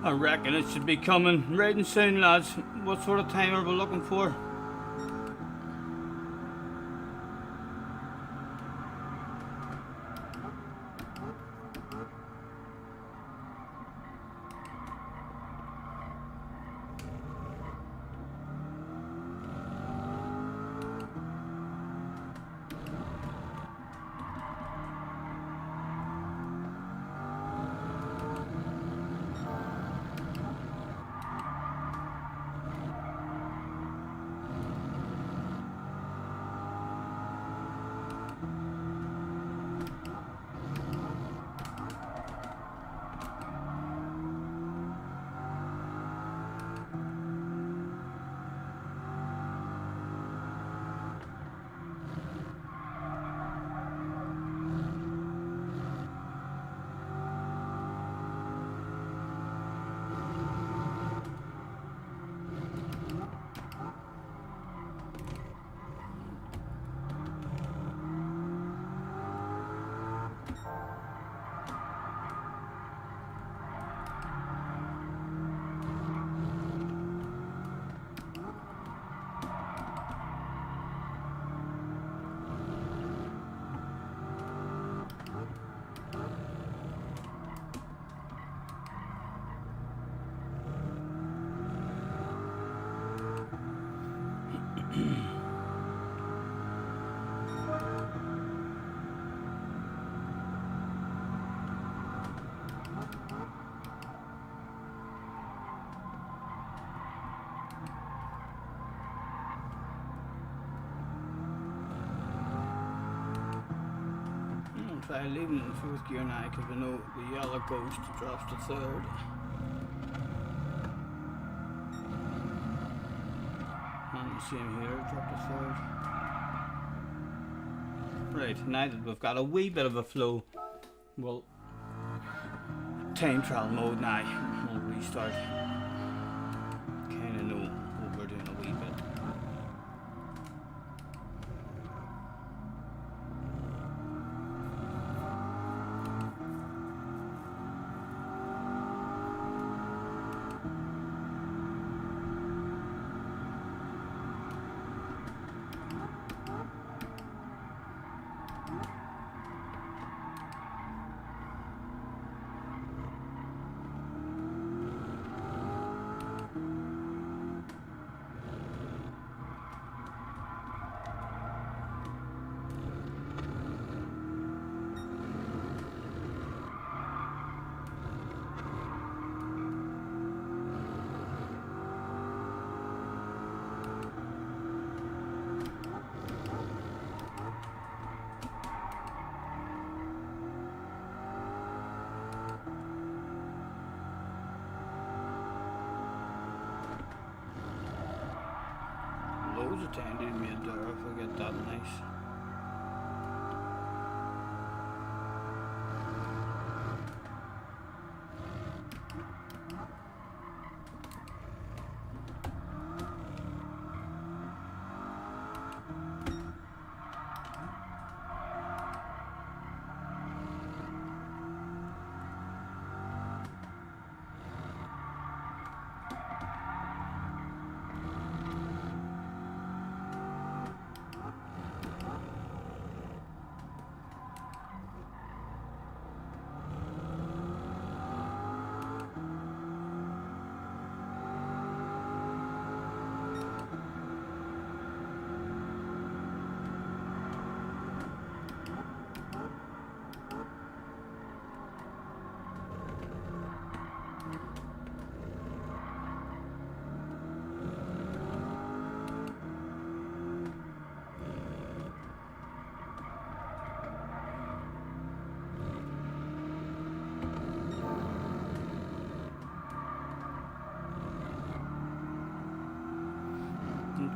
I reckon it should be coming right and soon, lads. What sort of time are we looking for? Try leaving in fourth gear now because we know the yellow ghost drops to third. And the same here, drop to third. Right, now that we've got a wee bit of a flow, we'll time trial mode now. We'll restart. Kinda know what we're doing a wee bit. Loads of time did me there if I get that nice.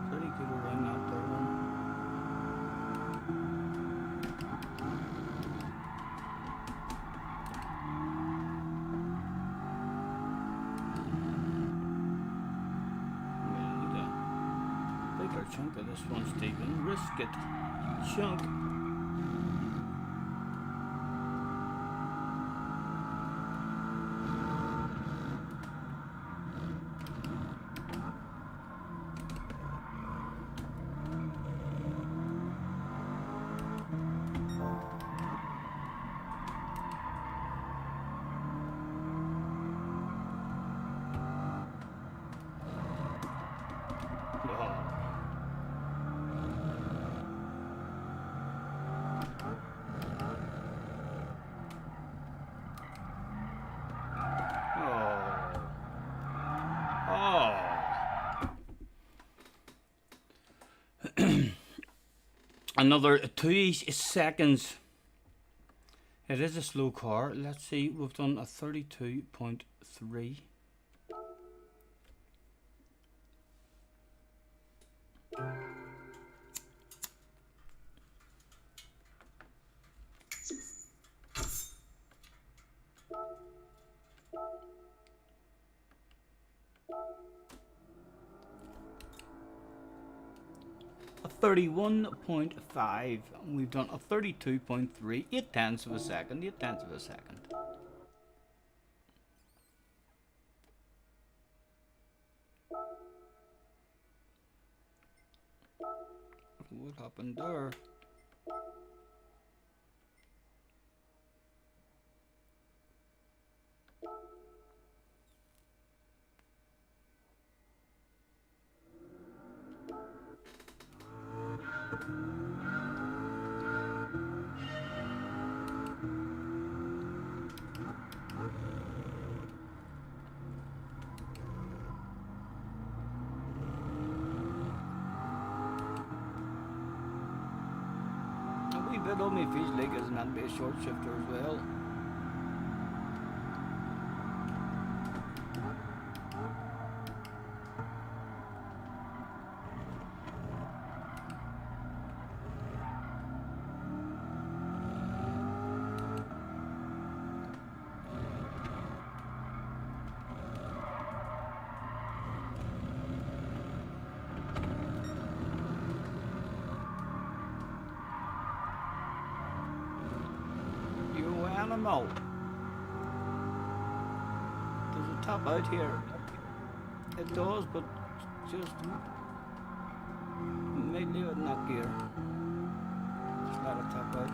Pretty good around that there one. Need a bigger chunk of this one, Stephen. Risk it. Chunk. Another 2 seconds. It is a slow car. Let's see, we've done a 32.3. A 31.5. We've done a 32.3. 8 tenths of a second. 8 tenths of a second. What happened there? Bit of me feels like it's meant to be a short shifter as well. Mo? Does it top out here? It does, but just maybe leave it in that gear. Just let it top out.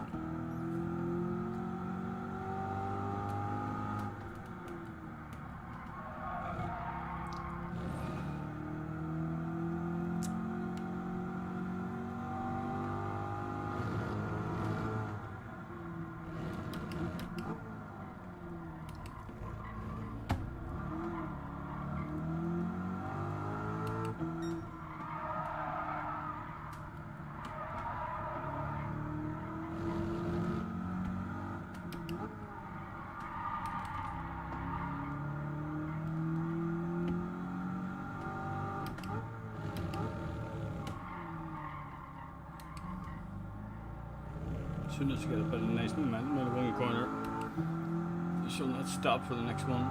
As soon as you get a bit of nice momentum in one corner, you shall not stop for the next one.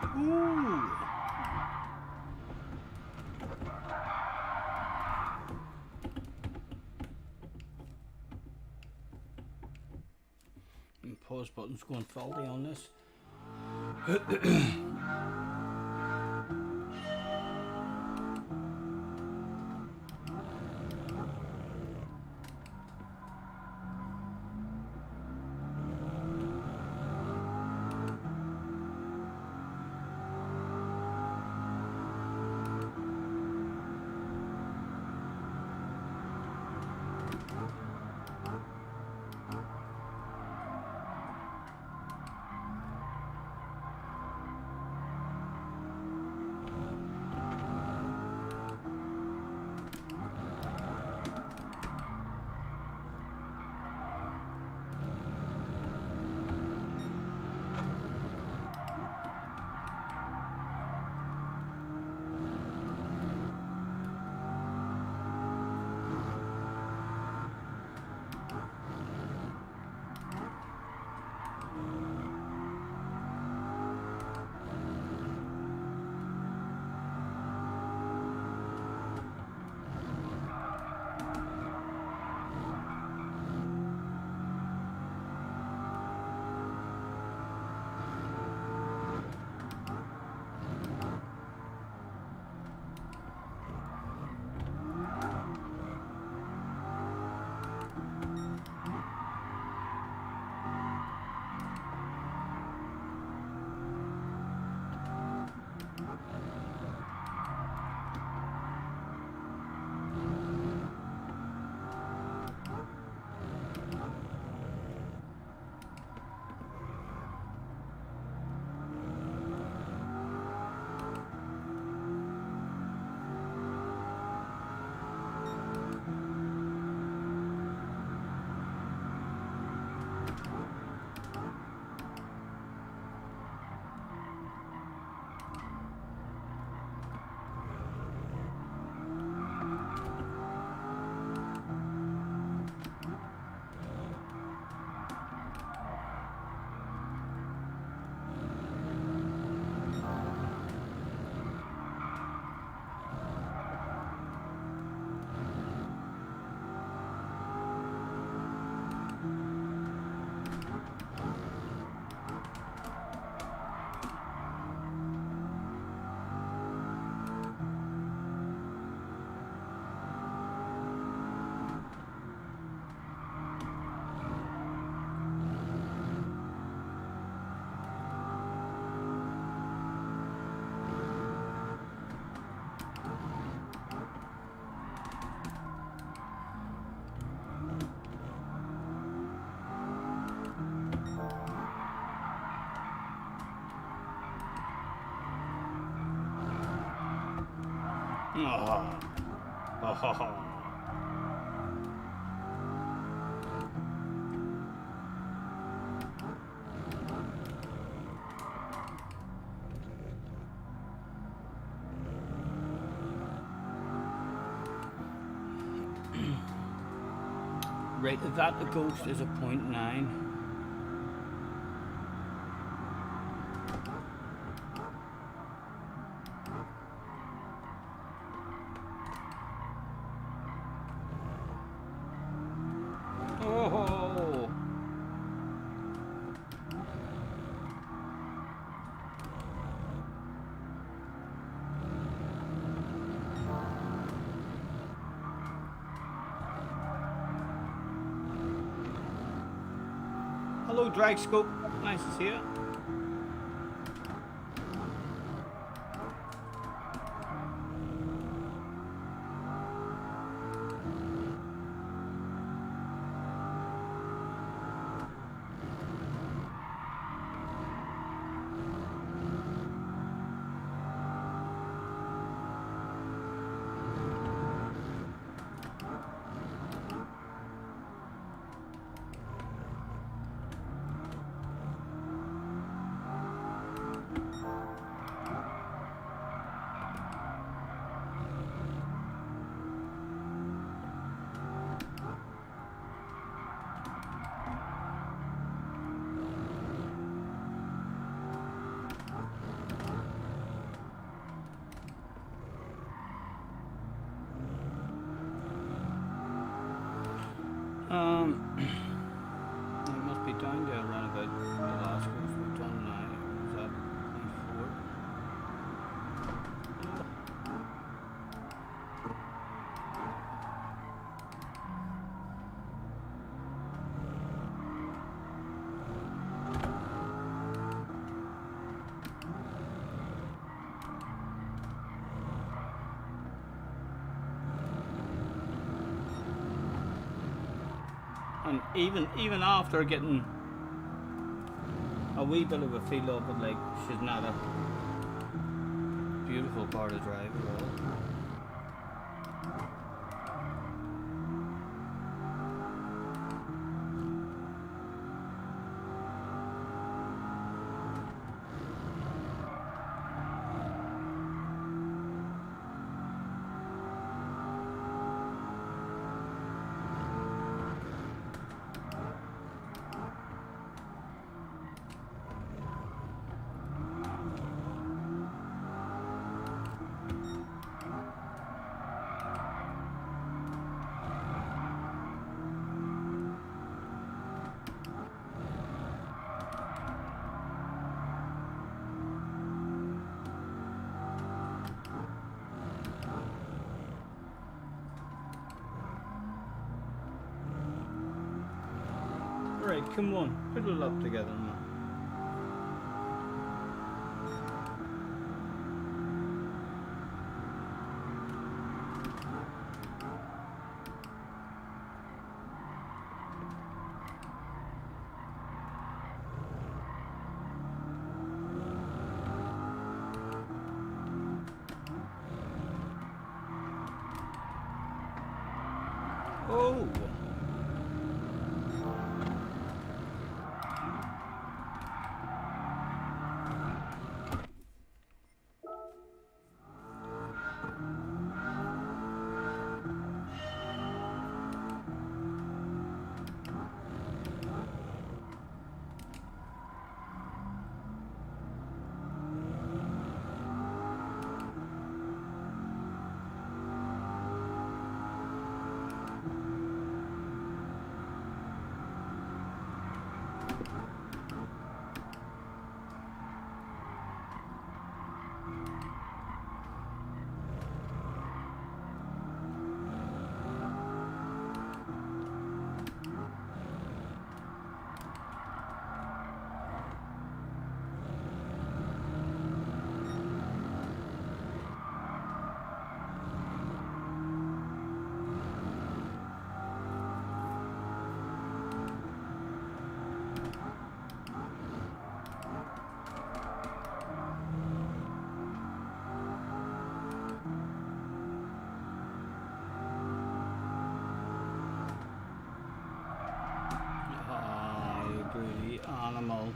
Ooh. And pause button's going faulty on this. Oh. Oh. Rated that the Ghost is a 0.9. Oh. Hello, Drag Scope. Nice to see you. It must be down there around about the last course we've done now. Was that before? And even after getting a wee bit of a feel of it, like, she's not a beautiful car to drive at all. Right, come on, huddle up together now. Oh! Animal.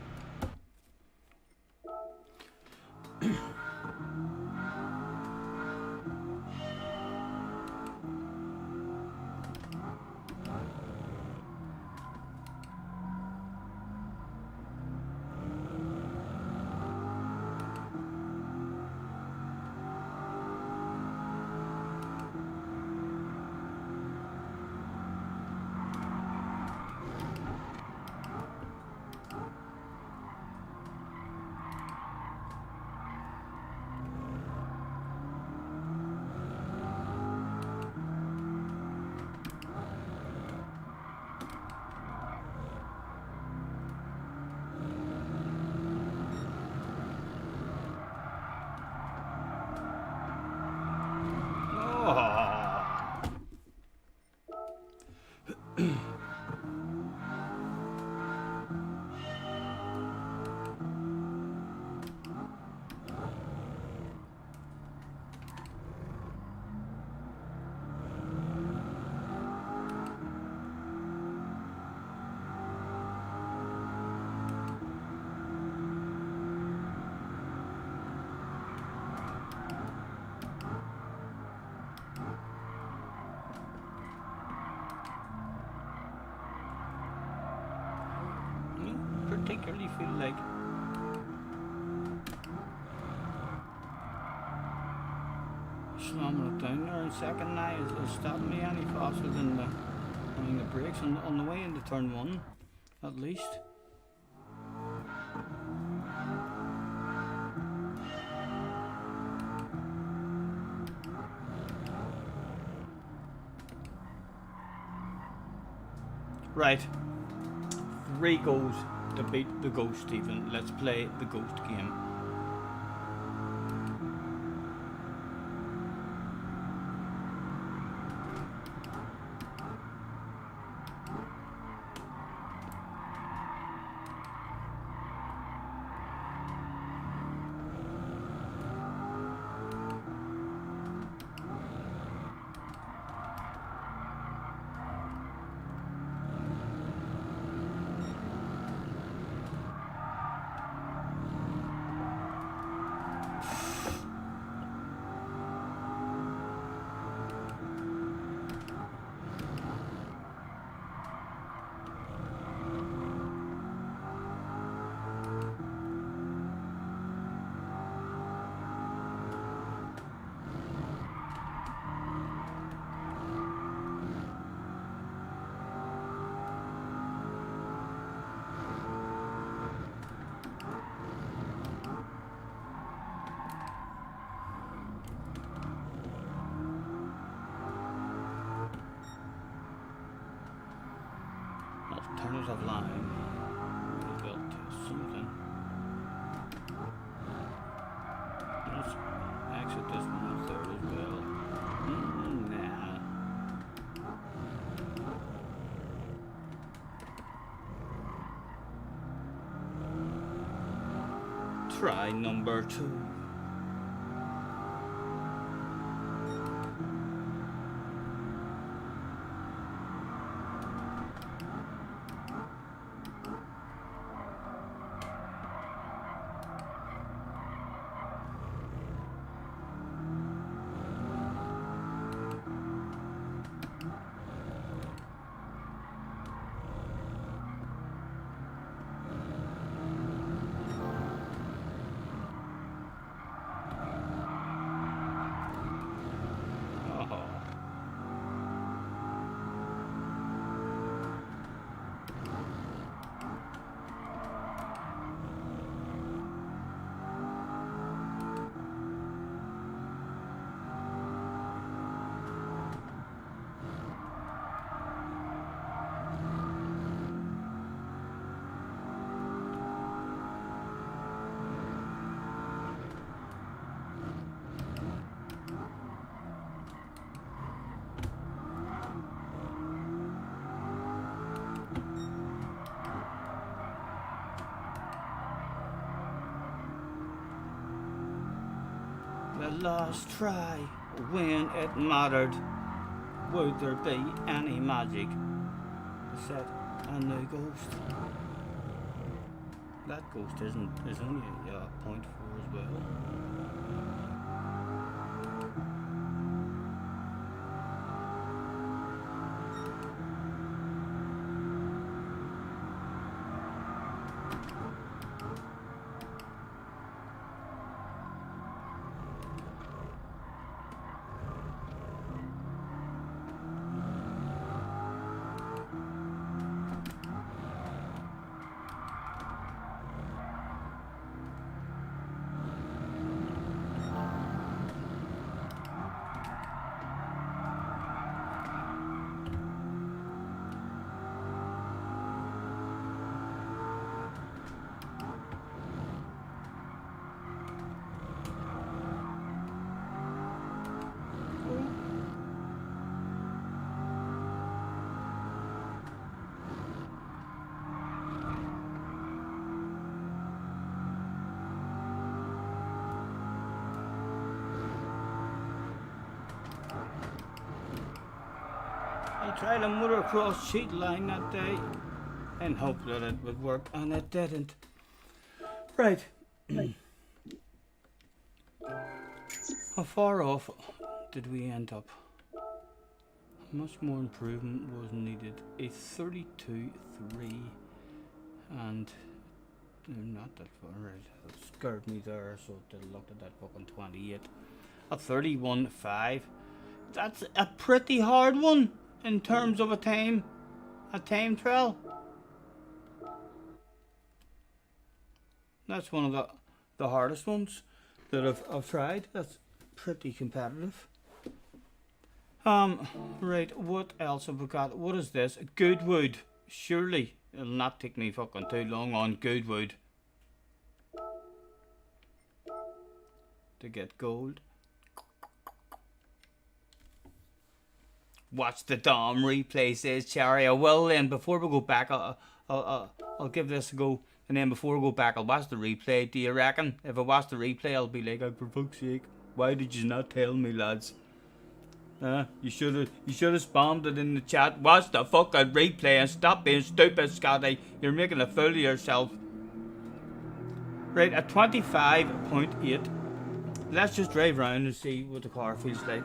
Particularly feel like slamming it down there in second now is stopping me any faster than the applying the brakes on the way into turn 1, at least. Right. 3 goals to beat the ghost, Stephen. Let's play the ghost game. Alternative line. We'll build something. Let's exit this one third as well. Nah. Try number 2. The last try, when it mattered, would there be any magic? I said, a new ghost. That ghost is only a 0.4 as well. I tried a motocross cheat line that day and hoped that it would work, and it didn't. Right. How far off did we end up? How much more improvement was needed? A 32-3, and not that far. Right, it scared me there, so I looked at that fucking 28. A 31-5. That's a pretty hard one. in terms of a time trial. That's one of the hardest ones that I've tried. That's pretty competitive. Right, what else have we got? What is this? Goodwood. Surely it'll not take me fucking too long on Goodwood to get gold. Watch the Dom replay, says Cherry. I will then, before we go back, I'll give this a go. And then before we go back, I'll watch the replay. Do you reckon? If I watch the replay, I'll be like, oh, for fuck's sake, why did you not tell me, lads? You should have spammed it in the chat. Watch the fucking replay and stop being stupid, Scotty. You're making a fool of yourself. Right, at 25.8. Let's just drive around and see what the car feels like.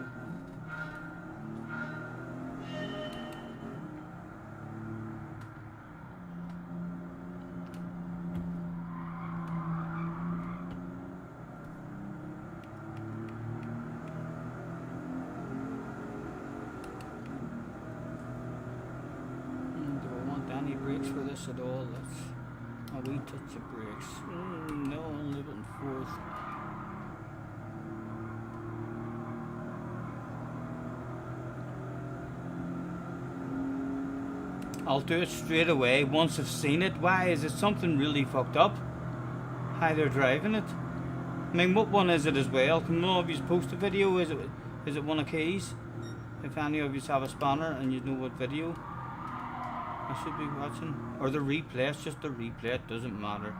For this at all, that's a wee touch of brakes. No, only on fourth. I'll do it straight away once I've seen it. Why? Is it something really fucked up? How they're driving it? I mean, what one is it as well? Can one of you post a video? Is it one of Keys? If any of you have a spanner and you know what video I should be watching, or the replay. It's just the replay, it doesn't matter.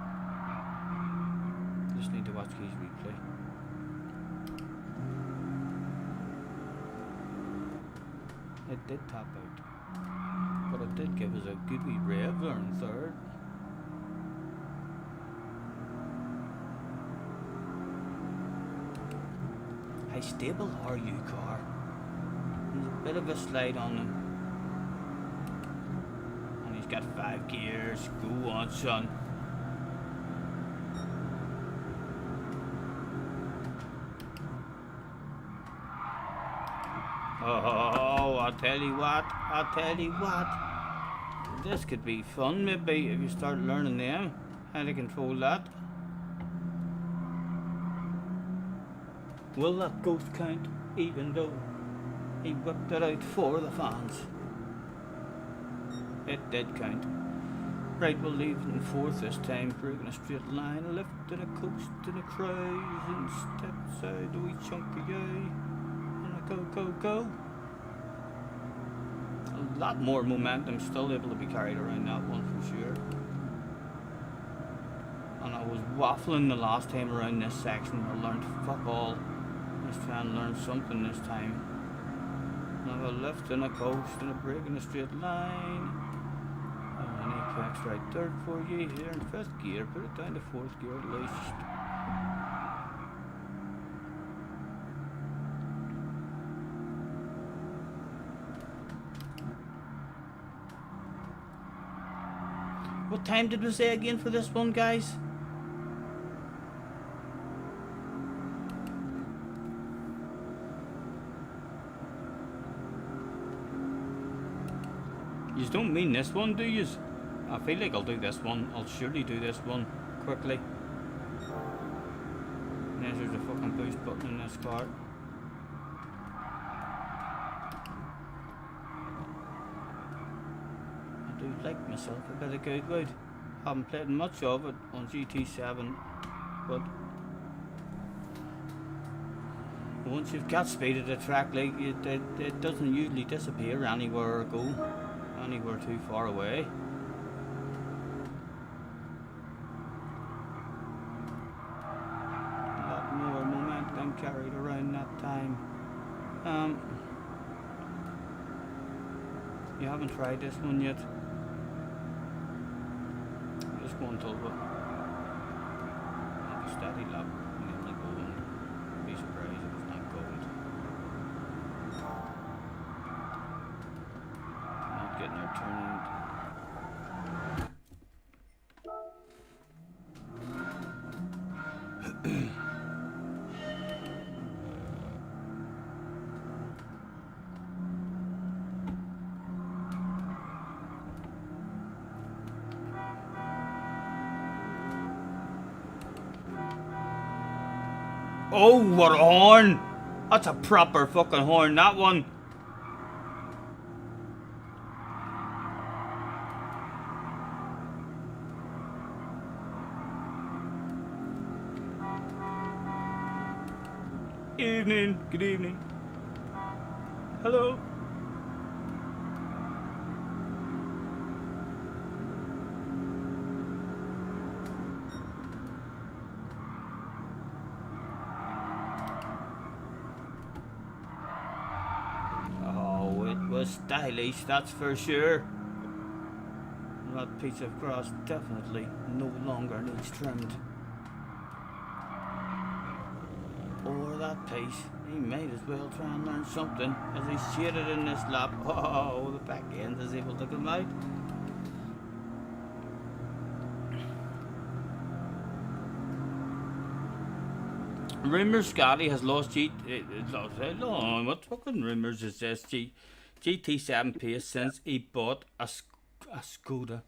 Just need to watch Keys replay. It did tap out, but it did give us a good wee rev there in third. How stable are you, car? There's a bit of a slide on them. Got 5 gears. Go on, son. Oh, I'll tell you what. This could be fun, maybe, if you start learning them, how to control that. Will that ghost count, even though he whipped it out for the fans? It did count. Right, we'll leave in fourth this time. Breaking a straight line, a left and a coast and a cruise, and step aside a wee chunky guy, and a go. A lot more momentum, still able to be carried around that one for sure. And I was waffling the last time around this section. I learned fuck all. Let's try and learn something this time. Now a left and a coast and a break in a straight line. And Apex right third for you here in fifth gear. Put it down to fourth gear at least. What time did we say again for this one, guys? You don't mean this one, do you? I feel like I'll do this one. I'll surely do this one quickly. And there's a fucking boost button in this car. I do like myself a bit of Goodwood. Haven't played much of it on GT7, but once you've got speed at the track, like it doesn't usually disappear anywhere or go anywhere too far away. A lot more momentum carried around that time. You haven't tried this one yet? Just go until have a steady lap and then we'll go and be surprised if it's not gold. Not getting our turn. Oh, what a horn! That's a proper fucking horn, that one. Evening, good evening. Hello. Oh, it was stylish, that's for sure. That piece of grass definitely no longer needs trimmed. Or that piece, he might as well try and learn something as he shaded in this lap. Oh, the back end is able to come out. Rumours Scotty has lost what fucking rumours is this? GT7 pace since he bought a Skoda.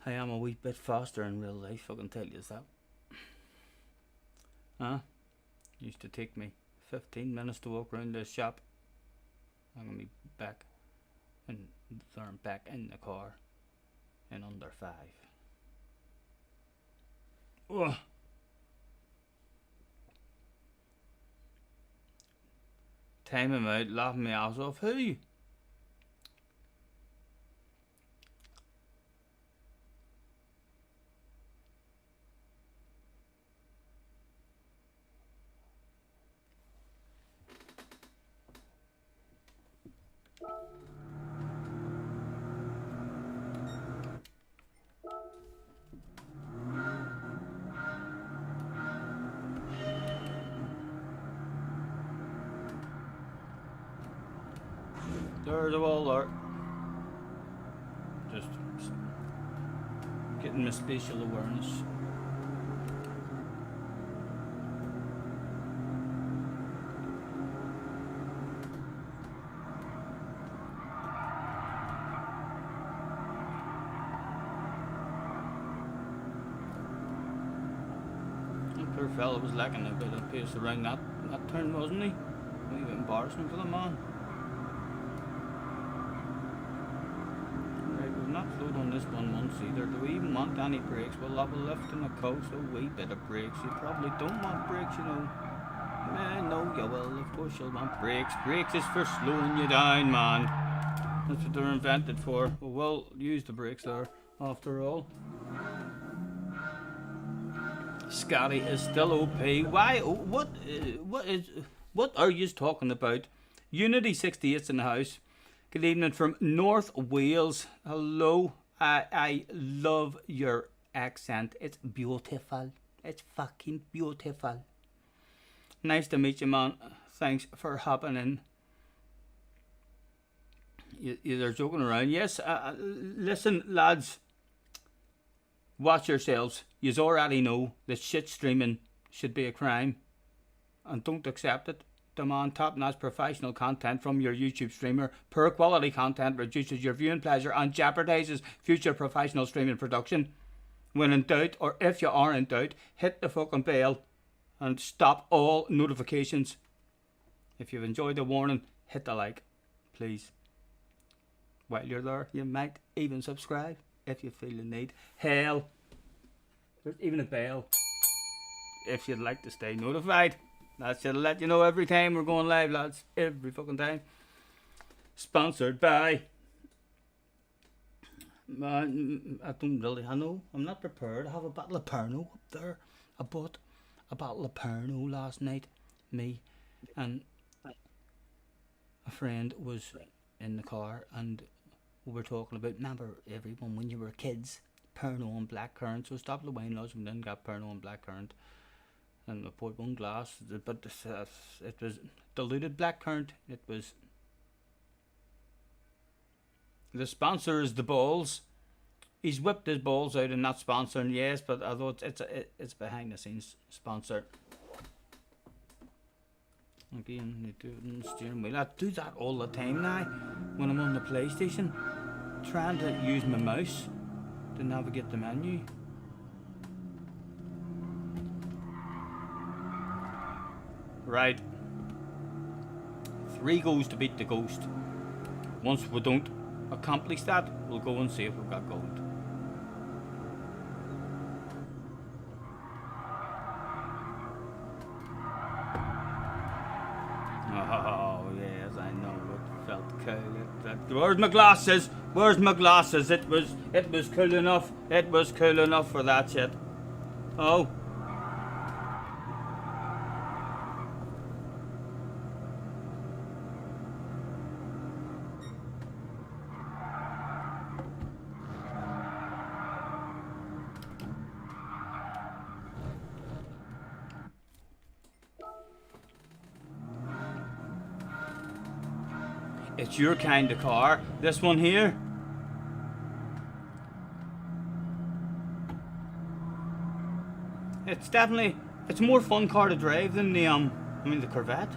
I am a wee bit faster in real life, I can tell you that. Huh? Used to take me 15 minutes to walk around the shop. I'm gonna be back and learn back in the car in under 5. Ugh. Time him out, laughing my ass off. Who? There's a wall there. Just getting my spatial awareness. That poor fella was lacking a bit of pace around that turn, wasn't he? A wee bit embarrassing for the man. Not fluid on this one once either. Do we even want any brakes? We'll have a lift in the coast, a wee bit of brakes. You probably don't want brakes, you know. No, you will. Of course you'll want brakes. Brakes is for slowing you down, man. That's what they're invented for. We'll use the brakes there, after all. Scotty is still OP. Why? What are you talking about? Unity 68's in the house. Good evening from North Wales. Hello. I love your accent. It's beautiful. It's fucking beautiful. Nice to meet you, man. Thanks for hopping in. You're joking around. Yes, listen, lads. Watch yourselves. Yous already know that shit streaming should be a crime. And don't accept it. Demand top-notch professional content from your YouTube streamer. Poor quality content reduces your viewing pleasure and jeopardizes future professional streaming production. When in doubt, or if you are in doubt, hit the fucking bell and stop all notifications. If you've enjoyed the warning, hit the like, please. While you're there, you might even subscribe if you feel the need. Hell, there's even a bell if you'd like to stay notified. That should let you know every time we're going live, lads. Every fucking time. Sponsored by... I don't really... I know. I'm not prepared. I have a bottle of Pernod up there. I bought a bottle of Pernod last night. Me and a friend was in the car and we were talking about... Remember, everyone, when you were kids, Pernod and blackcurrant. So stop the wine laws and then got Pernod and blackcurrant. And I poured one glass, but it was diluted blackcurrant. It was... The sponsor is the balls. He's whipped his balls out and not sponsoring, yes, but although it's behind the scenes sponsor. Again, you do it on the steering wheel. I do that all the time now when I'm on the PlayStation, trying to use my mouse to navigate the menu. Right. 3 goes to beat the ghost. Once we don't accomplish that, we'll go and see if we've got gold. Oh, yes, I know. It felt cool. Where's my glasses? Where's my glasses? It was cool enough. It was cool enough for that shit. Oh. It's your kind of car. This one here. It's more fun car to drive than the Corvette.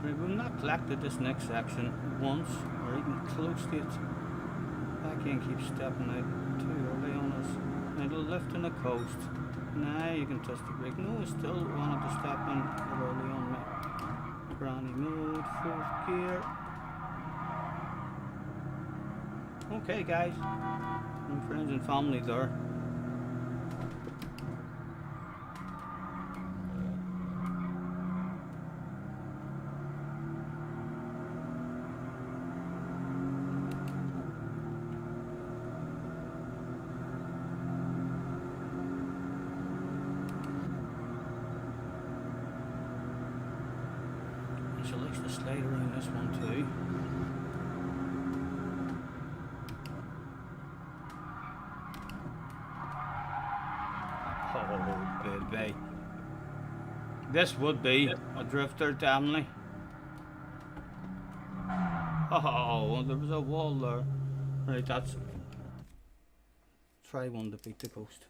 We've not collected this next section once, or even close to it. That can keep stepping out too early on us. It'll lift in the coast. Now you can touch the brake. No, I still wanted to step in early on my granny mode, 4th gear. Okay guys, and friends and family there. She likes to slide around this one too. Oh, baby. This would be a drifter, definitely. Oh, there was a wall there. Right, that's... Try one to beat the coast.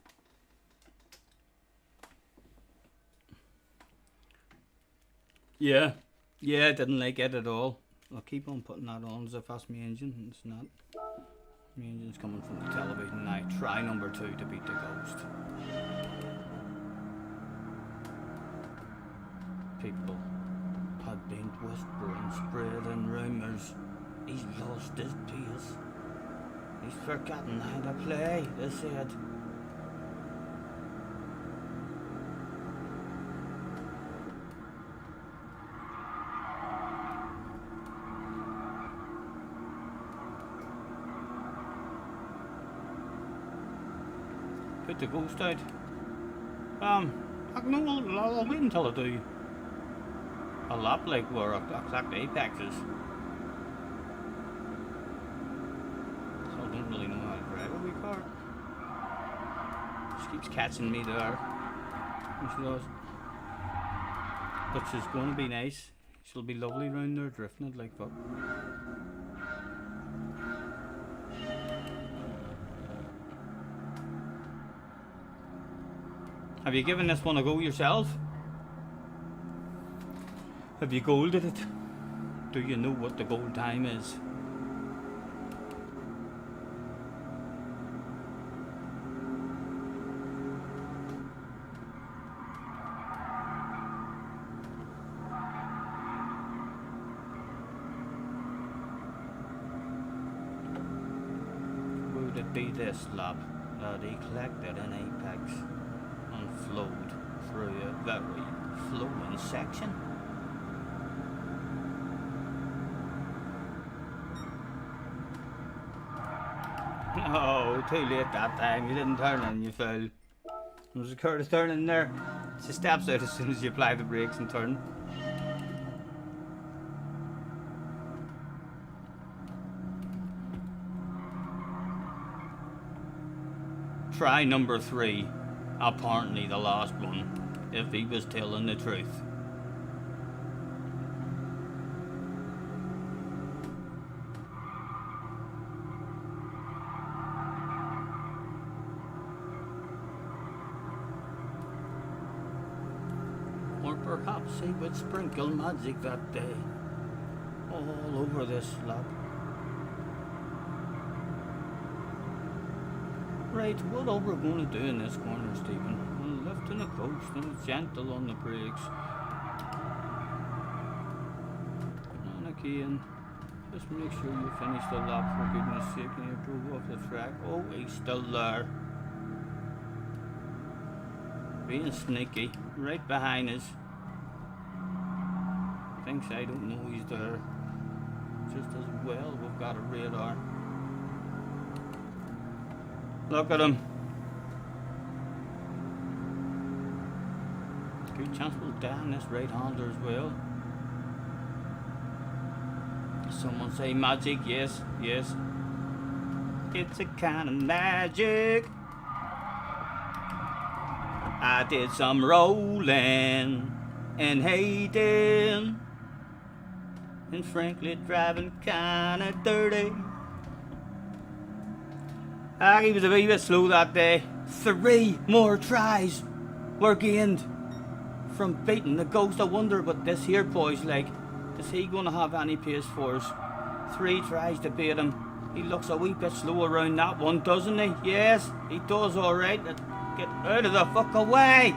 Yeah. Yeah, I didn't like it at all. I'll keep on putting that on as if that's my engine. It's not. My engine's coming from the television now. Try number 2 to beat the ghost. People had been whispering, spreading rumours. He's lost his pace. He's forgotten how to play, they said. Put the ghost out. I'll wait until I do a lap like where I collect apexes. So I don't really know how to drive a wee car. She keeps catching me there. And she does. But she's going to be nice. She'll be lovely round there drifting it like fuck. Have you given this one a go yourself? Have you golded it? Do you know what the gold time is? Would it be this lap that he collected an apex and flowed through a very flowing section? Oh, too late that time. You didn't turn in, you fool. There was a Curtis turn in there. She steps out as soon as you apply the brakes and turn. Try number 3. Apparently the last one, if he was telling the truth. Or perhaps he would sprinkle magic that day all over this lap. Right, what are we going to do in this corner, Stephen? We're lifting the coast and gentle on the brakes. And again, just make sure you finish the lap for goodness sake and you drove off the track. Oh, he's still there. Being sneaky, right behind us. Thinks I don't know he's there. Just as well, we've got a radar. Look at him. Good chance we'll down this right-hander as well. Someone say magic, yes, yes. It's a kind of magic. I did some rolling and hating, and frankly driving kinda dirty. He was a wee bit slow that day. 3 more tries were gained from beating the Ghost. I wonder what this here boy's like. Is he going to have any pace for us? 3 tries to beat him. He looks a wee bit slow around that one, doesn't he? Yes, he does alright. Get out of the fuck away!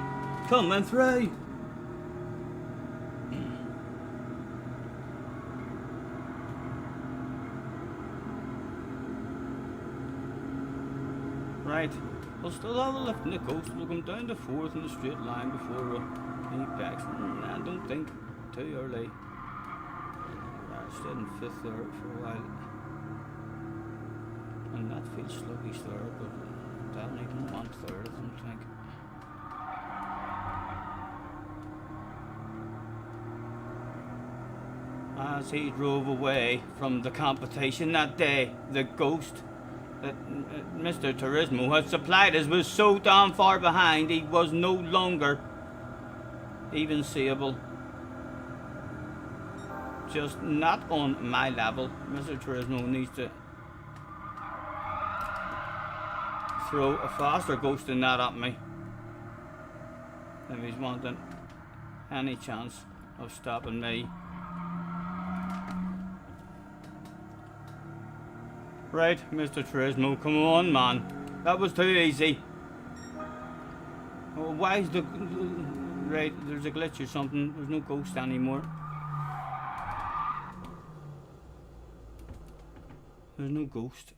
Coming through! Right, we'll still have a lift in the coast. We'll come down to 4th in the straight line before we leave back. I don't think too early. I stayed in 5th there for a while. And that feels sluggish there, but that'll make him want 3rd, I don't think. As he drove away from the competition that day, the Ghost that Mr. Turismo had supplied us was so damn far behind he was no longer even seeable. Just not on my level. Mr. Turismo needs to throw a faster Ghost than that at me if he's wanting any chance of stopping me. Right, Mr. Turismo, come on, man. That was too easy. Oh, why is the... Right, there's a glitch or something. There's no Ghost anymore. There's no Ghost.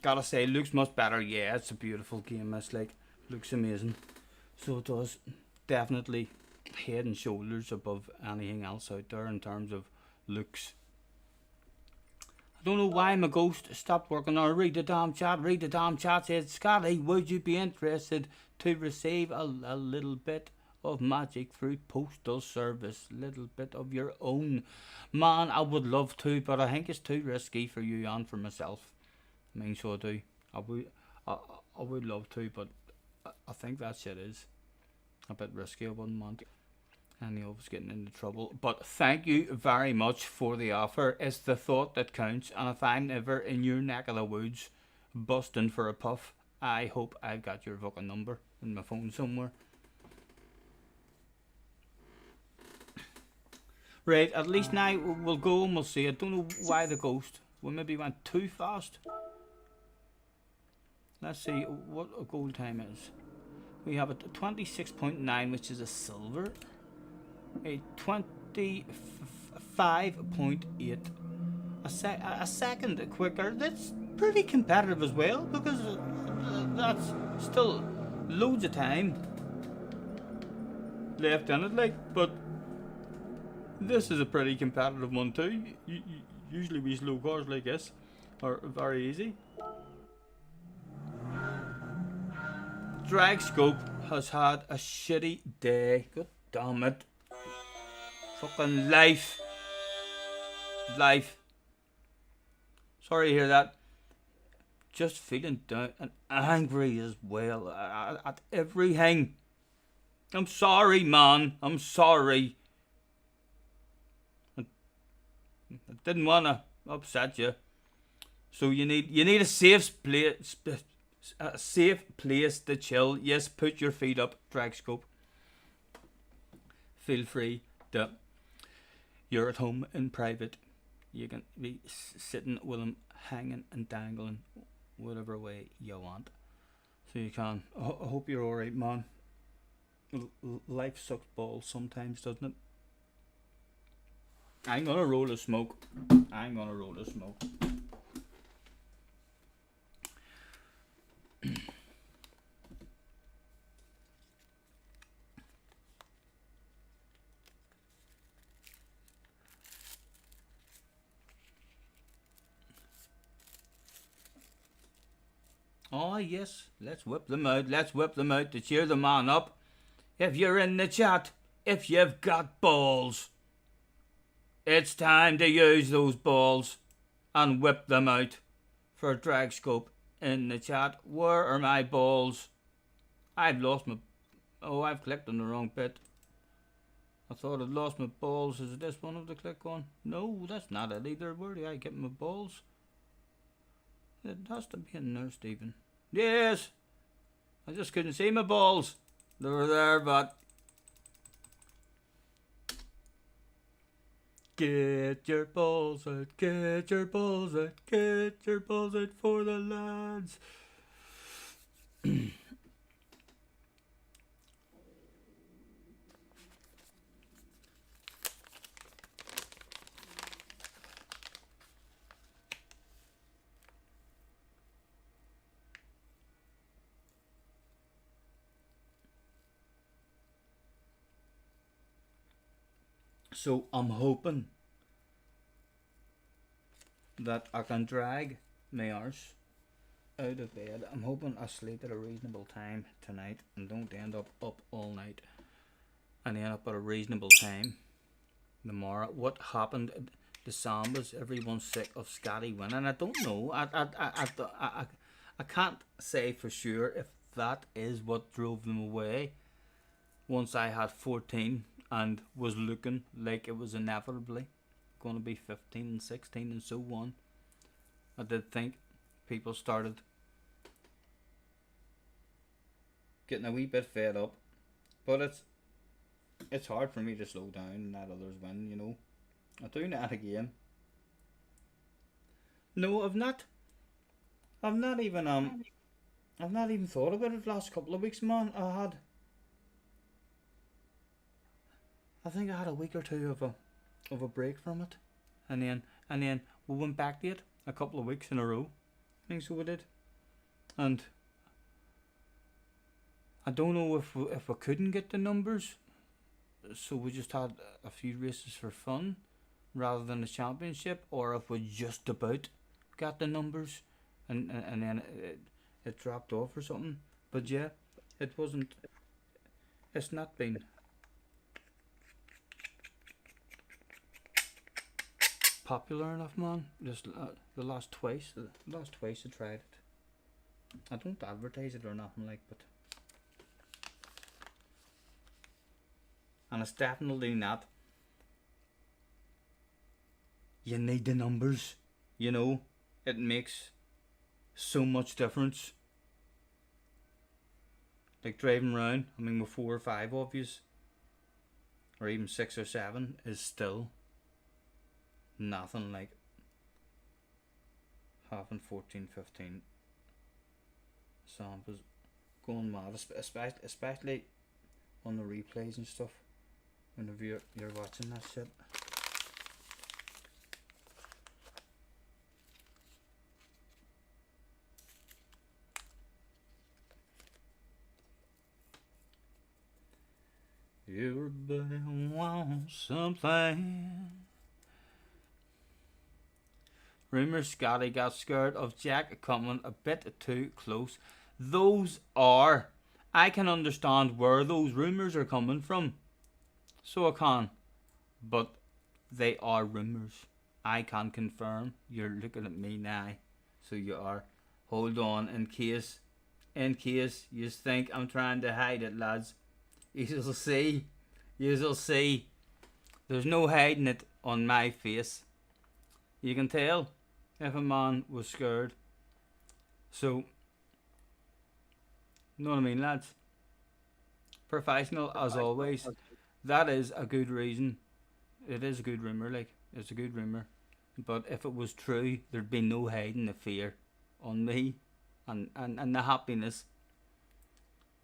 Gotta say, it looks much better. Yeah, it's a beautiful game. It's like, looks amazing. So it does. Definitely head and shoulders above anything else out there in terms of looks. I don't know why my Ghost stopped working or read the damn chat said, Scotty, would you be interested to receive a little bit of magic through postal service? Little bit of your own. Man, I would love to, but I think it's too risky for you and for myself. I mean, so I do. I would love to, but I think that shit is a bit risky. I wouldn't want any of us getting into trouble. But thank you very much for the offer. It's the thought that counts, and if I'm ever in your neck of the woods busting for a puff, I hope I've got your fucking number in my phone somewhere. Right, at least now we'll go and we'll see. I don't know why the Ghost. We maybe went too fast. Let's see what a gold time is. We have a 26.9, which is a silver. A 25.8. A second quicker. That's pretty competitive as well, because that's still loads of time left in it, like. But this is a pretty competitive one too. Usually we slow cars like this are very easy. Drag Scope has had a shitty day. God damn it. Fucking life. Sorry to hear that. Just feeling down and angry as well at everything. I'm sorry, man. I'm sorry. I didn't want to upset you. So you need a safe place. A safe place to chill. Yes, put your feet up, Drag Scope. feel free to. You're at home in private. You can be sitting with them, hanging and dangling, whatever way you want. So you can. I hope you're alright, man. Life sucks balls sometimes, doesn't it? I'm gonna roll a smoke. I'm gonna roll a smoke. Oh yes, let's whip them out. Let's whip them out to cheer the man up. If you're in the chat, if you've got balls, it's time to use those balls and whip them out. For Dragscope in the chat, where are my balls? I've lost my... Oh, I've clicked on the wrong bit. I thought I'd lost my balls. Is it this one I have to click on? No, that's not it either. Where do I get my balls? It has to be in there, Stephen. Yes! I just couldn't see my balls. They were there, but... Get your balls out, get your balls out, get your balls out for the lads. So I'm hoping that I can drag my arse out of bed. I'm hoping I sleep at a reasonable time tonight and don't end up all night and end up at a reasonable time tomorrow. What happened at the Sambas? Everyone's sick of Scotty winning. I don't know. I can't say for sure if that is what drove them away. Once I had 14 and was looking like it was inevitably going to be 15 and 16 and so on, I did think people started getting a wee bit fed up. But it's hard for me to slow down and let others win, you know. I'll do that again. No, I've not even thought about it the last couple of weeks, man. I think I had a week or two of a break from it, and then we went back to it a couple of weeks in a row. I think so we did, and I don't know if we couldn't get the numbers, so we just had a few races for fun rather than the championship, or if we just about got the numbers, and then it dropped off or something. But yeah, it wasn't. It's not been popular enough, man. Just the last twice I tried it. I don't advertise it or nothing like, but and it's definitely not. You need the numbers, you know. It makes so much difference. Like driving around, I mean, with 4 or 5 of you, or even 6 or 7, is still nothing like having 14, 15 samples going mad, especially on the replays and stuff. Whenever you're watching that shit. Everybody wants something. Rumours Scotty got scared of Jack coming a bit too close. Those are... I can understand where those rumours are coming from. So I can. But they are rumours. I can confirm. You're looking at me now. So you are. Hold on. In case you think I'm trying to hide it, lads. You'll see. You'll see. There's no hiding it on my face. You can tell if a man was scared. So, know what I mean, lads? Professional as always. that is a good reason. It is a good rumour, like, it's a good rumour. But if it was true, there'd be no hiding the fear on me and the happiness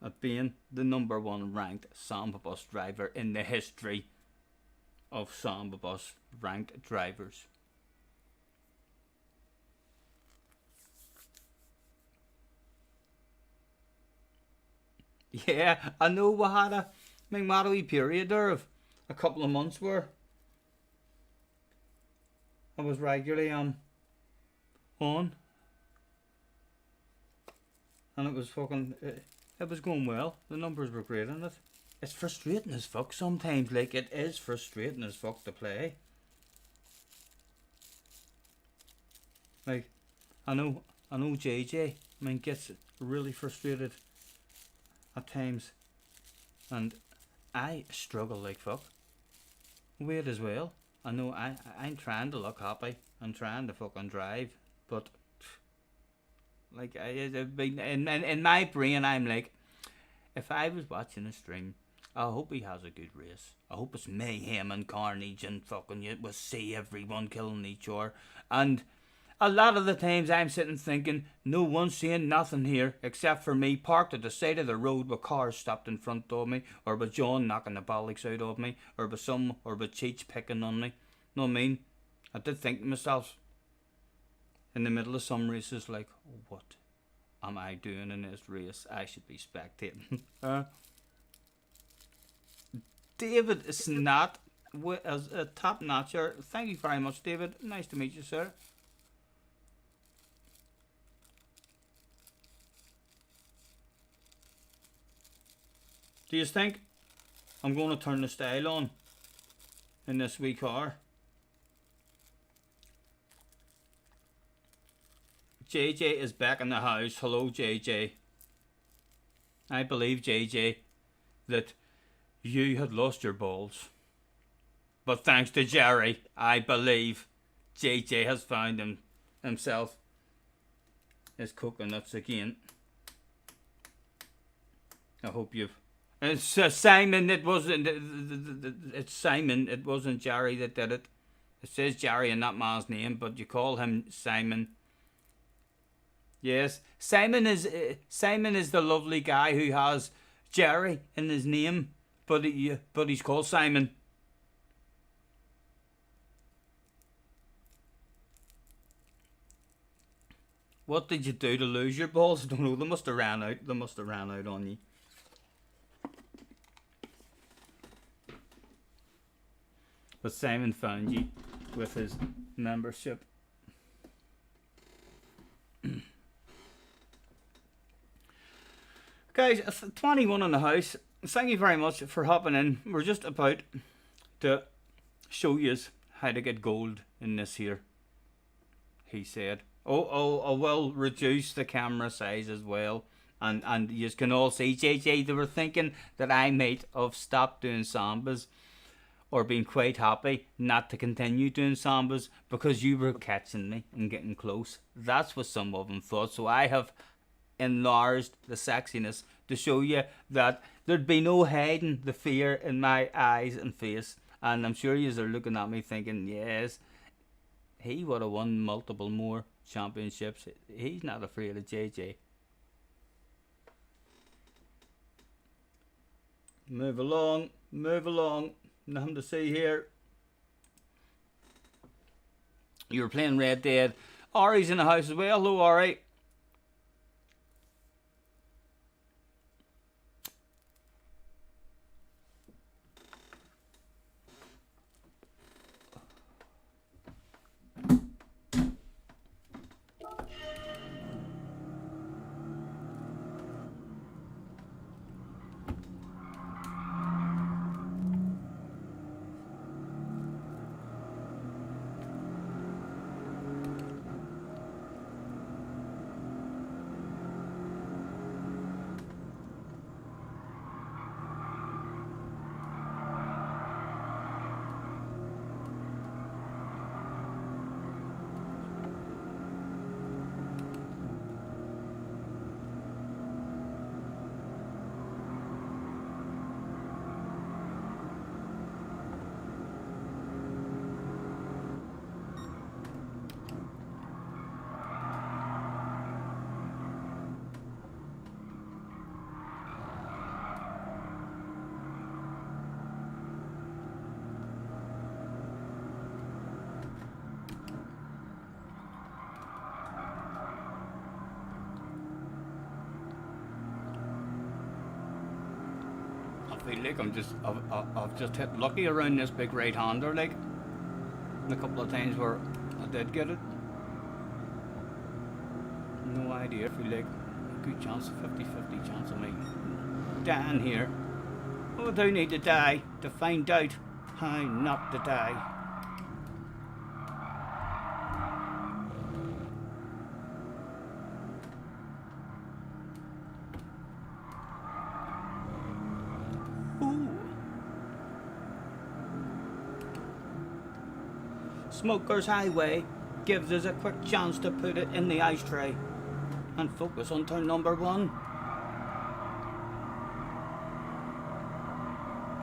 of being the #1 ranked Samba Bus driver in the history of Samba Bus ranked drivers. Yeah, I know we had a McMadowy period there of a couple of months where I was regularly on, and it was fucking, it was going well. The numbers were great in it. It's frustrating as fuck sometimes. Like, it is frustrating as fuck to play. Like, I know JJ, I mean, gets really frustrated at times, and I struggle like fuck. Weird as well. I know I'm trying to look happy. I'm trying to fucking drive, but like in my brain, I'm like, if I was watching a stream, I hope he has a good race. I hope it's mayhem and carnage and fucking we'll see everyone killing each other. And a lot of the times I'm sitting thinking, no one's seeing nothing here except for me parked at the side of the road with cars stopped in front of me, or with John knocking the bollocks out of me, or with Cheech picking on me. Know what I mean? I did think to myself in the middle of some races, like, what am I doing in this race? I should be spectating. David Snat as a top notcher. Thank you very much, David. Nice to meet you, sir. Do you think I'm going to turn the style on in this wee car? JJ is back in the house. Hello, JJ. I believe, JJ, that you had lost your balls. But thanks to Jerry, I believe JJ has found himself his coconuts again. I hope you've... It's Simon, it wasn't... It's Simon, it wasn't Jerry that did it. It says Jerry in that man's name, but you call him Simon. Yes, Simon is the lovely guy who has Jerry in his name, but he's called Simon. What did you do to lose your balls? I don't know. They must have ran out. They must have ran out on you. But Simon found you with his membership. Guys, 21 in the house. Thank you very much for hopping in. We're just about to show you how to get gold in this here, he said. I will reduce the camera size as well. And you can all see, JJ, they were thinking that I might have stopped doing Sambas or been quite happy not to continue doing Sambas because you were catching me and getting close. That's what some of them thought. So I have enlarged the sexiness to show you that there'd be no hiding the fear in my eyes and face. And I'm sure you are looking at me thinking, yes, he would have won multiple more championships. He's not afraid of JJ. Move along, move along. Nothing to see here. You were playing Red Dead. Ari's in the house as well. Hello, Ari. feel like I've just hit lucky around this big right hander, like, and a couple of times where I did get it. No idea. I feel like a good chance, 50-50 chance of me dying here. Oh, I do need to die to find out how not to die. Ooh. Smoker's Highway gives us a quick chance to put it in the ashtray and focus on turn number 1.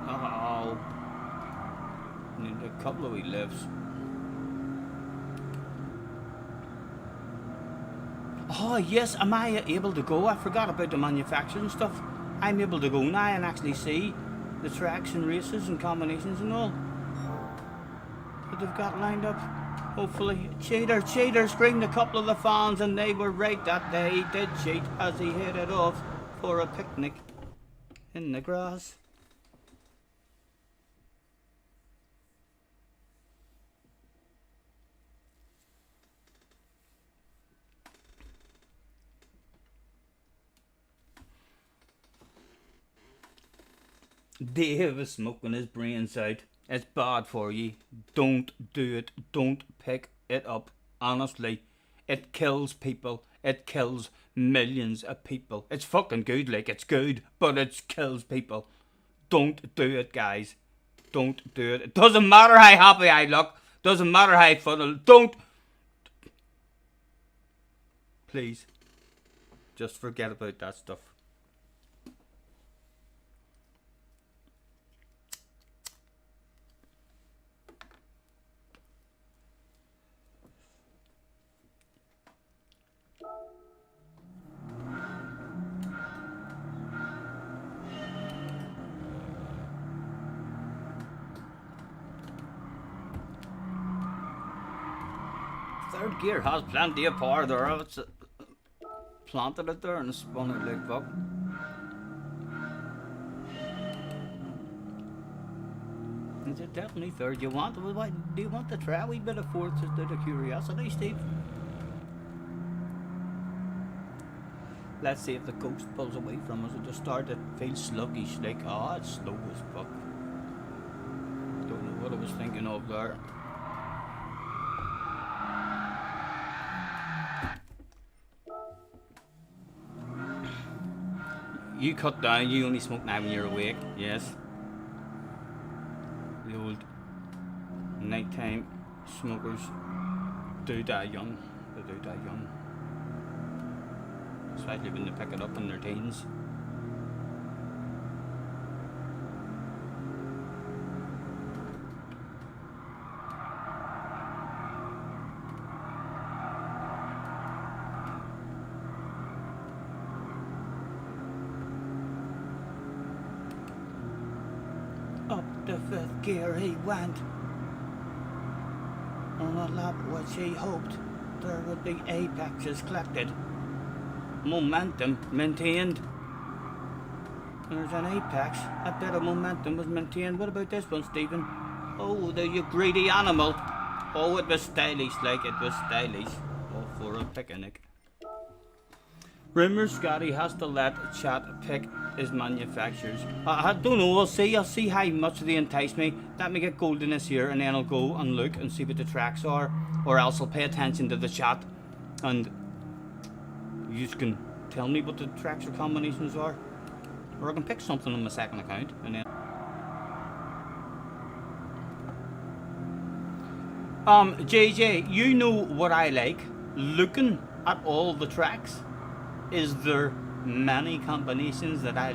Oh, need a couple of wee lifts. Oh yes, am I able to go? I forgot about the manufacturing stuff. I'm able to go now and actually see the tracks and races and combinations and all that they've got lined up. Hopefully, cheater screamed a couple of the fans, and they were right that they did cheat as he headed off for a picnic in the grass. Dave is smoking his brains out. It's bad for you. Don't do it. Don't pick it up. Honestly, it kills people. It kills millions of people. It's fucking good, like, it's good, but it kills people. Don't do it, guys. Don't do it. It doesn't matter how happy I look. Doesn't matter how funny. Don't. Please. Just forget about that stuff. Third gear has plenty of power there. It's planted it there and spun it like fuck. Is it definitely third? Do you want to try a wee bit of fourth just out of curiosity, Steve? Let's see if the ghost pulls away from us at the start. It feels sluggish, like, oh, it's slow as fuck. Don't know what I was thinking of there. You cut down, you only smoke now when you're awake, yes. The old nighttime smokers do die young. They do die young. Especially when they pick it up in their teens. Up the fifth gear he went. On a lap which he hoped there would be apexes collected. Momentum maintained. There's an apex. A bit of momentum was maintained. What about this one, Stephen? Oh, you greedy animal. Oh, it was stylish, like it was stylish. Oh, for a picnic. Rumours Scotty has to let chat pick his manufacturers. I don't know, I'll see how much they entice me. Let me get golden this year and then I'll go and look and see what the tracks are. Or else I'll pay attention to the chat and you can tell me what the tracks or combinations are. Or I can pick something on my second account and then JJ, you know what I like? Looking at all the tracks. Is there many combinations that I